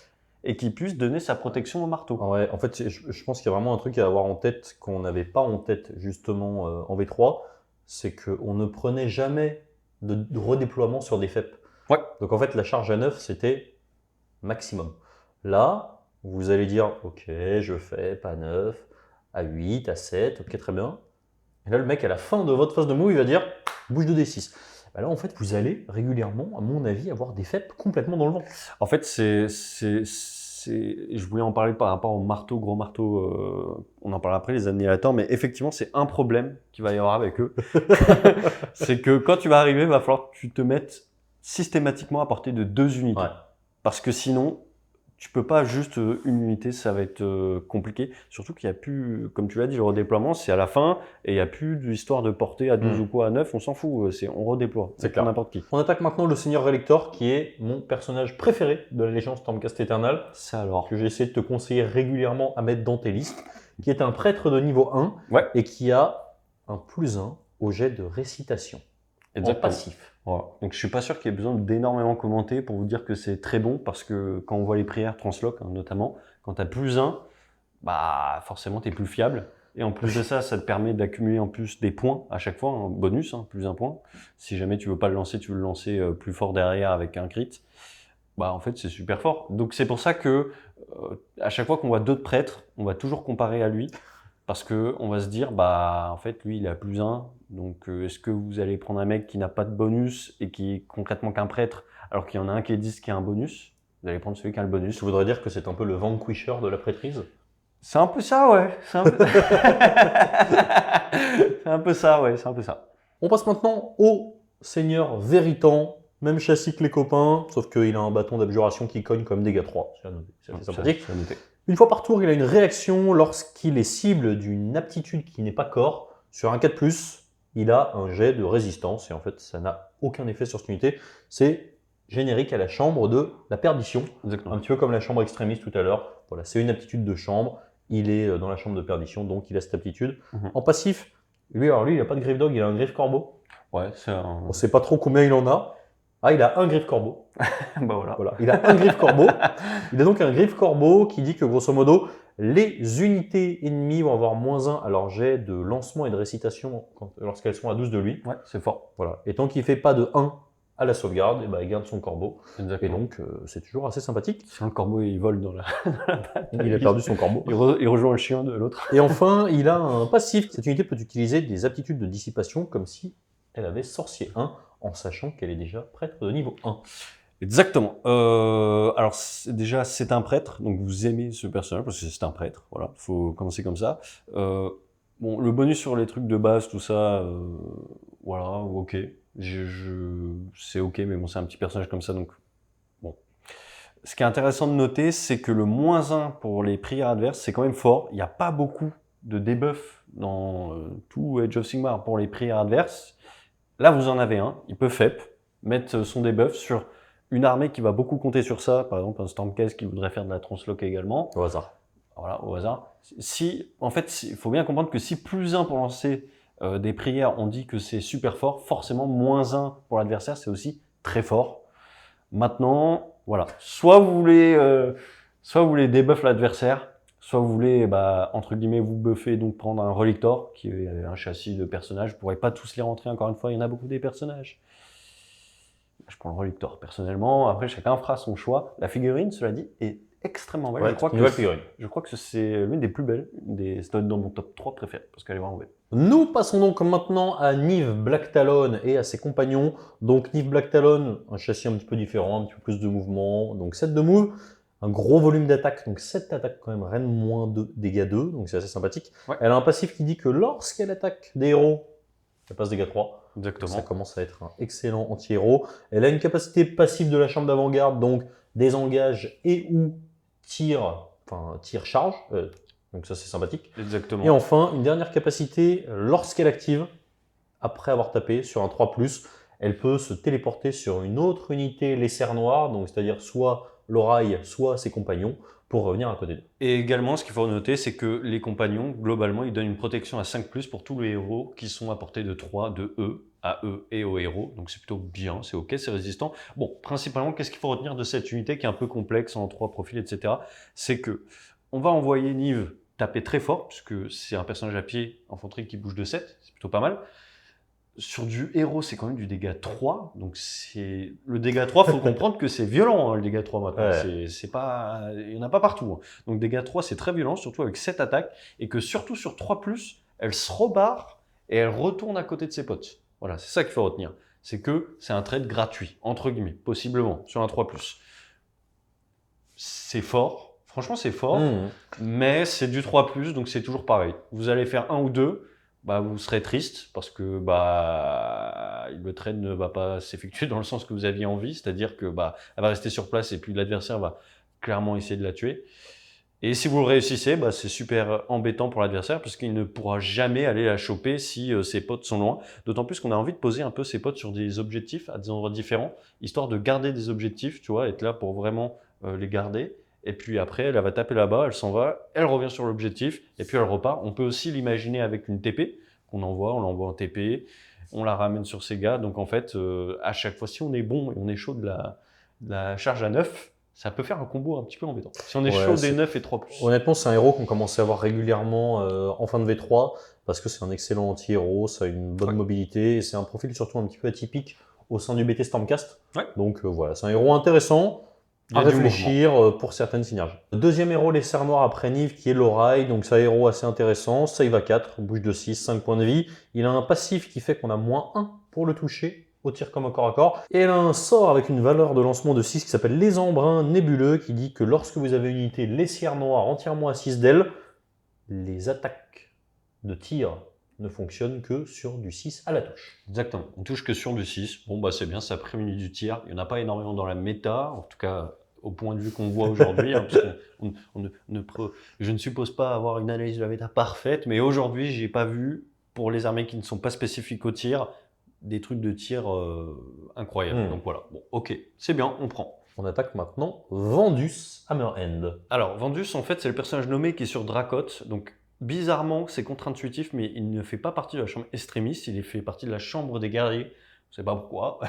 et qu'il puisse donner sa protection au marteau. Ouais, en fait, je pense qu'il y a vraiment un truc à avoir en tête qu'on n'avait pas en tête justement en V3, c'est qu'on ne prenait jamais de redéploiement sur des FEP. Ouais. Donc en fait, la charge à 9, c'était maximum. Là, vous allez dire, ok, je fais pas 9, à 8, à 7, ok, très bien. Et là, le mec, à la fin de votre phase de move, il va dire, bouge de D6. Là, en fait, vous allez régulièrement, à mon avis, avoir des FEP complètement dans le vent. En fait, je voulais en parler par rapport au marteau, gros marteau, on en parlera après, les annihilateurs, mais effectivement, c'est un problème qu'il va y avoir avec eux. C'est que quand tu vas arriver, il va falloir que tu te mettes systématiquement à portée de 2 unités. Ouais. Parce que sinon, tu peux pas juste une unité, ça va être compliqué. Surtout qu'il n'y a plus, comme tu l'as dit, le redéploiement, c'est à la fin et il n'y a plus d'histoire de porter à 12 ou quoi, à 9, on s'en fout, on redéploie. C'est clair. N'importe qui. On attaque maintenant le Seigneur Relictor, qui est mon personnage préféré de la Légion Stormcast Eternal, Ça alors. que j'ai essayé de te conseiller régulièrement à mettre dans tes listes, qui est un prêtre de niveau 1 Ouais. et qui a un +1 au jet de récitation. En passif. Voilà. Donc je suis pas sûr qu'il y ait besoin d'énormément commenter pour vous dire que c'est très bon parce que quand on voit les prières transloc notamment, quand tu as +1, bah forcément tu es plus fiable. Et en plus de ça, ça te permet d'accumuler en plus des points à chaque fois, un bonus, +1 point. Si jamais tu veux pas le lancer, tu veux le lancer plus fort derrière avec un crit, bah en fait c'est super fort. Donc c'est pour ça que à chaque fois qu'on voit d'autres prêtres, on va toujours comparer à lui. Parce que on va se dire, bah en fait lui il a +1, donc est-ce que vous allez prendre un mec qui n'a pas de bonus et qui est concrètement qu'un prêtre, alors qu'il y en a un qui est 10 qui a un bonus? Vous allez prendre celui qui a le bonus. Tu voudrais dire que c'est un peu le vanquisher de la prêtrise? C'est un peu ça, ouais. C'est un peu... c'est un peu ça, ouais. C'est un peu ça. On passe maintenant au Seigneur Véritan, même châssis que les copains, sauf qu'il a un bâton d'abjuration qui cogne comme dégâts 3. C'est assez sympathique. Ça, noté. Une fois par tour, il a une réaction lorsqu'il est cible d'une aptitude qui n'est pas corps. Sur un 4+, il a un jet de résistance et en fait, ça n'a aucun effet sur cette unité. C'est générique à la chambre de la perdition. Exactement. Un petit peu comme la chambre extrémiste tout à l'heure. Voilà, c'est une aptitude de chambre. Il est dans la chambre de perdition, donc il a cette aptitude. En passif, lui, il n'a pas de griffe dog, il a un griffe corbeau. Ouais, c'est un... On ne sait pas trop combien il en a. Ah, il a un griffe corbeau. bah voilà. Voilà, il a un griffe corbeau. Il a donc un griffe corbeau qui dit que grosso modo, les unités ennemies vont avoir -1 à leur jet de lancement et de récitation lorsqu'elles sont à 12 de lui. Ouais, c'est fort. Voilà. Et tant qu'il ne fait pas de 1 à la sauvegarde, et ben, il garde son corbeau. Exactement. Et donc, c'est toujours assez sympathique. Si le corbeau il vole dans la bataille, Il a perdu son corbeau. il rejoint le chien de l'autre. Et enfin, il a un passif. Cette unité peut utiliser des aptitudes de dissipation comme si elle avait sorcier 1, en sachant qu'elle est déjà prêtre de niveau 1. Exactement. Alors déjà, c'est un prêtre, donc vous aimez ce personnage parce que c'est un prêtre. Voilà, faut commencer comme ça. Bon, le bonus sur les trucs de base, tout ça, voilà, ok. C'est ok, mais bon, c'est un petit personnage comme ça, donc bon. Ce qui est intéressant de noter, c'est que le -1 pour les prières adverses, c'est quand même fort. Il n'y a pas beaucoup de debuff dans tout Age of Sigmar pour les prières adverses. Là, vous en avez un. Il peut FEP, mettre son debuff sur une armée qui va beaucoup compter sur ça, par exemple un Stormcast qui voudrait faire de la transloc également. Au hasard. Voilà, au hasard. En fait, il faut bien comprendre que si +1 pour lancer des prières, on dit que c'est super fort, forcément -1 pour l'adversaire, c'est aussi très fort. Maintenant, voilà, soit vous voulez débuff l'adversaire, soit vous voulez, entre guillemets, vous buffer, donc prendre un Relictor, qui est un châssis de personnages. Vous ne pourrez pas tous les rentrer, encore une fois, il y en a beaucoup des personnages. Je prends le Relictor personnellement, après chacun fera son choix. La figurine, cela dit, est extrêmement belle. Ouais, Je crois que c'est l'une des plus belles, c'est dans mon top 3 préférés, parce qu'elle est vraiment belle. Nous passons donc maintenant à Niv Blacktalon et à ses compagnons. Donc Niv Blacktalon, un châssis un petit peu différent, un petit peu plus de mouvement, donc 7 de move, un gros volume d'attaque, donc 7 d'attaque quand même, reine -2, dégâts 2, donc c'est assez sympathique. Ouais. Elle a un passif qui dit que lorsqu'elle attaque des héros, elle passe dégâts 3. Exactement. Ça commence à être un excellent anti-héros. Elle a une capacité passive de la chambre d'avant-garde, donc désengage et ou tir-charge. Donc ça c'est sympathique. Exactement. Et enfin, une dernière capacité, lorsqu'elle active, après avoir tapé sur un 3+, elle peut se téléporter sur une autre unité les serres noires, donc c'est-à-dire soit l'oraille, soit ses compagnons, pour revenir à côté d'eux. Et également, ce qu'il faut noter, c'est que les compagnons, globalement, ils donnent une protection à 5+ pour tous les héros qui sont à portée de 3, de eux, à eux et aux héros. Donc c'est plutôt bien, c'est ok, c'est résistant. Bon, principalement, qu'est-ce qu'il faut retenir de cette unité qui est un peu complexe en 3 profils, etc. C'est que on va envoyer Niv taper très fort, puisque c'est un personnage à pied, infanterie qui bouge de 7, c'est plutôt pas mal. Sur du héros, c'est quand même du dégât 3, donc c'est le dégât 3, faut comprendre que c'est violent, hein, le dégât 3 maintenant, Ouais. c'est pas, il y en a pas partout, hein. Donc dégât 3, c'est très violent, surtout avec 7 attaques, et que surtout sur 3+, elle se rebarre et elle retourne à côté de ses potes. Voilà, c'est ça qu'il faut retenir, c'est que c'est un trade gratuit, entre guillemets, possiblement, sur un 3+. C'est fort, franchement c'est fort, mais c'est du 3+, donc c'est toujours pareil. Vous allez faire 1 ou 2, vous serez triste parce que le trade ne va pas s'effectuer dans le sens que vous aviez envie, c'est-à-dire que elle va rester sur place et puis l'adversaire va clairement essayer de la tuer. Et si vous le réussissez, bah, c'est super embêtant pour l'adversaire parce qu'il ne pourra jamais aller la choper si ses potes sont loin. D'autant plus qu'on a envie de poser un peu ses potes sur des objectifs à des endroits différents, histoire de garder des objectifs, tu vois, être là pour vraiment les garder. Et puis après, elle va taper là-bas, elle s'en va, elle revient sur l'objectif et puis elle repart. On peut aussi l'imaginer avec une TP qu'on envoie, on l'envoie en TP, on la ramène sur ses gars. Donc en fait, à chaque fois, si on est bon et on est chaud de la charge à 9, ça peut faire un combo un petit peu embêtant. Si on est chaud des 9 et 3+. Honnêtement, c'est un héros qu'on commençait à voir régulièrement en fin de V3 parce que c'est un excellent anti-héros, ça a une bonne mobilité et c'est un profil surtout un petit peu atypique au sein du BT Stormcast. Donc voilà, c'est un héros intéressant à réfléchir pour certaines synergies. Deuxième héros, les serres noires après Niv, qui est Loraï. Donc c'est un héros assez intéressant, save à 4, bouge de 6, 5 points de vie. Il a un passif qui fait qu'on a -1 pour le toucher au tir comme un corps à corps. Et elle a un sort avec une valeur de lancement de 6 qui s'appelle les embruns nébuleux, qui dit que lorsque vous avez une unité lessière noire entièrement assise d'elle, les attaques de tir ne fonctionnent que sur du 6 à la touche. Exactement, on touche que sur du 6. Bon bah c'est bien, ça prémunit du tir. Il n'y en a pas énormément dans la méta, en tout cas au point de vue qu'on voit aujourd'hui. Hein, je ne suppose pas avoir une analyse de la méta parfaite, mais aujourd'hui j'ai pas vu, pour les armées qui ne sont pas spécifiques au tir, des trucs de tir incroyables. Donc voilà, bon, ok, c'est bien, on prend. On attaque maintenant Vandus Hammerhand. Alors, Vandus, en fait, c'est le personnage nommé qui est sur Dracoth. Donc, bizarrement, c'est contre-intuitif, mais il ne fait pas partie de la chambre extrémiste, il fait partie de la chambre des guerriers. Je ne sais pas pourquoi,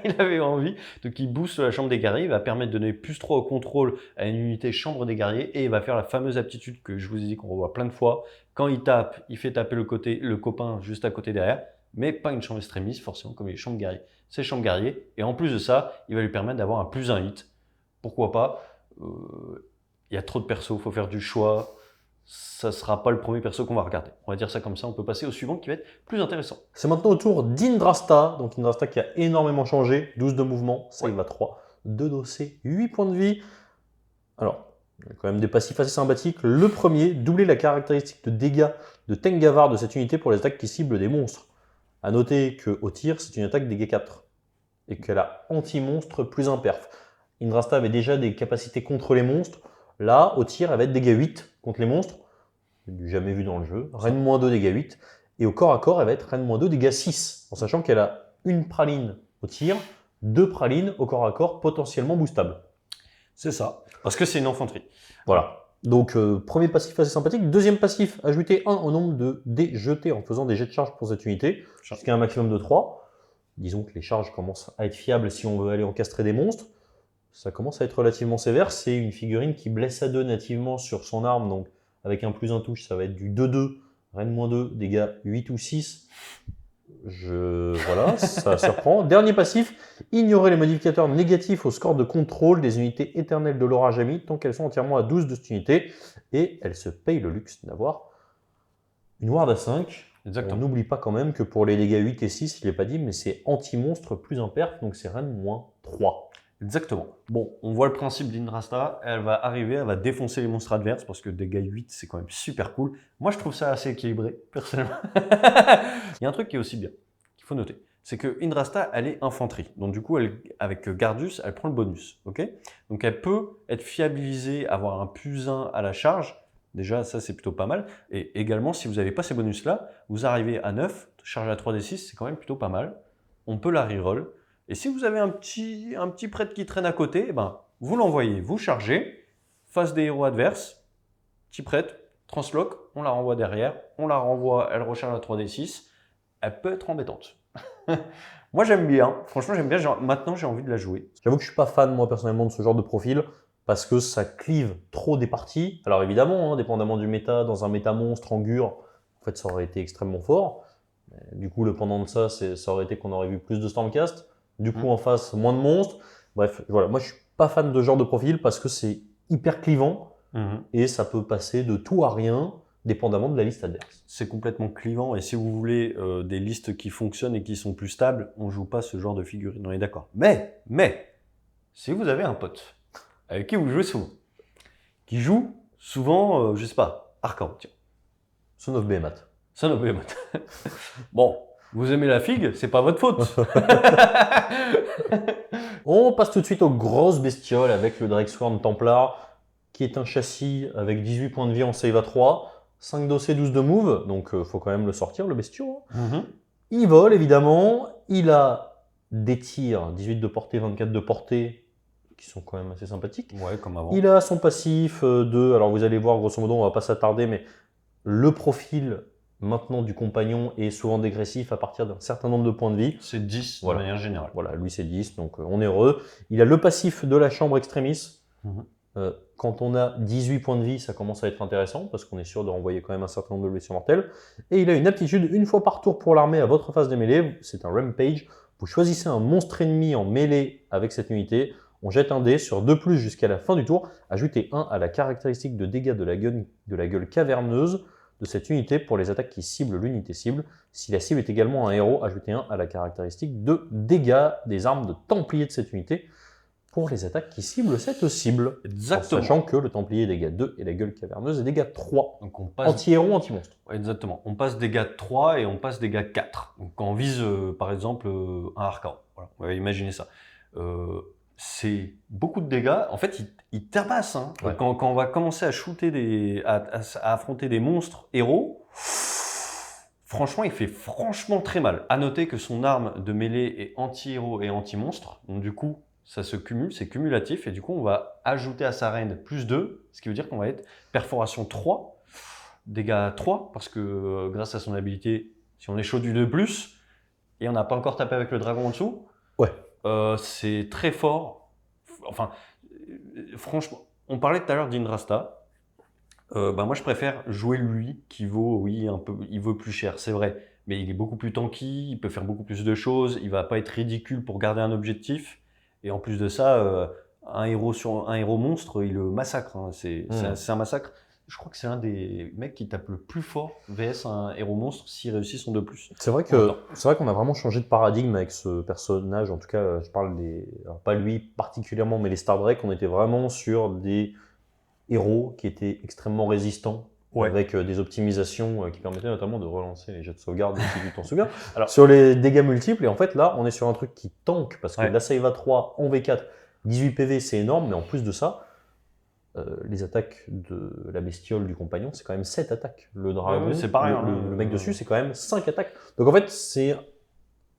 il avait envie. Donc, il booste la chambre des guerriers, il va permettre de donner +3 au contrôle à une unité chambre des guerriers et il va faire la fameuse aptitude que je vous ai dit qu'on revoit plein de fois. Quand il tape, il fait taper le copain juste à côté derrière, mais pas une chambre extrémiste, forcément, comme les chambres guerriers. C'est chambre guerrier, et en plus de ça, il va lui permettre d'avoir un +1 hit. Pourquoi pas? Il y a trop de persos, il faut faire du choix. Ça ne sera pas le premier perso qu'on va regarder. On va dire ça comme ça, on peut passer au suivant qui va être plus intéressant. C'est maintenant au tour d'Indrasta. Donc Indrasta qui a énormément changé, 12 de mouvement, save à 3, 2 dossés, 8 points de vie. Alors, il y a quand même des passifs assez sympathiques. Le premier, doubler la caractéristique de dégâts de Tengavar de cette unité pour les attaques qui ciblent des monstres. A noter qu'au tir, c'est une attaque dégâts 4 et qu'elle a anti-monstre plus imperf. Indrasta avait déjà des capacités contre les monstres. Là, au tir, elle va être dégâts 8 contre les monstres. Du jamais vu dans le jeu. Reine -2 dégâts 8. Et au corps à corps, elle va être Reine -2 dégâts 6. En sachant qu'elle a une praline au tir, 2 pralines au corps à corps potentiellement boostables. C'est ça. Parce que c'est une infanterie. Voilà. Donc, premier passif assez sympathique. Deuxième passif, ajouter 1 au nombre de dés jetés en faisant des jets de charge pour cette unité, jusqu'à un maximum de 3. Disons que les charges commencent à être fiables si on veut aller encastrer des monstres. Ça commence à être relativement sévère. C'est une figurine qui blesse à 2 nativement sur son arme, donc avec un +1 touche, ça va être du 2-2, Reine -2, dégâts 8 ou 6. Voilà, ça surprend. Dernier passif, ignorer les modificateurs négatifs au score de contrôle des unités éternelles de Laura Jamy tant qu'elles sont entièrement à 12 de cette unité. Et elle se paye le luxe d'avoir une ward à 5. Exactement. On n'oublie pas quand même que pour les dégâts 8 et 6, il n'est pas dit, mais c'est anti-monstre plus imperf, donc c'est Reine -3. Exactement. Bon, on voit le principe d'Indrasta. Elle va arriver, elle va défoncer les monstres adverses parce que dégâts 8, c'est quand même super cool. Moi, je trouve ça assez équilibré, personnellement. Il y a un truc qui est aussi bien, qu'il faut noter. C'est que Indrasta, elle est infanterie. Donc du coup, avec Gardius, elle prend le bonus. Okay, donc elle peut être fiabilisée, avoir un +1 à la charge. Déjà, ça, c'est plutôt pas mal. Et également, si vous n'avez pas ces bonus-là, vous arrivez à 9, charge à 3d6, c'est quand même plutôt pas mal. On peut la reroll. Et si vous avez un petit prêtre qui traîne à côté, ben, vous l'envoyez, vous chargez, face des héros adverses, petit prêtre, transloc, on la renvoie derrière, on la renvoie, elle recharge à 3d6. Elle peut être embêtante. Moi, j'aime bien. Franchement, j'aime bien. Maintenant, j'ai envie de la jouer. J'avoue que je ne suis pas fan, moi, personnellement, de ce genre de profil, parce que ça clive trop des parties. Alors évidemment, hein, dépendamment du méta, dans un méta monstre en Gur, en fait, ça aurait été extrêmement fort. Du coup, le pendant de ça, ça aurait été qu'on aurait vu plus de Stormcast. Du coup, en face, moins de monstres. Bref, voilà. Moi, je suis pas fan de ce genre de profil parce que c'est hyper clivant et ça peut passer de tout à rien, dépendamment de la liste adverse. C'est complètement clivant et si vous voulez des listes qui fonctionnent et qui sont plus stables, on joue pas ce genre de figurine, on est d'accord. Mais, si vous avez un pote avec qui vous jouez souvent, qui joue souvent, je sais pas, Arkham, tiens. Son of Behemoth. Son of Behemoth. Bon, vous aimez la figue, c'est pas votre faute. On passe tout de suite aux grosses bestioles avec le Drake-Sworn Templar, qui est un châssis avec 18 points de vie en save à 3, 5 d'OC, 12 de move, donc faut quand même le sortir, le bestiau. Il vole évidemment, il a des tirs, 18 de portée, 24 de portée, qui sont quand même assez sympathiques. Ouais, comme avant. Il a son passif de, alors vous allez voir grosso modo, on va pas s'attarder, mais le profil maintenant du compagnon est souvent dégressif à partir d'un certain nombre de points de vie. C'est 10 Voilà. de manière générale. Voilà, lui c'est 10, donc on est heureux. Il a le passif de la chambre extremis. Quand on a 18 points de vie, ça commence à être intéressant parce qu'on est sûr de renvoyer quand même un certain nombre de blessures mortelles. Et il a une aptitude une fois par tour pour l'armée à votre phase de mêlée. C'est un Rampage. Vous choisissez un monstre ennemi en mêlée avec cette unité. On jette un dé sur 2+ jusqu'à la fin du tour. Ajoutez 1 à la caractéristique de dégâts de la gueule caverneuse de cette unité pour les attaques qui ciblent l'unité cible. Si la cible est également un héros, ajoutez 1 à la caractéristique de dégâts des armes de Templier de cette unité pour les attaques qui ciblent cette cible. Exactement. En sachant que le Templier est dégâts 2 et la gueule caverneuse est dégâts 3. Donc on passe... Anti-héros, anti-monstre. Ouais, exactement. On passe dégâts 3 et on passe dégâts 4. Donc quand on vise par exemple un arcan, voilà. On va imaginer ça. C'est beaucoup de dégâts. En fait, il tabasse. Hein. Ouais. Quand on va commencer à shooter à affronter des monstres héros, franchement, il fait franchement très mal. À noter que son arme de mêlée est anti-héros et anti-monstre. Donc du coup, ça se cumule, c'est cumulatif. Et du coup, on va ajouter à sa reine +2, ce qui veut dire qu'on va être perforation 3, dégâts 3, parce que grâce à son habilité, si on est chaud du 2+, et on n'a pas encore tapé avec le dragon en dessous, ouais. C'est très fort. Enfin, franchement, on parlait tout à l'heure d'Indrasta. Moi, je préfère jouer lui, qui vaut, oui, un peu, il vaut plus cher, c'est vrai. Mais il est beaucoup plus tanky, il peut faire beaucoup plus de choses, il va pas être ridicule pour garder un objectif. Et en plus de ça, un héros monstre, il le massacre. Hein. C'est un massacre. Je crois que c'est un des mecs qui tape le plus fort VS un héros monstre s'il réussit son 2+. C'est vrai qu'on a vraiment changé de paradigme avec ce personnage. En tout cas, je parle alors pas lui particulièrement, mais les Star Drake, on était vraiment sur des héros qui étaient extrêmement résistants. Ouais. Avec des optimisations qui permettaient notamment de relancer les jets de sauvegarde si tu t'en souviens. Alors, sur les dégâts multiples, et en fait là, on est sur un truc qui tank parce que la save à 3 en V4, 18 PV, c'est énorme, mais en plus de ça, les attaques de la bestiole du compagnon, c'est quand même 7 attaques. Le dragon, c'est pareil, le mec dessus, c'est quand même 5 attaques. Donc en fait, c'est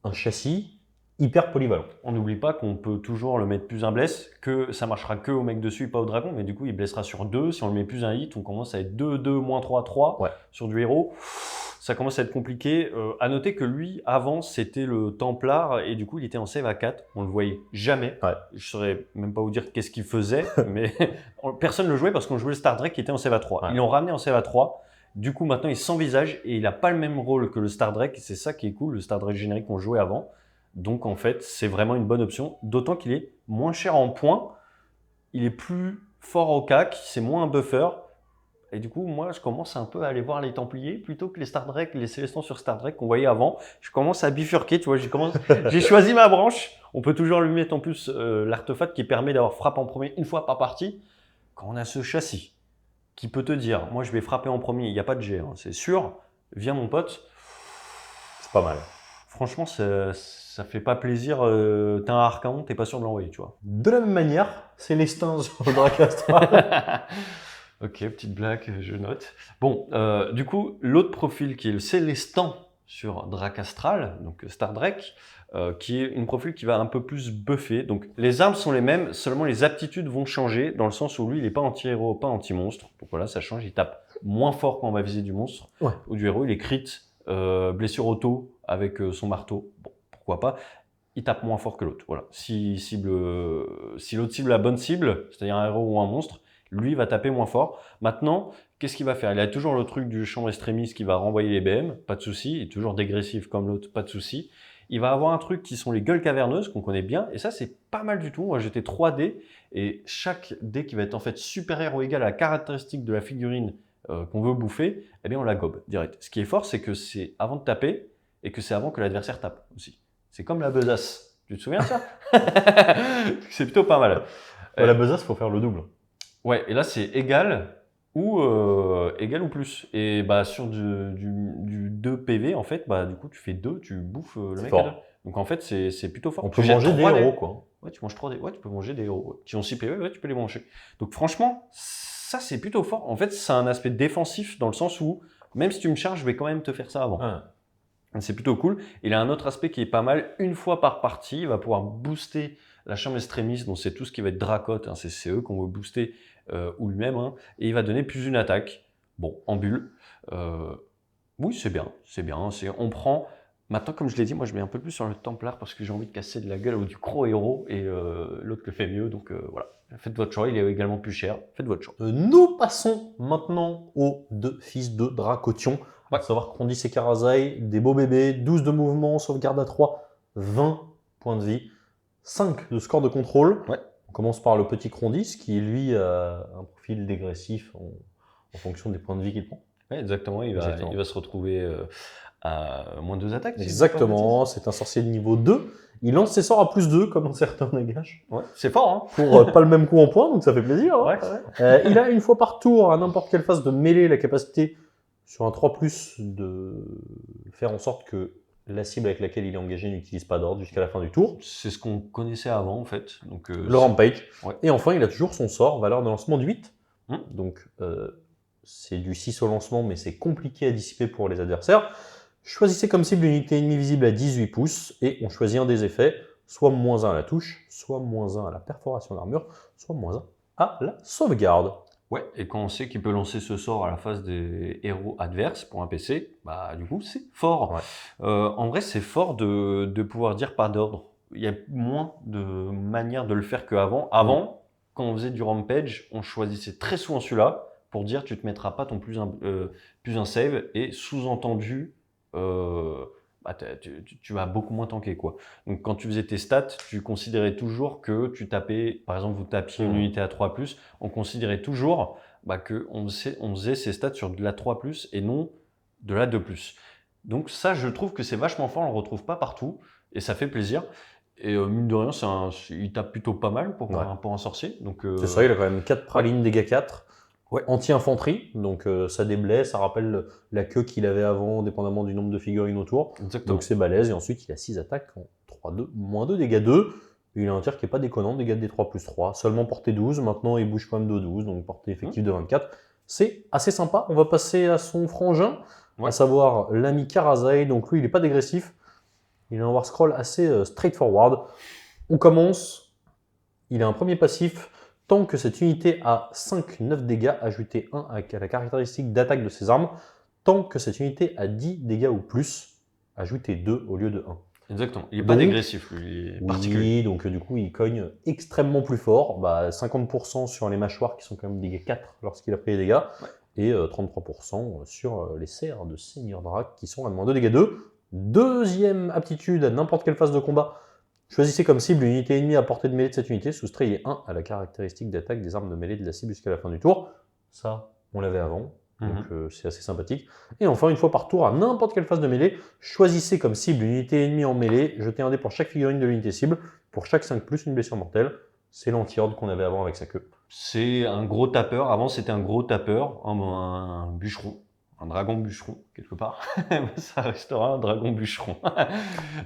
un châssis hyper polyvalent. On n'oublie pas qu'on peut toujours le mettre plus un bless, que ça marchera que au mec dessus et pas au dragon, mais du coup il blessera sur 2. Si on le met plus un hit, on commence à être 2, 2, -3, 3 sur du héros. Ça commence à être compliqué. À noter que lui, avant, c'était le Templar et du coup il était en save à 4. On le voyait jamais. Je ne saurais même pas vous dire qu'est-ce qu'il faisait, mais personne ne le jouait parce qu'on jouait le Star Drake qui était en save à 3. Ils l'ont ramené en save à 3. Du coup, maintenant, il s'envisage et il n'a pas le même rôle que le Star Drake. C'est ça qui est cool, le Star Drake générique qu'on jouait avant. Donc, en fait, c'est vraiment une bonne option. D'autant qu'il est moins cher en points. Il est plus fort au CAC. C'est moins un buffer. Et du coup, moi, je commence un peu à aller voir les Templiers plutôt que les Star Drake, les Célestans sur Star Drake qu'on voyait avant. Je commence à bifurquer, tu vois. J'ai choisi ma branche. On peut toujours lui mettre en plus l'artefact qui permet d'avoir frappe en premier une fois par partie. Quand on a ce châssis qui peut te dire, moi, je vais frapper en premier, il n'y a pas de jet, hein, c'est sûr. Viens, mon pote. C'est pas mal. Franchement, ça fait pas plaisir. T'as un archaon, t'es pas sûr de l'envoyer, tu vois. De la même manière, Célestin sur le Dracastral. Ok, petite blague, je note. Bon, du coup, l'autre profil qui est le Célestan sur Dracastral, donc Star Drake, qui est une profil qui va un peu plus buffer. Donc, les armes sont les mêmes, seulement les aptitudes vont changer, dans le sens où lui, il n'est pas anti-héros, pas anti-monstre. Donc voilà, ça change, il tape moins fort quand on va viser du monstre ou du héros. Il est crit, blessure auto avec son marteau. Bon, pourquoi pas. Il tape moins fort que l'autre. Voilà. Si l'autre cible la bonne cible, c'est-à-dire un héros ou un monstre, lui va taper moins fort. Maintenant, qu'est-ce qu'il va faire? Il a toujours le truc du champ extrémiste qui va renvoyer les BM, pas de souci. Il est toujours dégressif comme l'autre, pas de souci. Il va avoir un truc qui sont les gueules caverneuses qu'on connaît bien. Et ça, c'est pas mal du tout. On va jeter 3 dés. Et chaque dé qui va être en fait supérieur ou égal à la caractéristique de la figurine qu'on veut bouffer, eh bien on la gobe direct. Ce qui est fort, c'est que c'est avant de taper et que c'est avant que l'adversaire tape aussi. C'est comme la besace. Tu te souviens de ça? C'est plutôt pas mal. La besace, il faut faire le double. Ouais, et là c'est égal ou plus. Et bah sur du 2 PV, en fait, bah du coup tu fais 2, tu bouffes le mec. Donc en fait, c'est plutôt fort. On peut Tu jettes manger des 3 dés. héros, quoi. Ouais, tu manges 3 dés. Ouais, tu peux manger des héros. Ouais. Qui ont 6 PV, ouais, tu peux les manger. Donc franchement, ça c'est plutôt fort. En fait, c'est un aspect défensif dans le sens où, même si tu me charges, je vais quand même te faire ça avant. Ah. C'est plutôt cool. Il a un autre aspect qui est pas mal. Une fois par partie, il va pouvoir booster la chambre extrémiste, donc c'est tout ce qui va être dracote, hein, c'est eux qu'on veut booster, ou lui-même, hein, et il va donner plus une attaque. Bon, en bulle. Oui, c'est bien, c'est bien. On prend. Maintenant, comme je l'ai dit, moi je mets un peu plus sur le Templar parce que j'ai envie de casser de la gueule ou du Croc héros et l'autre le fait mieux, donc voilà. Faites votre choix, il est également plus cher. Faites votre choix. Nous passons maintenant aux deux fils de Dracotion. Ouais. À savoir Krondys et Karazai, des beaux bébés, 12 de mouvement, sauvegarde à 3, 20 points de vie, 5 de score de contrôle. Ouais. On commence par le petit Krondys qui, lui, a un profil dégressif en fonction des points de vie qu'il prend. Ouais, exactement, il va se retrouver à moins 2 attaques. si je dis pas de Exactement, c'est un sorcier de niveau 2. Il lance ses sorts à plus 2, comme un certain Nagash. bêtises. Ouais, c'est fort, hein. Pour pas le même coup en points, donc ça fait plaisir. Hein. Ouais. Il a une fois par tour, à n'importe quelle phase de mêlée, la capacité sur un 3+, de faire en sorte que la cible avec laquelle il est engagé n'utilise pas d'ordre jusqu'à la fin du tour. C'est ce qu'on connaissait avant, en fait. Donc, Le Rampage. Ouais. Et enfin, il a toujours son sort, valeur de lancement de 8. Hum. Donc, c'est du 6 au lancement, mais c'est compliqué à dissiper pour les adversaires. Choisissez comme cible une unité ennemie visible à 18 pouces, et on choisit un des effets, soit -1 à la touche, soit -1 à la perforation d'armure, soit -1 à la sauvegarde. Ouais, et quand on sait qu'il peut lancer ce sort à la face des héros adverses pour un PC, bah du coup c'est fort. Ouais. En vrai, c'est fort de pouvoir dire pas d'ordre. Il y a moins de manières de le faire qu'avant. Avant, quand on faisait du Rampage, on choisissait très souvent celui-là pour dire tu te mettras pas ton plus un save et sous-entendu bah, tu vas beaucoup moins tanker quoi. Donc quand tu faisais tes stats, tu considérais toujours que tu tapais, par exemple vous tapiez une unité à 3+, on considérait toujours bah, qu'on faisait ses stats sur de la 3+, et non de la 2+. Donc ça, je trouve que c'est vachement fort, on le retrouve pas partout, et ça fait plaisir. Et mine de rien, il tape plutôt pas mal pour un sorcier. Donc, C'est ça, il a quand même 4 pralines, dégâts 4. Ouais. Anti-infanterie, donc ça déblaye, ça rappelle la queue qu'il avait avant, dépendamment du nombre de figurines autour. Exactement. Donc c'est balèze, et ensuite il a 6 attaques en 3-2, -2, dégâts 2. Il a un tir qui n'est pas déconnant, dégâts des 3+3, seulement portée 12, maintenant il bouge quand même de 12, donc portée effective de 24. C'est assez sympa. On va passer à son frangin, à savoir l'ami Karazai. Donc lui il n'est pas dégressif, il a un war scroll assez straightforward. On commence, il a un premier passif. Tant que cette unité a 5-9 dégâts, ajoutez 1 à la caractéristique d'attaque de ses armes. Tant que cette unité a 10 dégâts ou plus, ajoutez 2 au lieu de 1. Exactement. Il n'est pas dégressif, lui. Il est particulier. Oui, donc du coup, il cogne extrêmement plus fort. 50% sur les mâchoires qui sont quand même dégâts 4 lorsqu'il a pris les dégâts. Ouais. Et 33% sur les serres de Seigneur Drac qui sont à -2 dégâts 2. Deuxième aptitude à n'importe quelle phase de combat. Choisissez comme cible une unité ennemie à portée de mêlée de cette unité, soustrayez 1 à la caractéristique d'attaque des armes de mêlée de la cible jusqu'à la fin du tour. Ça, on l'avait avant, donc c'est assez sympathique. Et enfin, une fois par tour, à n'importe quelle phase de mêlée, choisissez comme cible une unité ennemie en mêlée, jetez un dé pour chaque figurine de l'unité cible, pour chaque 5+, une blessure mortelle. C'est l'anti-horde qu'on avait avant avec sa queue. C'est un gros tapeur. Avant, c'était un gros tapeur, un bûcheron. Un dragon bûcheron, quelque part. Ça restera un dragon bûcheron.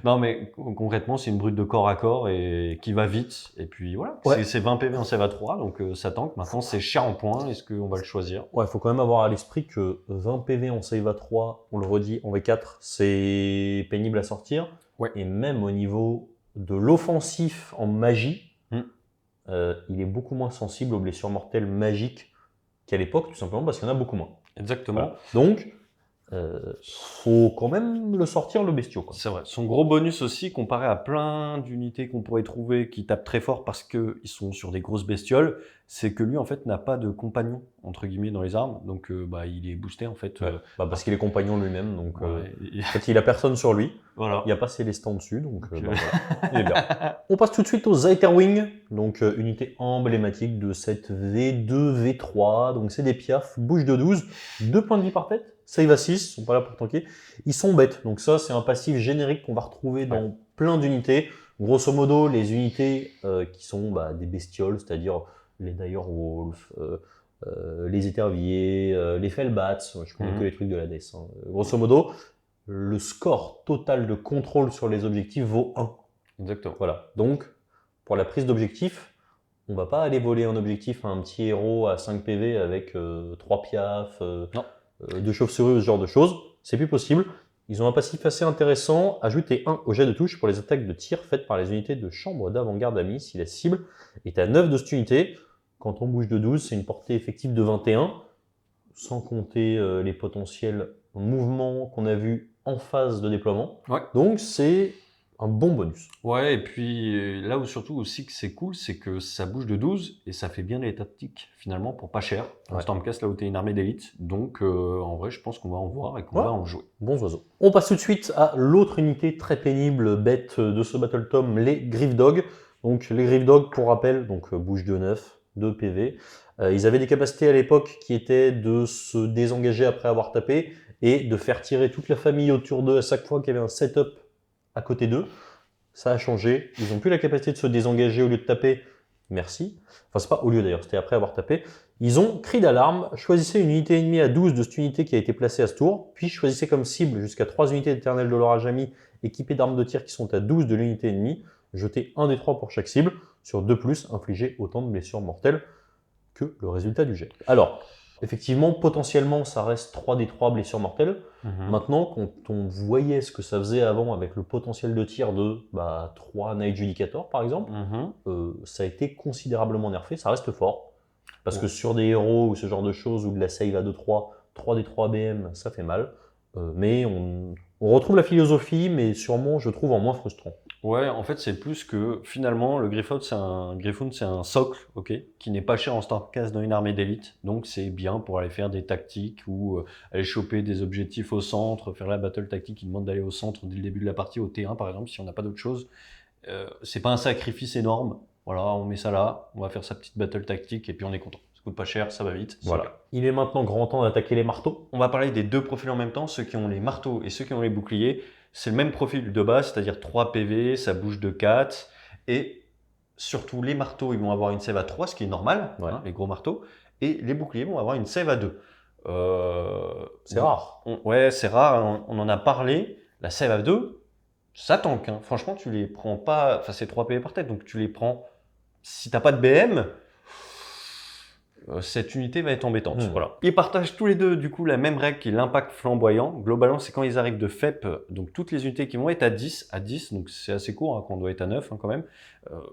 Non, mais concrètement, c'est une brute de corps à corps et qui va vite. Et puis voilà, c'est 20 PV en save à 3, donc ça tank. Maintenant, c'est cher en points. Est-ce qu'on va le choisir? Ouais, il faut quand même avoir à l'esprit que 20 PV en save à 3, on le redit, en V4, c'est pénible à sortir. Ouais. Et même au niveau de l'offensif en magie, il est beaucoup moins sensible aux blessures mortelles magiques qu'à l'époque, tout simplement parce qu'il y en a beaucoup moins. Exactement. Voilà. Donc, faut quand même le sortir, le bestiau. C'est vrai. Son gros bonus aussi, comparé à plein d'unités qu'on pourrait trouver qui tapent très fort parce qu'ils sont sur des grosses bestioles, c'est que lui, en fait, n'a pas de compagnon, entre guillemets, dans les armes. Donc, il est boosté, en fait. Parce qu'il est compagnon lui-même. Donc, en il fait, il a personne sur lui. Voilà. Il n'y a pas Célestin dessus. Donc, voilà. Il est bien. On passe tout de suite aux Zitherwing. Donc, unité emblématique de cette V2, V3. Donc, c'est des piafs, bouche de 12, 2 points de vie par tête. Save à 6, ils sont pas là pour tanker. Ils sont bêtes, donc ça c'est un passif générique qu'on va retrouver dans plein d'unités. Grosso modo, les unités qui sont des bestioles, c'est-à-dire les Direwolf, les éterviers, les Fellbats, je connais que les trucs de la DES. Grosso modo, le score total de contrôle sur les objectifs vaut 1. Exactement. Voilà. Donc, pour la prise d'objectif, on va pas aller voler un objectif à un petit héros à 5 PV avec 3 piafs, 2 chauves-souris, ce genre de choses. C'est plus possible. Ils ont un passif assez intéressant. Ajouter 1 au jet de touche pour les attaques de tir faites par les unités de chambre d'avant-garde amis si la cible est à 9 de cette unité. Quand on bouge de 12, c'est une portée effective de 21, sans compter les potentiels mouvements qu'on a vus en phase de déploiement. Ouais. Donc c'est un bon bonus. Ouais, et puis là où surtout aussi que c'est cool, c'est que ça bouge de 12 et ça fait bien les tactiques finalement pour pas cher. Un Stormcast là où t'es une armée d'élite. Donc en vrai, je pense qu'on va en voir et qu'on va en jouer. Bons oiseaux. On passe tout de suite à l'autre unité très pénible, bête de ce Battle Tome, les Griffdog. Donc les Griffdog, pour rappel, donc bouge de 9, 2 PV. Ils avaient des capacités à l'époque qui étaient de se désengager après avoir tapé et de faire tirer toute la famille autour d'eux à chaque fois qu'il y avait un setup à côté d'eux. Ça a changé. Ils n'ont plus la capacité de se désengager au lieu de taper. Merci. Enfin, c'est pas au lieu d'ailleurs, c'était après avoir tapé. Ils ont cri d'alarme. Choisissez une unité ennemie à 12 de cette unité qui a été placée à ce tour. Puis choisissez comme cible jusqu'à 3 unités d'éternel de l'orage ami équipées d'armes de tir qui sont à 12 de l'unité ennemie. Jetez 1 des 3 pour chaque cible. Sur 2+, infligez autant de blessures mortelles que le résultat du jet. Alors, effectivement, potentiellement, ça reste 3 des 3 blessures mortelles. Maintenant, quand on voyait ce que ça faisait avant avec le potentiel de tir de 3 Night Judicator, par exemple, ça a été considérablement nerfé. Ça reste fort. Parce que sur des héros ou ce genre de choses, ou de la save à 2-3, 3 des 3 BM, ça fait mal. Mais on retrouve la philosophie, mais sûrement, je trouve, en moins frustrant. Ouais, en fait, c'est plus que finalement, le Griffon, c'est un socle, ok, qui n'est pas cher en Stormcast dans une armée d'élite. Donc, c'est bien pour aller faire des tactiques ou aller choper des objectifs au centre, faire la battle tactique qui demande d'aller au centre dès le début de la partie, au T1 par exemple, si on n'a pas d'autre chose. C'est pas un sacrifice énorme. Voilà, on met ça là, on va faire sa petite battle tactique et puis on est content. Ça coûte pas cher, ça va vite. Voilà. Il est maintenant grand temps d'attaquer les marteaux. On va parler des deux profils en même temps, ceux qui ont les marteaux et ceux qui ont les boucliers. C'est le même profil de base, c'est-à-dire 3 PV, ça bouge de 4. Et surtout, les marteaux, ils vont avoir une save à 3, ce qui est normal, les gros marteaux. Et les boucliers vont avoir une save à 2. C'est rare. Ouais, c'est rare, on en a parlé. La save à 2, ça tank. Franchement, tu les prends pas. Enfin, c'est 3 PV par tête, donc tu les prends. Si t'as pas de BM, cette unité va être embêtante. Voilà. Ils partagent tous les deux du coup la même règle qui est l'impact flamboyant. Globalement, c'est quand ils arrivent de FEP, donc toutes les unités qui vont être à 10, donc c'est assez court, quand on doit être à 9 quand même.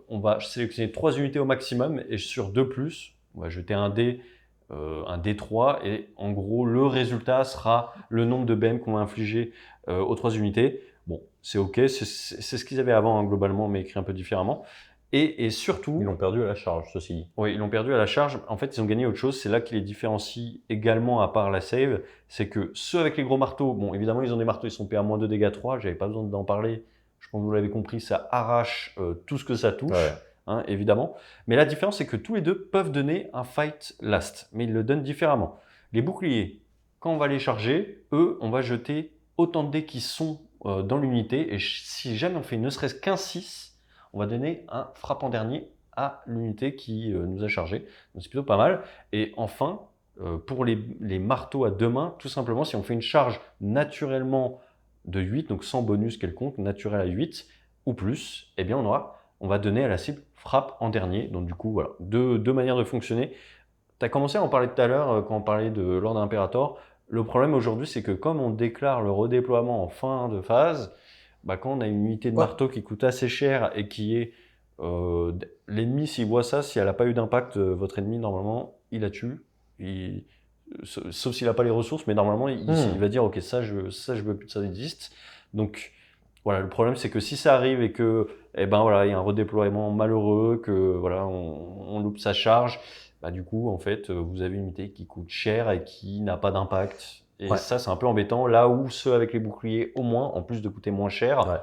On va sélectionner 3 unités au maximum et sur 2+, on va jeter un dé, un D3 et en gros le résultat sera le nombre de BM qu'on va infliger aux 3 unités. Bon, c'est ok, c'est ce qu'ils avaient avant globalement, mais écrit un peu différemment. Et surtout... Ils l'ont perdu à la charge, ceci dit. Oui, ils l'ont perdu à la charge. En fait, ils ont gagné autre chose. C'est là qui les différencie également à part la save. C'est que ceux avec les gros marteaux, bon, évidemment, ils ont des marteaux, ils sont PA -2 dégâts 3. J'avais pas besoin d'en parler. Je pense que vous l'avez compris, ça arrache tout ce que ça touche, évidemment. Mais la différence, c'est que tous les deux peuvent donner un fight last. Mais ils le donnent différemment. Les boucliers, quand on va les charger, eux, on va jeter autant de dés qui sont dans l'unité. Et si jamais on fait ne serait-ce qu'un 6, on va donner un frappant dernier à l'unité qui nous a chargé. Donc c'est plutôt pas mal. Et enfin, pour les marteaux à 2 mains, tout simplement, si on fait une charge naturellement de 8, donc sans bonus quelconque, naturel à 8 ou plus, eh bien on va donner à la cible frappe en dernier. Donc du coup, voilà, deux manières de fonctionner. Tu as commencé à en parler tout à l'heure quand on parlait de Lord Imperator. Le problème aujourd'hui, c'est que comme on déclare le redéploiement en fin de phase, quand on a une unité de marteau qui coûte assez cher et qui est... l'ennemi, s'il voit ça, si elle n'a pas eu d'impact, votre ennemi, normalement, il la tue. Sauf s'il n'a pas les ressources, mais normalement, il va dire, ok, ça, je veux plus que ça existe. Donc, voilà, le problème, c'est que si ça arrive et que, voilà, il y a un redéploiement malheureux, que, voilà, on loupe sa charge, du coup, en fait, vous avez une unité qui coûte cher et qui n'a pas d'impact. Et ça, c'est un peu embêtant. Là où ceux avec les boucliers, au moins, en plus de coûter moins cher,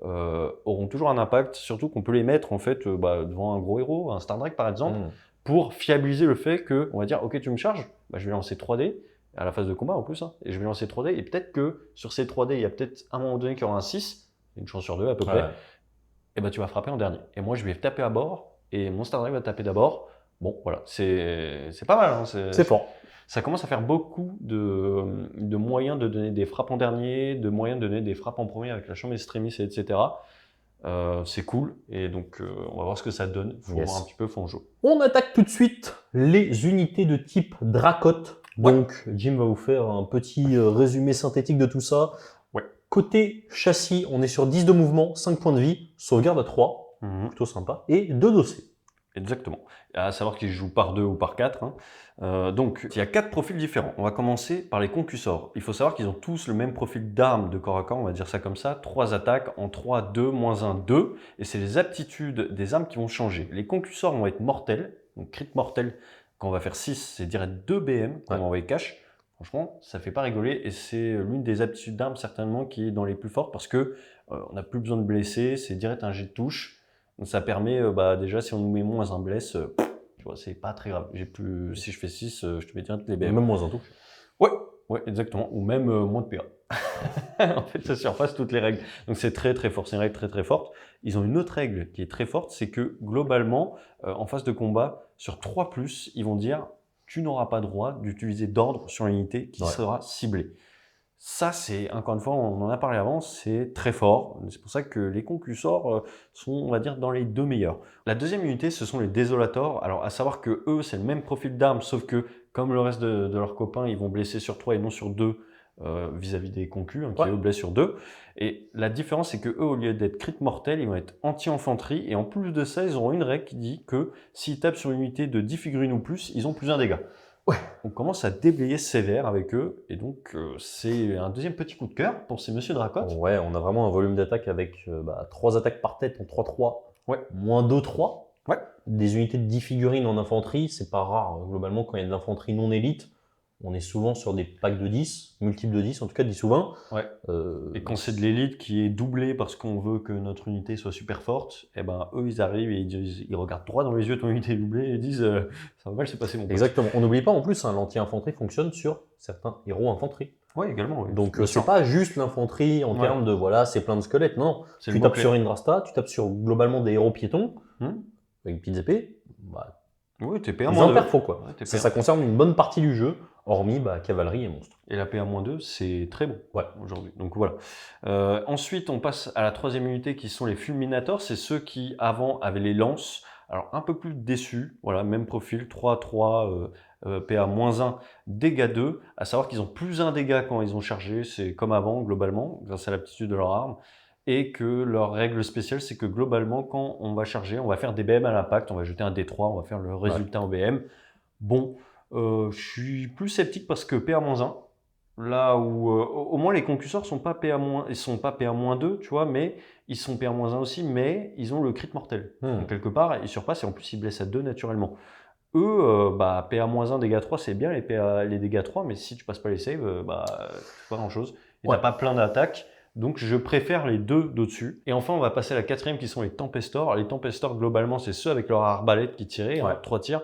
auront toujours un impact, surtout qu'on peut les mettre en fait devant un gros héros, un Star Drake par exemple, pour fiabiliser le fait que, on va dire, ok, tu me charges, je vais lancer 3D à la phase de combat en plus, et je vais lancer 3D, et peut-être que sur ces 3D, il y a peut-être un moment donné qu'il y aura un 6, une chance sur 2 à peu près, et tu vas frapper en dernier. Et moi, je vais taper à bord, et mon Star Drake va taper d'abord. Bon, voilà, c'est pas mal. Hein, C'est fort. ça commence à faire beaucoup de moyens de donner des frappes en dernier, de moyens de donner des frappes en premier avec la chambre extremis, etc. C'est cool, et donc on va voir ce que ça donne. Faut Yes. voir un petit peu, faut en jouer. On attaque tout de suite les unités de type Dracotte. Donc, Jim va vous faire un petit résumé synthétique de tout ça. Ouais. Côté châssis, on est sur 10 de mouvement, 5 points de vie, sauvegarde à 3, plutôt sympa, et 2 dossés. Exactement. À savoir qu'ils jouent par 2 ou par 4. Hein. Donc, il y a 4 profils différents. On va commencer par les concussors. Il faut savoir qu'ils ont tous le même profil d'armes de corps à corps, on va dire ça comme ça. 3 attaques en 3, 2, moins 1, 2. Et c'est les aptitudes des armes qui vont changer. Les concussors vont être mortels. Donc, crit mortel, quand on va faire 6, c'est direct 2 BM quand on va envoyer cash. Franchement, ça fait pas rigoler. Et c'est l'une des aptitudes d'armes certainement qui est dans les plus fortes parce que on n'a plus besoin de blesser. C'est direct un jet de touche. Donc ça permet, déjà, si on nous met moins un bless, tu vois, c'est pas très grave. Si je fais 6, je te mets direct les BM. Même moins un touche. Ouais, exactement. Ou même moins de PA. En fait, ça surpasse toutes les règles. Donc c'est très très fort, c'est une règle très très forte. Ils ont une autre règle qui est très forte, c'est que globalement, en phase de combat, sur 3+, ils vont dire tu n'auras pas droit d'utiliser d'ordre sur l'unité qui sera ciblée. Ça, c'est, encore une fois, on en a parlé avant, c'est très fort. C'est pour ça que les concussors sont, on va dire, dans les 2 meilleurs. La deuxième unité, ce sont les désolators. Alors, à savoir que eux, c'est le même profil d'armes, sauf que, comme le reste de leurs copains, ils vont blesser sur 3 et non sur 2 vis-à-vis des concus, qui eux blessent sur 2. Et la différence, c'est que eux, au lieu d'être crit mortel, ils vont être anti-infanterie. Et en plus de ça, ils auront une règle qui dit que s'ils tapent sur une unité de 10 figurines ou plus, ils ont plus 1 dégât. On commence à déblayer sévère avec eux, et donc c'est un deuxième petit coup de cœur pour ces Monsieur Dracotte. Ouais, on a vraiment un volume d'attaque avec 3 attaques par tête en 3-3, moins 2-3. Ouais. Des unités de 10 figurines en infanterie, c'est pas rare. Globalement, quand il y a de l'infanterie non élite, on est souvent sur des packs de 10, multiples de 10, en tout cas 10 ou 20. Ouais. Et quand c'est de l'élite qui est doublée parce qu'on veut que notre unité soit super forte, et ben eux ils arrivent et ils regardent droit dans les yeux de ton unité doublée et disent ça va mal se passer mon pote. Exactement. On n'oublie pas en plus, l'anti-infanterie fonctionne sur certains héros infanterie. Oui, également. Oui. Donc c'est pas juste l'infanterie en termes de c'est plein de squelettes. Non, tu tapes sur Indrasta, tu tapes sur globalement des héros piétons avec petites épées. Oui, t'es PA-2. Ils en perfo quoi. Ça concerne une bonne partie du jeu, hormis cavalerie et monstres. Et la PA-2, c'est très bon aujourd'hui. Donc voilà. Ensuite, on passe à la troisième unité qui sont les Fulminators. C'est ceux qui, avant, avaient les lances. Alors, un peu plus déçus. Voilà, même profil, 3-3, PA-1, dégâts 2. À savoir qu'ils ont plus 1 dégât quand ils ont chargé. C'est comme avant, globalement, grâce à l'aptitude de leur arme. Et que leur règle spéciale, c'est que globalement, quand on va charger, on va faire des BM à l'impact. On va jeter un D3, on va faire le résultat en BM. Bon, je suis plus sceptique parce que PA-1, là où au moins les concusseurs sont pas ils sont pas PA-2, tu vois, mais ils sont PA-1 aussi, mais ils ont le crit mortel. Donc quelque part, ils surpassent et en plus ils blessent à 2 naturellement. Eux, PA-1, dégâts 3, c'est bien les dégâts 3, mais si tu passes pas les saves, c'est pas grand chose. Et t'as pas plein d'attaques. Donc je préfère les 2 d'au-dessus. Et enfin, on va passer à la quatrième qui sont les Tempestors. Les Tempestors, globalement, c'est ceux avec leur arbalète qui tiraient, 3 tirs.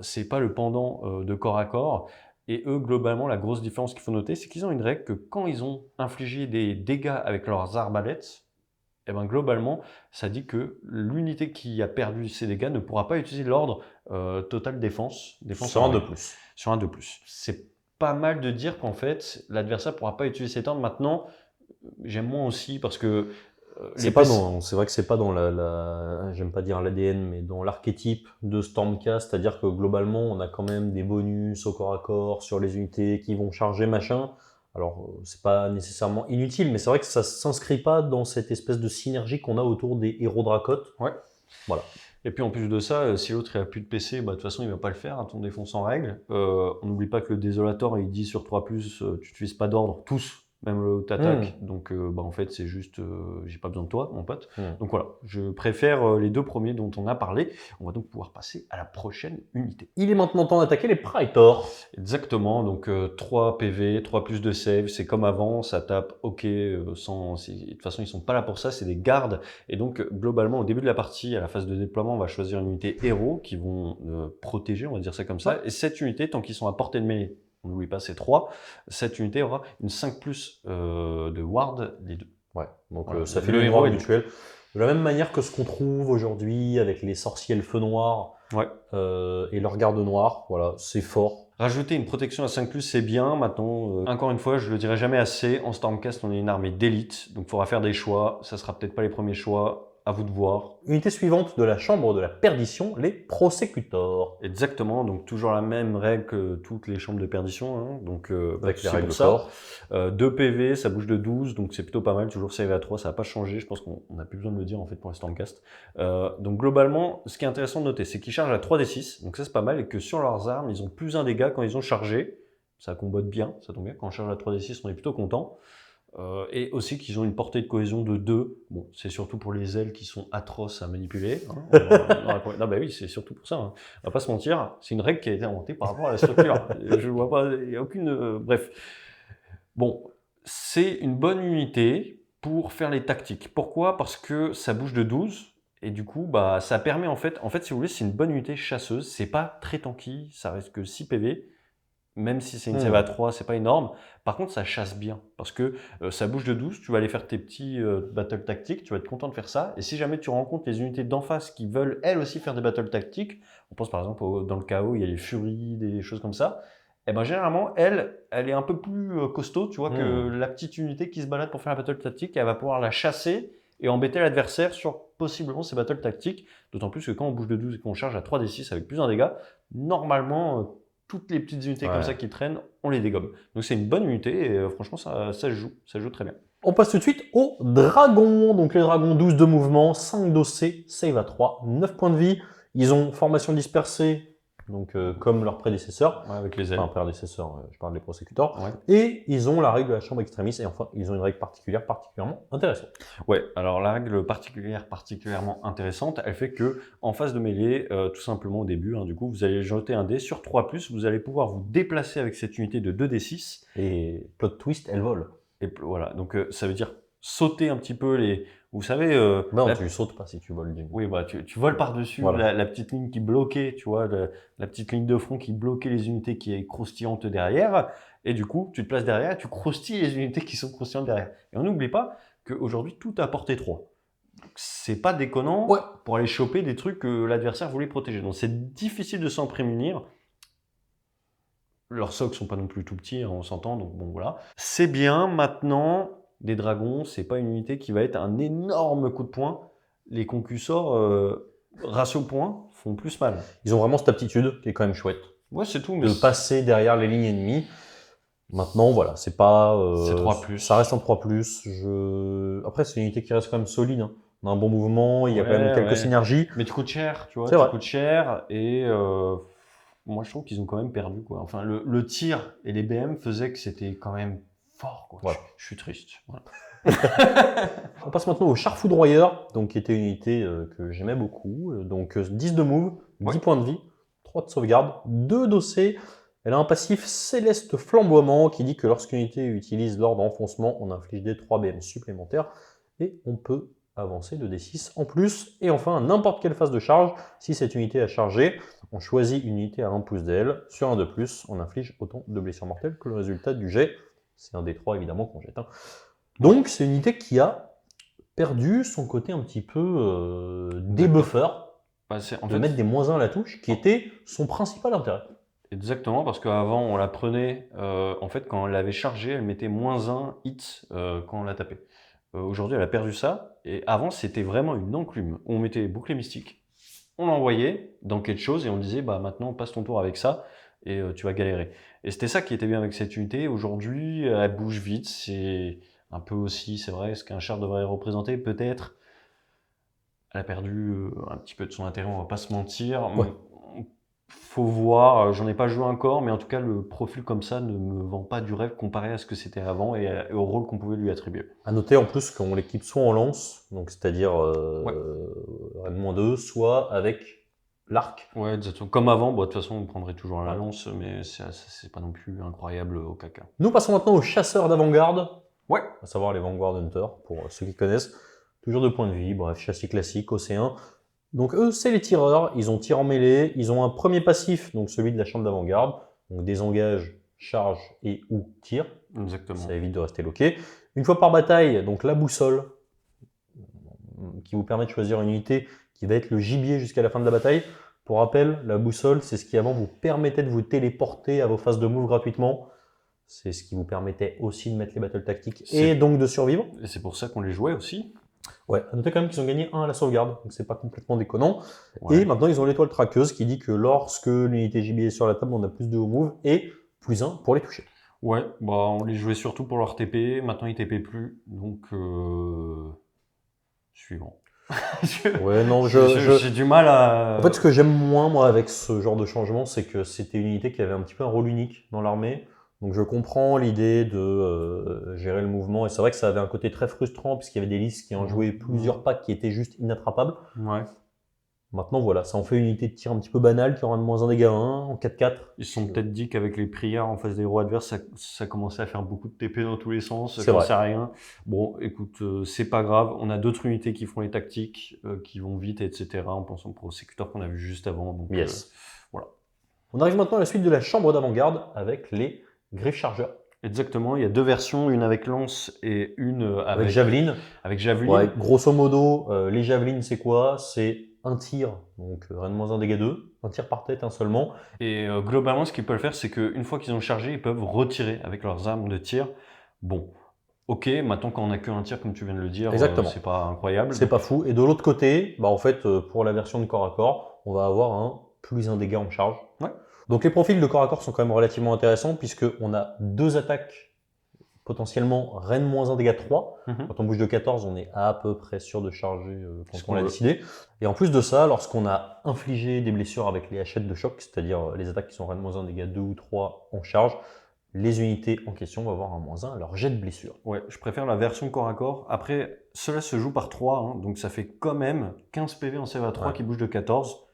C'est pas le pendant de corps à corps. Et eux, globalement, la grosse différence qu'il faut noter, c'est qu'ils ont une règle que quand ils ont infligé des dégâts avec leurs arbalètes, et ben globalement, ça dit que l'unité qui a perdu ces dégâts ne pourra pas utiliser l'ordre total défense sur un de plus. Sur un de plus. C'est pas mal de dire qu'en fait, l'adversaire ne pourra pas utiliser cet ordre. Maintenant, j'aime moins aussi parce que c'est vrai que c'est pas dans j'aime pas dire l'ADN, mais dans l'archétype de Stormcast, c'est-à-dire que globalement, on a quand même des bonus au corps à corps sur les unités qui vont charger machin. Alors, c'est pas nécessairement inutile, mais c'est vrai que ça s'inscrit pas dans cette espèce de synergie qu'on a autour des héros Dracotte. Ouais. Voilà. Et puis en plus de ça, si l'autre il a plus de PC, de toute façon il va pas le faire, ton défense en règle. On n'oublie pas que le Désolator il dit sur 3+, tu n'utilises pas d'ordre, tous. Même le t'attaque, donc en fait c'est juste j'ai pas besoin de toi mon pote. Donc voilà, je préfère les 2 premiers dont on a parlé. On va donc pouvoir passer à la prochaine unité. Il est maintenant temps d'attaquer les Praetors. Exactement, donc 3 PV, 3 plus de save, c'est comme avant, ça tape ok, de toute façon ils sont pas là pour ça, c'est des gardes. Et donc globalement au début de la partie, à la phase de déploiement, on va choisir une unité héros qui vont protéger, on va dire ça comme ça. Et cette unité, tant qu'ils sont à portée de mêlée, on n'oublie pas, c'est 3. Cette unité aura une 5+ de ward, les 2. Ouais, donc ça fait le héros habituel. De la même manière que ce qu'on trouve aujourd'hui avec les sorciers elfes noirs, Ouais. Et leur garde noire, voilà, c'est fort. Rajouter une protection à 5+, c'est bien. Maintenant, encore une fois, je le dirai jamais assez, en Stormcast, on est une armée d'élite, donc il faudra faire des choix. Ça sera peut-être pas les premiers choix, à vous de voir. Unité suivante de la chambre de la perdition, les prosecutors. Exactement, donc toujours la même règle que toutes les chambres de perdition, hein. Donc Avec les c'est règles pour de corps. 2 PV, ça bouge de 12, donc c'est plutôt pas mal, toujours save à 3, ça n'a pas changé, je pense qu'on n'a plus besoin de le dire en fait pour les Stormcast. Donc globalement, ce qui est intéressant de noter, c'est qu'ils chargent à 3d6, donc ça c'est pas mal, et que sur leurs armes, ils ont plus un dégât quand ils ont chargé, ça combote bien, ça tombe bien, quand on charge à 3d6, on est plutôt content. Et aussi qu'ils ont une portée de cohésion de 2. Bon, c'est surtout pour les ailes qui sont atroces à manipuler. Hein. Non, bah oui, c'est surtout pour ça. Hein. On va pas se mentir, c'est une règle qui a été inventée par rapport à la structure. Je vois pas, il n'y a aucune. Bref. Bon, c'est une bonne unité pour faire les tactiques. Pourquoi? Parce que ça bouge de 12. Et du coup, bah, ça permet en fait, si vous voulez, c'est une bonne unité chasseuse. C'est pas très tanky, ça reste que 6 PV. Même si c'est une save à 3, c'est pas énorme. Par contre, ça chasse bien. Parce que ça bouge de 12, tu vas aller faire tes petits battles tactiques, tu vas être content de faire ça. Et si jamais tu rencontres les unités d'en face qui veulent elles aussi faire des battles tactiques, on pense par exemple dans le chaos, il y a les furies, des choses comme ça. Et ben généralement, elle est un peu plus costaud, tu vois, que la petite unité qui se balade pour faire la battle tactique. Elle va pouvoir la chasser et embêter l'adversaire sur possiblement ses battles tactiques. D'autant plus que quand on bouge de 12 et qu'on charge à 3d6 avec plus un dégât, normalement, toutes les petites unités comme ça qui traînent, on les dégomme. Donc c'est une bonne unité et franchement ça se joue très bien. On passe tout de suite aux dragons. Donc les dragons, 12 de mouvement, 5 d'OC, save à 3, 9 points de vie. Ils ont formation dispersée, donc comme leurs prédécesseurs. Ouais, avec les ailes. Enfin, prédécesseurs, je parle des prosecutors. Ouais. Et ils ont la règle de la chambre extrémiste. Et enfin, ils ont une règle particulière particulièrement intéressante. Ouais, alors la règle particulièrement intéressante, elle fait que en phase de mêlée, tout simplement au début, hein, du coup, vous allez jeter un dé sur 3+, vous allez pouvoir vous déplacer avec cette unité de 2d6. Et plot twist, elle vole. Et voilà, donc ça veut dire sauter un petit peu les... Vous savez... non, tu sautes pas si tu voles. Oui, bah, tu voles par-dessus la petite ligne qui bloquait, tu vois, la petite ligne de front qui bloquait les unités qui est croustillantes derrière. Et du coup, tu te places derrière et tu croustilles les unités qui sont croustillantes derrière. Et on n'oublie pas qu'aujourd'hui, tout a portée 3. C'est pas déconnant pour aller choper des trucs que l'adversaire voulait protéger. Donc c'est difficile de s'en prémunir. Leurs socs sont pas non plus tout petits, hein, on s'entend, donc bon voilà. C'est bien, maintenant, des dragons, c'est pas une unité qui va être un énorme coup de poing. Les concussors, ratio points, font plus mal. Ils ont vraiment cette aptitude qui est quand même chouette. Ouais, c'est tout. De passer derrière les lignes ennemies. Maintenant, voilà, c'est pas... c'est 3+. Ça reste en 3+. Après, c'est une unité qui reste quand même solide. Hein. On a un bon mouvement, il y a quand même quelques synergies. Mais tu coûtes cher, tu vois. C'est vrai. Coûtes cher et... moi, je trouve qu'ils ont quand même perdu, quoi. Enfin, le tir et les BM faisaient que c'était quand même fort, quoi. Voilà. Je suis triste. Voilà. On passe maintenant au char foudroyeur, donc qui était une unité que j'aimais beaucoup. Donc 10 de move, 10 points de vie, 3 de sauvegarde, 2 d'OC. Elle a un passif céleste flamboiement qui dit que lorsqu'une unité utilise l'ordre d'enfoncement, on inflige des 3 BM supplémentaires et on peut avancer de D6 en plus. Et enfin, n'importe quelle phase de charge, si cette unité a chargé, on choisit une unité à 1 pouce d'elle. Sur un de plus, on inflige autant de blessures mortelles que le résultat du jet. C'est un D3 évidemment qu'on jette. Hein. Donc c'est une unité qui a perdu son côté un petit peu débuffer, de mettre des -1 à la touche, qui était son principal intérêt. Exactement, parce qu'avant on la prenait, en fait quand elle l'avait chargée, elle mettait -1 hit quand on la tapait. Aujourd'hui elle a perdu ça, et avant c'était vraiment une enclume. On mettait bouclier mystique, on l'envoyait dans quelque chose et on disait bah maintenant passe ton tour avec ça et tu vas galérer. Et c'était ça qui était bien avec cette unité. Aujourd'hui elle bouge vite, c'est un peu aussi, c'est vrai, ce qu'un char devrait représenter peut-être. Elle a perdu un petit peu de son intérêt, on va pas se mentir. Ouais. Faut voir, j'en ai pas joué encore, mais en tout cas le profil comme ça ne me vend pas du rêve comparé à ce que c'était avant et au rôle qu'on pouvait lui attribuer. À noter en plus qu'on l'équipe soit en lance, donc c'est-à-dire Rennes-2, soit avec l'arc. Ouais, exactement. Comme avant, bon, de toute façon on prendrait toujours la lance, mais c'est pas non plus incroyable au caca. Nous passons maintenant aux chasseurs d'avant-garde, ouais. À savoir les Vanguard Hunters, pour ceux qui connaissent. Toujours 2 points de vie, bref, châssis classique, océan. Donc eux, c'est les tireurs, ils ont tir en mêlée, ils ont un premier passif, donc celui de la chambre d'avant-garde, donc désengage, charge et ou tir. Exactement. Ça évite de rester loqué. Une fois par bataille, donc la boussole, qui vous permet de choisir une unité qui va être le gibier jusqu'à la fin de la bataille. Pour rappel, la boussole, c'est ce qui avant vous permettait de vous téléporter à vos phases de move gratuitement. C'est ce qui vous permettait aussi de mettre les battles tactiques et donc de survivre. Et c'est pour ça qu'on les jouait aussi. Ouais, à noter quand même qu'ils ont gagné 1 à la sauvegarde, donc c'est pas complètement déconnant. Ouais. Et maintenant, ils ont l'étoile traqueuse qui dit que lorsque l'unité JB est sur la table, on a plus de haut move et plus 1 pour les toucher. Ouais, bah on les jouait surtout pour leur TP, maintenant ils TP plus, donc suivant. Ouais, non, J'ai du mal à... En fait, ce que j'aime moins, moi, avec ce genre de changement, c'est que c'était une unité qui avait un petit peu un rôle unique dans l'armée. Donc je comprends l'idée de gérer le mouvement, et c'est vrai que ça avait un côté très frustrant, puisqu'il y avait des listes qui en jouaient plusieurs packs qui étaient juste inattrapables. Ouais. Maintenant, voilà, ça en fait une unité de tir un petit peu banale, qui aura de moins 1 dégâts 1 en 4-4. Ils se sont peut-être dit qu'avec les prières en face des héros adverses, ça commençait à faire beaucoup de TP dans tous les sens, C'est vrai. sait rien. Bon, écoute, c'est pas grave, on a d'autres unités qui font les tactiques, qui vont vite, etc. En pensant au prosécuteur qu'on a vu juste avant. Donc, Yes. voilà. On arrive maintenant à la suite de la chambre d'avant-garde avec les griffes chargeurs. Exactement, il y a 2 versions, une avec lance et une Avec javeline. Avec javeline. Ouais, grosso modo, les javelines, c'est quoi? C'est un tir, donc rien de moins 1 dégât 2, un tir par tête, un seulement. Et globalement, ce qu'ils peuvent faire, c'est qu'une fois qu'ils ont chargé, ils peuvent retirer avec leurs armes de tir. Bon, ok, maintenant quand on n'a qu'un tir, comme tu viens de le dire, c'est pas incroyable. C'est pas fou. Et de l'autre côté, bah en fait, pour la version de corps à corps, on va avoir un plus 1 dégât en charge. Ouais. Donc les profils de corps à corps sont quand même relativement intéressants, puisqu'on a 2 attaques potentiellement reine moins 1 dégât 3. Quand on bouge de 14, on est à peu près sûr de charger quand on l'a décidé. Et en plus de ça, lorsqu'on a infligé des blessures avec les hachettes de choc, c'est-à-dire les attaques qui sont reine moins 1 dégât 2 ou 3 en charge, les unités en question vont avoir un moins 1 à leur jet de blessure. Ouais, je préfère la version corps à corps. Après, cela se joue par 3, hein, donc ça fait quand même 15 PV en save à 3 qui bougent de 14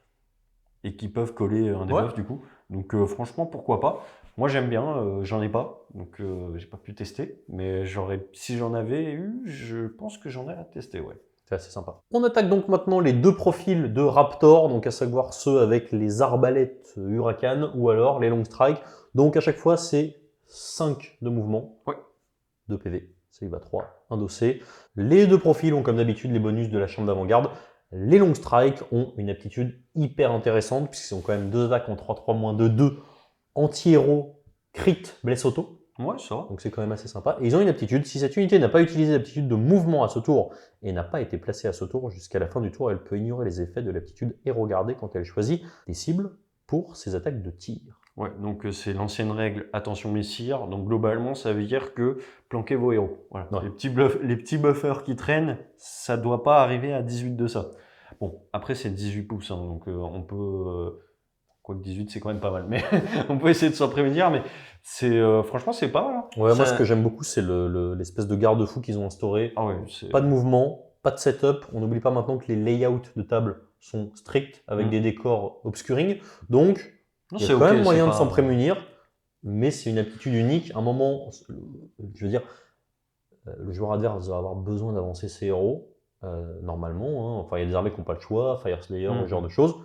et qui peuvent coller un debuff du coup. Donc franchement, pourquoi pas. Moi j'aime bien, j'en ai pas, donc j'ai pas pu tester, mais si j'en avais eu, je pense que j'en ai à tester, ouais. C'est assez sympa. On attaque donc maintenant les 2 profils de Raptor, donc à savoir ceux avec les arbalètes Huracan ou alors les long strike. Donc à chaque fois c'est 5 de mouvement, 2 PV, ça y va 3, un dossé. Les 2 profils ont comme d'habitude les bonus de la chambre d'avant-garde. Les long strike ont une aptitude hyper intéressante puisqu'ils ont quand même 2 attaques en 3-3-2-2, anti-héros, crit, blesse auto. Ouais, ça va. Donc c'est quand même assez sympa. Et ils ont une aptitude, si cette unité n'a pas utilisé l'aptitude de mouvement à ce tour et n'a pas été placée à ce tour jusqu'à la fin du tour, elle peut ignorer les effets de l'aptitude héros gardée quand elle choisit des cibles pour ses attaques de tir. Ouais, donc c'est l'ancienne règle attention messire. Donc globalement, ça veut dire que planquez vos héros. Voilà. Ouais. Les petits buffers qui traînent, ça doit pas arriver à 18 de ça. Bon, après c'est 18 pouces, hein, donc on peut... Quoique 18, c'est quand même pas mal, mais on peut essayer de s'en prévenir, mais franchement, c'est pas mal. Hein. Ouais, moi, ce que j'aime beaucoup, c'est l'espèce de garde-fou qu'ils ont instauré. Ah ouais, pas de mouvement, pas de setup. On n'oublie pas maintenant que les layouts de table sont stricts avec des décors obscuring. Donc, il y a quand même moyen de s'en prémunir, mais c'est une aptitude unique. À un moment, je veux dire, le joueur adverse va avoir besoin d'avancer ses héros, normalement. Hein. Enfin, il y a des armées qui n'ont pas le choix, Fire Slayer, ce genre de choses.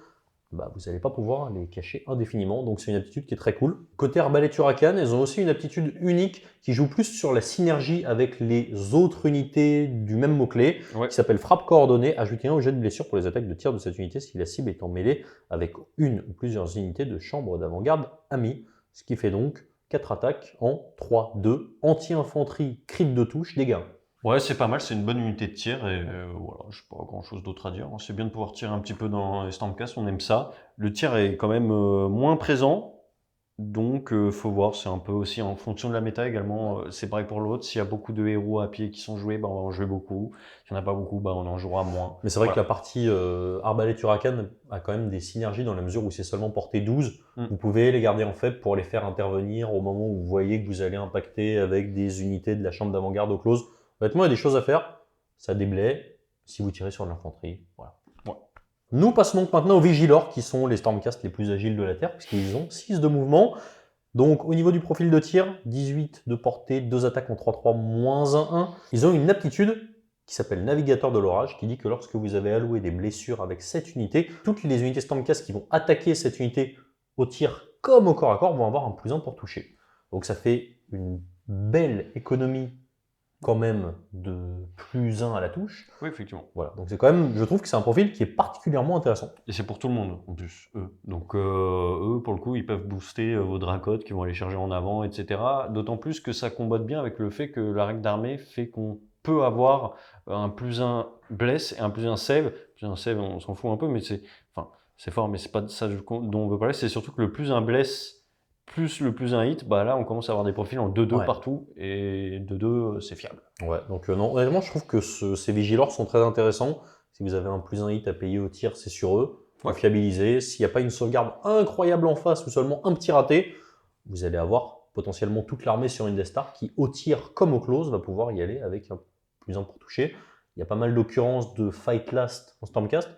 Bah, vous n'allez pas pouvoir les cacher indéfiniment, donc c'est une aptitude qui est très cool. Côté arbalète Huracan, elles ont aussi une aptitude unique qui joue plus sur la synergie avec les autres unités du même mot-clé, qui s'appelle frappe coordonnée. Ajoutez 1 au jet de blessure pour les attaques de tir de cette unité si la cible est en mêlée avec une ou plusieurs unités de chambre d'avant-garde amies, ce qui fait donc 4 attaques en 3-2, anti-infanterie, crit de touche, dégâts. Ouais, c'est pas mal, c'est une bonne unité de tir et voilà, j'ai pas grand chose d'autre à dire. C'est bien de pouvoir tirer un petit peu dans les Stormcast, on aime ça. Le tir est quand même moins présent, donc faut voir, c'est un peu aussi en fonction de la méta également. C'est pareil pour l'autre, s'il y a beaucoup de héros à pied qui sont joués, bah, on va en jouer beaucoup. S'il n'y en a pas beaucoup, bah, on en jouera moins. Mais c'est vrai que la partie arbalète Huracan a quand même des synergies dans la mesure où c'est seulement portée 12. Vous pouvez les garder en faible pour les faire intervenir au moment où vous voyez que vous allez impacter avec des unités de la chambre d'avant-garde au close. Honnêtement, il y a des choses à faire. Ça déblaye si vous tirez sur l'infanterie. Voilà. Ouais. Nous passons donc maintenant aux Vigilors, qui sont les Stormcast les plus agiles de la Terre, puisqu'ils ont 6 de mouvement. Donc au niveau du profil de tir, 18 de portée, 2 attaques en 3-3, moins 1-1. Ils ont une aptitude qui s'appelle Navigateur de l'orage, qui dit que lorsque vous avez alloué des blessures avec cette unité, toutes les unités Stormcast qui vont attaquer cette unité au tir comme au corps à corps vont avoir un +1 pour toucher. Donc ça fait une belle économie quand même de +1 à la touche. Oui, effectivement. Voilà, donc c'est quand même, je trouve que c'est un profil qui est particulièrement intéressant. Et c'est pour tout le monde, en plus, eux. Donc, eux, pour le coup, ils peuvent booster vos Dracottes qui vont aller charger en avant, etc. D'autant plus que ça combotte bien avec le fait que la règle d'armée fait qu'on peut avoir un +1 bless et un +1 save. +1 save, on s'en fout un peu, mais c'est fort, mais c'est pas de ça dont on veut parler. C'est surtout que le +1 bless plus le +1 hit, bah là, on commence à avoir des profils en 2-2 Ouais. partout, et 2-2, c'est fiable. Ouais, donc non, honnêtement, je trouve que ces Vigilors sont très intéressants. Si vous avez un +1 hit à payer au tir, c'est sur eux. Faut Ouais. fiabiliser. S'il n'y a pas une sauvegarde incroyable en face ou seulement un petit raté, vous allez avoir potentiellement toute l'armée sur une Death Star qui, au tir comme au close, va pouvoir y aller avec un +1 pour toucher. Il y a pas mal d'occurrences de Fight Last en Stormcast.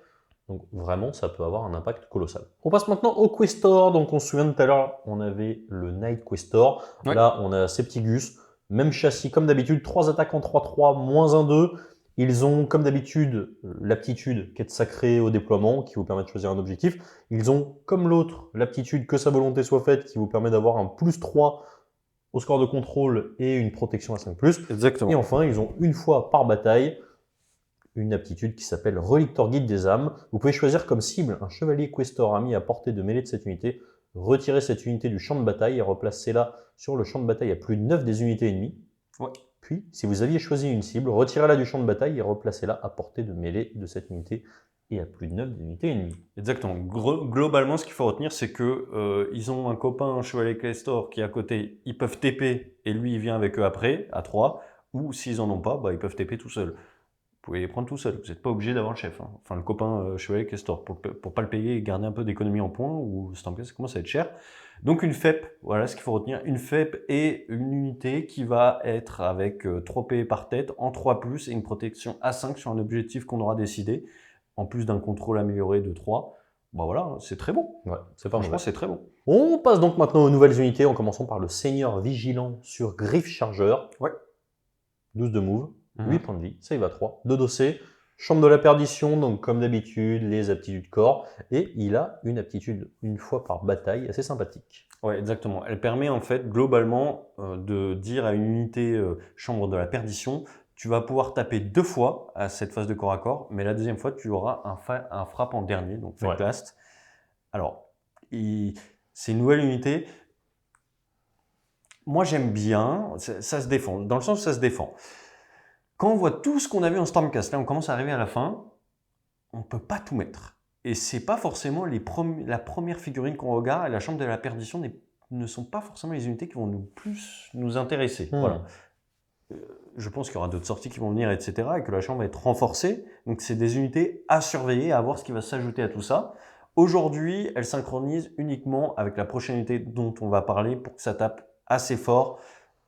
Donc vraiment, ça peut avoir un impact colossal. On passe maintenant au Questor. Donc on se souvient tout à l'heure, on avait le Night Questor. Ouais. Là, on a Septigus. Même châssis comme d'habitude, 3 attaques en 3-3, -1-2. Ils ont, comme d'habitude, l'aptitude quête sacrée au déploiement, qui vous permet de choisir un objectif. Ils ont, comme l'autre, l'aptitude que sa volonté soit faite, qui vous permet d'avoir un +3 au score de contrôle et une protection à 5+. Exactement. Et enfin, ils ont une fois par bataille une aptitude qui s'appelle Relictor Guide des âmes. Vous pouvez choisir comme cible un chevalier Questor ami à portée de mêlée de cette unité. Retirez cette unité du champ de bataille et replacez-la sur le champ de bataille à +9 des unités ennemies. Ouais. Puis, si vous aviez choisi une cible, retirez-la du champ de bataille et replacez-la à portée de mêlée de cette unité et à +9 des unités ennemies. Exactement. Globalement, ce qu'il faut retenir, c'est que ils ont un copain, un chevalier Questor, qui est à côté. Ils peuvent TP et lui, il vient avec eux après, à 3. Ou s'ils en ont pas, bah, ils peuvent TP tout seuls. Vous pouvez les prendre tout seul. Vous n'êtes pas obligé d'avoir le chef. Hein. Enfin, le copain chevalier Questor, pour pas le payer et garder un peu d'économie en points, ou Stampé, ça commence à être cher. Donc une FEP, voilà ce qu'il faut retenir. Une FEP est une unité qui va être avec 3 PV par tête, en 3+, et une protection A5 sur un objectif qu'on aura décidé, en plus d'un contrôle amélioré de 3. Bah voilà, c'est très bon. Ouais, c'est pas Franchement, mauvais. c'est très bon. On passe donc maintenant aux nouvelles unités, en commençant par le Seigneur Vigilant sur Griffe Chargeur. Ouais. 12 de move, Mhm. 8 points de vie, save à 3, 2 dossés, chambre de la perdition, donc comme d'habitude, les aptitudes corps, et il a une aptitude une fois par bataille assez sympathique. Ouais, exactement. Elle permet en fait globalement de dire à une unité chambre de la perdition, tu vas pouvoir taper 2 fois à cette phase de corps à corps, mais la deuxième fois tu auras un frappe en dernier, donc Fight Ouais. Last. Alors, c'est une nouvelle unité. Moi j'aime bien, ça se défend, dans le sens où ça se défend. Quand on voit tout ce qu'on a vu en Stormcast, là on commence à arriver à la fin, on peut pas tout mettre. Et c'est pas forcément la première figurine qu'on regarde, et la chambre de la perdition ne sont pas forcément les unités qui vont plus nous intéresser. Voilà. Je pense qu'il y aura d'autres sorties qui vont venir, etc. et que la chambre va être renforcée. Donc c'est des unités à surveiller, à voir ce qui va s'ajouter à tout ça. Aujourd'hui, elle synchronise uniquement avec la prochaine unité dont on va parler pour que ça tape assez fort.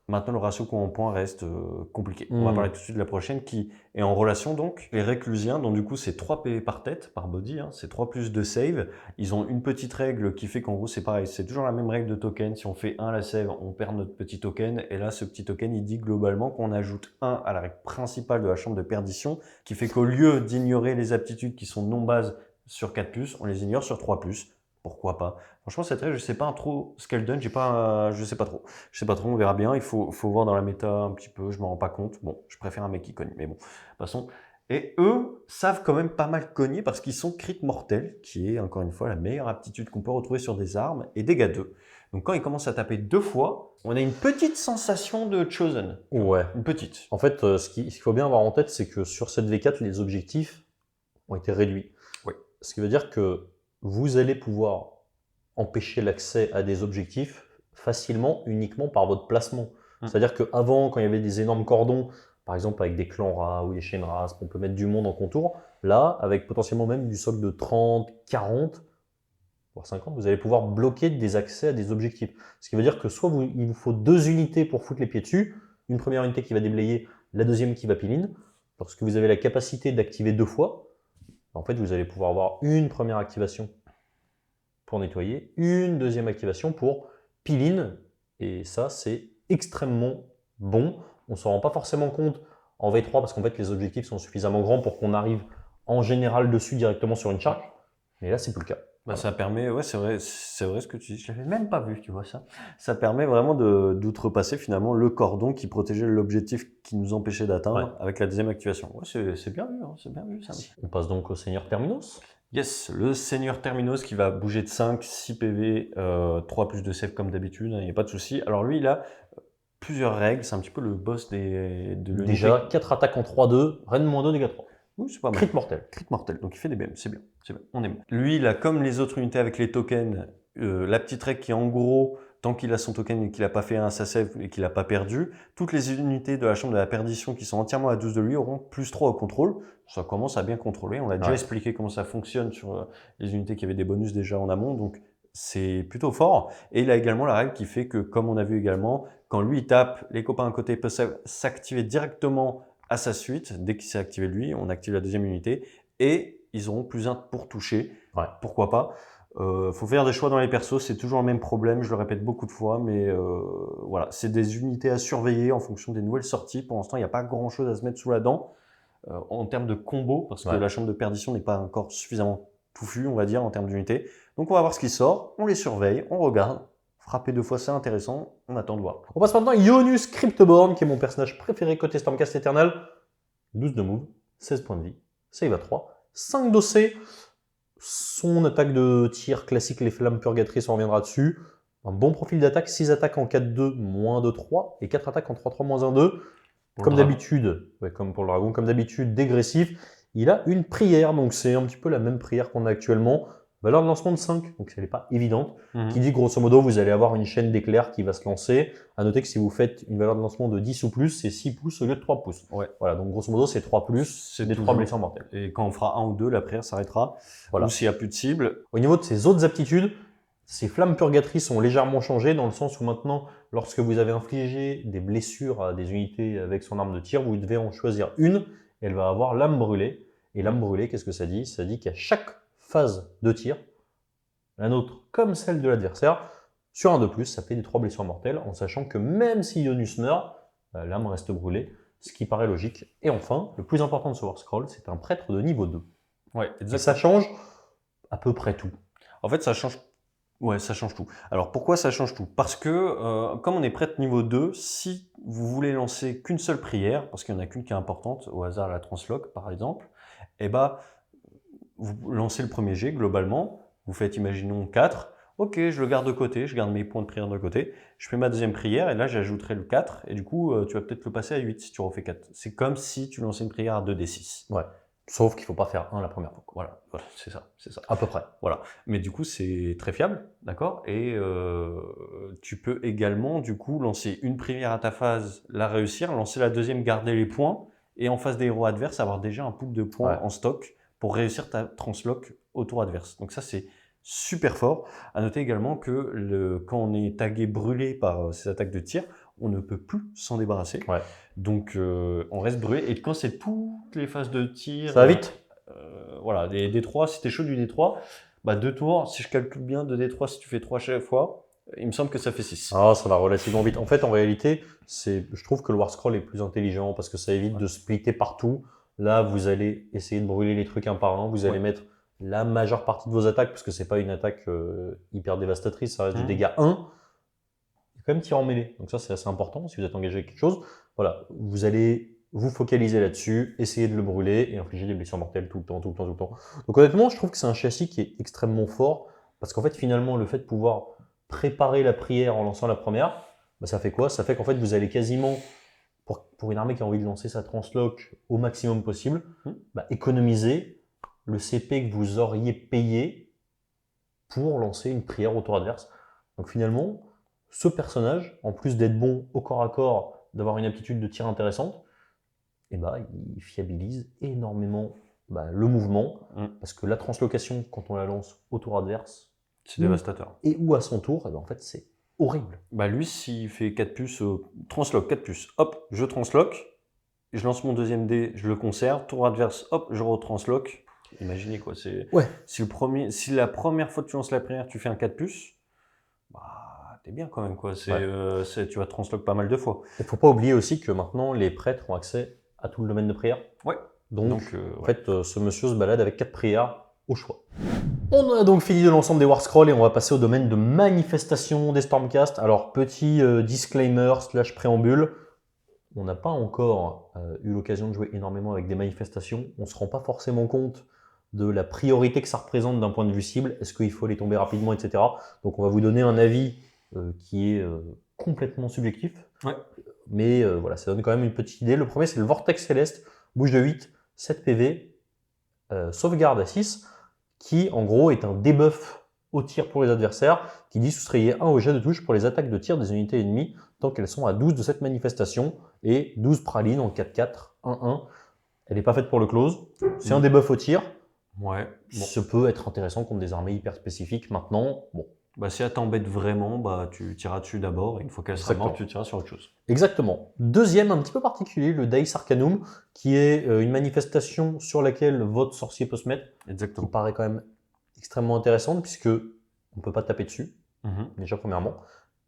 Maintenant, le ratio coût en points reste compliqué. On va parler tout de suite de la prochaine qui est en relation donc. Les réclusiens, donc du coup c'est 3 PV par tête, par body, hein, c'est 3 plus de save. Ils ont une petite règle qui fait qu'en gros c'est pareil, c'est toujours la même règle de token. Si on fait 1 à la save, on perd notre petit token. Et là, ce petit token, il dit globalement qu'on ajoute 1 à la règle principale de la chambre de perdition, qui fait qu'au lieu d'ignorer les aptitudes qui sont non bases sur 4+, on les ignore sur 3+. Pourquoi pas? Franchement, cette règle, je sais pas trop ce qu'elle donne, je sais pas trop. Je sais pas trop, on verra bien, il faut voir dans la méta un petit peu, je m'en rends pas compte. Bon, je préfère un mec qui cogne, mais bon, passons. Et eux savent quand même pas mal cogner parce qu'ils sont crit mortel, qui est encore une fois la meilleure aptitude qu'on peut retrouver sur des armes, et dégâts 2. Donc quand ils commencent à taper 2 fois, on a une petite sensation de Chosen. Ouais. Une petite. En fait, ce qu'il faut bien avoir en tête, c'est que sur cette V4, les objectifs ont été réduits. Oui. Ce qui veut dire que vous allez pouvoir empêcher l'accès à des objectifs facilement uniquement par votre placement. C'est-à-dire qu'avant, quand il y avait des énormes cordons, par exemple avec des clans rats ou des chaînes races, on peut mettre du monde en contour, là, avec potentiellement même du socle de 30, 40, voire 50, vous allez pouvoir bloquer des accès à des objectifs. Ce qui veut dire que soit il vous faut 2 unités pour foutre les pieds dessus, une première unité qui va déblayer, la deuxième qui va pile-in. Lorsque vous avez la capacité d'activer 2 fois, en fait, vous allez pouvoir avoir une première activation pour nettoyer, une deuxième activation pour pile-in, et ça, c'est extrêmement bon. On ne s'en rend pas forcément compte en V3 parce qu'en fait, les objectifs sont suffisamment grands pour qu'on arrive en général dessus directement sur une charge, mais là, c'est plus le cas. Bah, ça permet, ouais, c'est vrai ce que tu dis. Je l'avais même pas vu, tu vois ça. Ça permet vraiment d'outrepasser finalement le cordon qui protégeait l'objectif qui nous empêchait d'atteindre Ouais. avec la deuxième activation. Ouais, c'est bien vu, hein, c'est bien vu ça. On passe donc au Seigneur Terminus. Yes, le Seigneur Terminos qui va bouger de 5, 6 PV, 3 plus de save comme d'habitude, il n'y a pas de souci. Alors lui, il a plusieurs règles, c'est un petit peu le boss de l'unité. Déjà, 4 attaques en 3-2, Reine -2, dégâts 3. Oui, c'est pas mal. Crit mortel. Crit mortel, donc il fait des BM, c'est bien, on aime. Lui, il a comme les autres unités avec les tokens, la petite règle qui est en gros, tant qu'il a son token et qu'il n'a pas fait un save et qu'il n'a pas perdu, toutes les unités de la chambre de la perdition qui sont entièrement à 12 de lui auront +3 au contrôle. Ça commence à bien contrôler, on a déjà expliqué comment ça fonctionne sur les unités qui avaient des bonus déjà en amont, donc c'est plutôt fort. Et il a également la règle qui fait que, comme on a vu également, quand lui il tape, les copains à côté peuvent s'activer directement à sa suite. Dès qu'il s'est activé lui, on active la deuxième unité et ils auront +1 pour toucher. Ouais. Pourquoi pas. Faut faire des choix dans les persos, c'est toujours le même problème, je le répète beaucoup de fois, mais voilà, c'est des unités à surveiller en fonction des nouvelles sorties. Pour l'instant, il n'y a pas grand chose à se mettre sous la dent en termes de combo, parce que la chambre de perdition n'est pas encore suffisamment touffue, on va dire, en termes d'unités. Donc on va voir ce qui sort, on les surveille, on regarde. Frapper 2 fois, c'est intéressant, on attend de voir. On passe maintenant à Ionu's Cryptoborn, qui est mon personnage préféré côté Stormcast Eternal. 12 de move, 16 points de vie, save à 3, 5 d'OC. Son attaque de tir classique, les flammes purgatrices, on reviendra dessus. Un bon profil d'attaque, 6 attaques en 4-2, -2-3, et 4 attaques en 3-3, -1-2. Comme d'habitude, comme pour le dragon, comme d'habitude, dégressif. Il a une prière, donc c'est un petit peu la même prière qu'on a actuellement. Valeur de lancement de 5, donc elle n'est pas évidente. Qui dit grosso modo, vous allez avoir une chaîne d'éclairs qui va se lancer. À noter que si vous faites une valeur de lancement de 10 ou plus, c'est 6 pouces au lieu de 3 pouces. Ouais. Voilà, donc grosso modo, c'est 3 plus, c'est des 3 blessures mortelles. Et quand on fera 1 ou 2, la prière s'arrêtera. Voilà. Ou s'il n'y a plus de cible. Au niveau de ses autres aptitudes, ses flammes purgatrices ont légèrement changé dans le sens où maintenant, lorsque vous avez infligé des blessures à des unités avec son arme de tir, vous devez en choisir une. Elle va avoir l'âme brûlée. Et l'âme brûlée, qu'est-ce que ça dit? Ça dit qu'à chaque phase de tir, la nôtre comme celle de l'adversaire, sur un de plus, ça fait des 3 blessures mortelles, en sachant que même si Ionus meurt, l'âme reste brûlée, ce qui paraît logique. Et enfin, le plus important de ce War Scroll, c'est un prêtre de niveau 2. Ouais, et ça change à peu près tout. En fait, ça change. Ouais, ça change tout. Alors pourquoi ça change tout? Parce que comme on est prêtre niveau 2, si vous voulez lancer qu'une seule prière, parce qu'il n'y en a qu'une qui est importante, au hasard la transloc par exemple, et bah vous lancez le premier jet globalement, vous faites imaginons 4, ok, je le garde de côté, je garde mes points de prière de côté, je fais ma deuxième prière et là j'ajouterai le 4 et du coup tu vas peut-être le passer à 8 si tu refais 4. C'est comme si tu lançais une prière à 2d6. Ouais. Sauf qu'il ne faut pas faire 1 la première fois. Voilà, c'est ça. À peu près. Voilà. Mais du coup, c'est très fiable, d'accord? Et tu peux également, du coup, lancer une prière à ta phase, la réussir, lancer la deuxième, garder les points, et en face des héros adverses, avoir déjà un pool de points en stock pour réussir ta transloc au tour adverse. Donc ça, c'est super fort. À noter également que quand on est tagué brûlé par ces attaques de tir, on ne peut plus s'en débarrasser. Ouais. Donc on reste brûlé. Et quand c'est toutes les phases de tir... Ça va vite. Voilà, des D3, si t'es chaud du D3, bah 2 tours, si je calcule bien, 2 D3 si tu fais 3 chaque fois, il me semble que ça fait 6. Ah, ça va relativement vite. En fait, en réalité, je trouve que le War Scroll est plus intelligent parce que ça évite de splitter partout. Là, vous allez essayer de brûler les trucs un par un, vous allez mettre la majeure partie de vos attaques, parce que c'est pas une attaque hyper dévastatrice, ça reste du dégât 1. Il y a quand même tir en mêlée, donc ça c'est assez important si vous êtes engagé avec quelque chose. Voilà, vous allez vous focaliser là-dessus, essayer de le brûler et infliger des blessures mortelles tout le temps. Donc honnêtement, je trouve que c'est un châssis qui est extrêmement fort, parce qu'en fait finalement le fait de pouvoir préparer la prière en lançant la première, bah, ça fait quoi? Ça fait qu'en fait vous allez quasiment, pour une armée qui a envie de lancer sa transloc au maximum possible, économiser le CP que vous auriez payé pour lancer une prière au tour adverse. Donc finalement, ce personnage, en plus d'être bon au corps à corps, d'avoir une aptitude de tir intéressante, il fiabilise énormément le mouvement, parce que la translocation, quand on la lance au tour adverse, c'est dévastateur. Et ou à son tour, en fait c'est horrible. Lui, s'il fait 4 puces, transloc, 4 puces, hop, je transloc, je lance mon deuxième dé, je le conserve, tour adverse, hop, je retransloc. Imaginez quoi, c'est si la première fois que tu lances la prière, tu fais un 4 puces, t'es bien quand même quoi. Tu vas transloc pas mal de fois. Il ne faut pas oublier aussi que maintenant les prêtres ont accès à tout le domaine de prière. Ouais. Donc en fait, ce monsieur se balade avec 4 prières au choix. On a donc fini de l'ensemble des War Scrolls et on va passer au domaine de manifestation des Stormcast. Alors, petit disclaimer / préambule, on n'a pas encore eu l'occasion de jouer énormément avec des manifestations. On ne se rend pas forcément compte de la priorité que ça représente d'un point de vue cible. Est-ce qu'il faut les tomber rapidement, etc. Donc, on va vous donner un avis qui est complètement subjectif. Ouais. Mais voilà, ça donne quand même une petite idée. Le premier, c'est le Vortex Céleste, bouge de 8, 7 PV, sauvegarde à 6, qui en gros est un debuff au tir pour les adversaires, qui dit soustrayez 1 au jet de touche pour les attaques de tir des unités ennemies tant qu'elles sont à 12 de cette manifestation, et 12 pralines en 4-4, 1-1. Elle n'est pas faite pour le close, c'est un debuff au tir. Ouais. Bon. Ça peut être intéressant contre des armées hyper spécifiques. Maintenant, bon. Bah, si elle t'embête vraiment, bah, tu tireras dessus d'abord, et une fois qu'elle sera morte, tu tireras sur autre chose. Exactement. Deuxième, un petit peu particulier, le Daïs Arcanum, qui est une manifestation sur laquelle votre sorcier peut se mettre. Exactement. Qui paraît quand même extrêmement intéressante, puisque on ne peut pas taper dessus, déjà premièrement.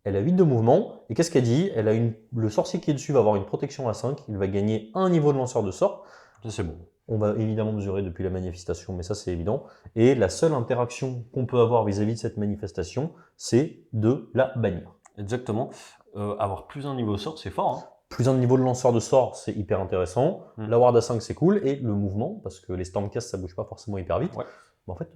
Elle a 8 de mouvement, et qu'est-ce qu'elle dit? Elle a le sorcier qui est dessus va avoir une protection à 5, il va gagner un niveau de lanceur de sort. Ça, c'est bon. On va évidemment mesurer depuis la manifestation, mais ça c'est évident. Et la seule interaction qu'on peut avoir vis-à-vis de cette manifestation, c'est de la bannir. Exactement. Avoir plus un niveau sort, c'est fort. Hein. Plus un niveau de lanceur de sort, c'est hyper intéressant. La ward à 5, c'est cool. Et le mouvement, parce que les Stormcast, ça bouge pas forcément hyper vite. Ouais. Mais en fait,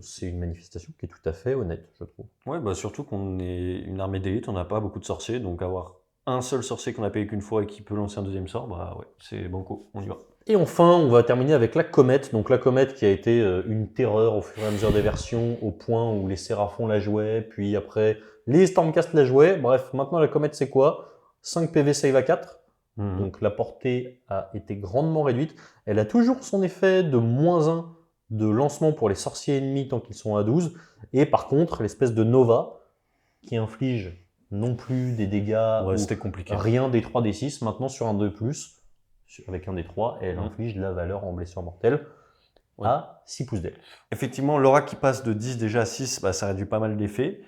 c'est une manifestation qui est tout à fait honnête, je trouve. Ouais, bah surtout qu'on est une armée d'élite, on n'a pas beaucoup de sorciers, donc avoir un seul sorcier qu'on a payé qu'une fois et qui peut lancer un deuxième sort, bah ouais, c'est banco, on y va. Et enfin, on va terminer avec la comète. Donc la comète qui a été une terreur au fur et à mesure des versions, au point où les Séraphons la jouaient, puis après les Stormcast la jouaient. Bref, maintenant la comète c'est quoi? 5 PV save à 4. Donc la portée a été grandement réduite. Elle a toujours son effet de -1 de lancement pour les sorciers ennemis tant qu'ils sont à 12. Et par contre, l'espèce de Nova qui inflige non plus des dégâts ouais, c'était compliqué. Rien des 3 des 6. Maintenant sur un 2+, avec un des 3, elle inflige de la valeur en blessure mortelle à 6 pouces d'aile. Effectivement, l'aura qui passe de 10 déjà à 6, bah, ça réduit pas mal d'effets.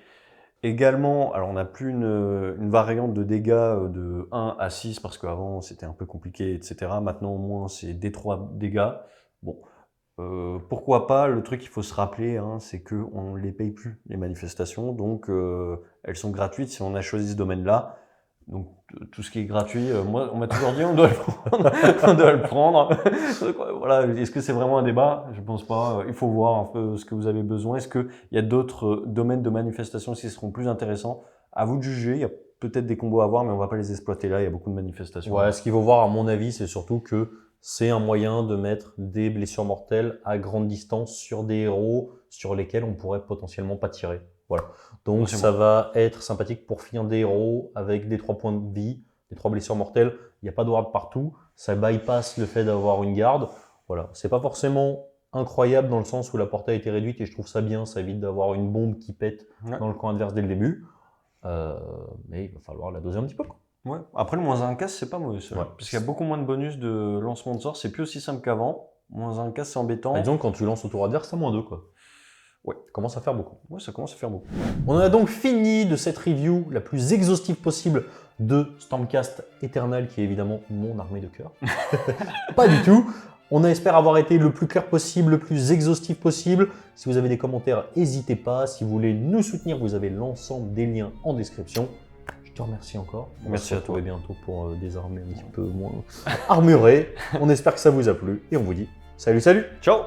Également, alors on n'a plus une variante de dégâts de 1 à 6 parce qu'avant c'était un peu compliqué, etc. Maintenant au moins c'est des 3 dégâts. Bon, pourquoi pas, le truc qu'il faut se rappeler, hein, c'est qu'on ne les paye plus, les manifestations, donc elles sont gratuites si on a choisi ce domaine-là. Donc tout ce qui est gratuit, moi on m'a toujours dit on doit le prendre. On doit le prendre. Voilà, est-ce que c'est vraiment un débat? Je pense pas. Il faut voir un peu ce que vous avez besoin. Est-ce qu'il y a d'autres domaines de manifestation qui seront plus intéressants? À vous de juger. Il y a peut-être des combos à voir, mais on va pas les exploiter là. Il y a beaucoup de manifestations. Ouais, ce qu'il faut voir à mon avis, c'est surtout que c'est un moyen de mettre des blessures mortelles à grande distance sur des héros sur lesquels on pourrait potentiellement pas tirer. Voilà. Donc ça va être sympathique pour finir des héros avec des 3 points de vie, des 3 blessures mortelles. Il n'y a pas de ward partout. Ça bypass le fait d'avoir une garde. Voilà. C'est pas forcément incroyable dans le sens où la portée a été réduite et je trouve ça bien. Ça évite d'avoir une bombe qui pète dans le camp adverse dès le début. Mais il va falloir la doser un petit peu. Ouais. Après le -1 casse, c'est pas mauvais. Parce qu'il y a beaucoup moins de bonus de lancement de sort. C'est plus aussi simple qu'avant. -1 casse, c'est embêtant. Disons que quand tu lances au tour adverse, t'as -2 quoi. Ouais. Ça commence à faire beaucoup. Ouais, ça commence à faire beaucoup. On a donc fini de cette review la plus exhaustive possible de Stormcast Eternal, qui est évidemment mon armée de cœur. Pas du tout. On espère avoir été le plus clair possible, le plus exhaustif possible. Si vous avez des commentaires, n'hésitez pas. Si vous voulez nous soutenir, vous avez l'ensemble des liens en description. Je te remercie encore. Merci à toi. On se retrouve bientôt pour des armées un petit peu moins armurées. On espère que ça vous a plu et on vous dit salut, salut. Ciao.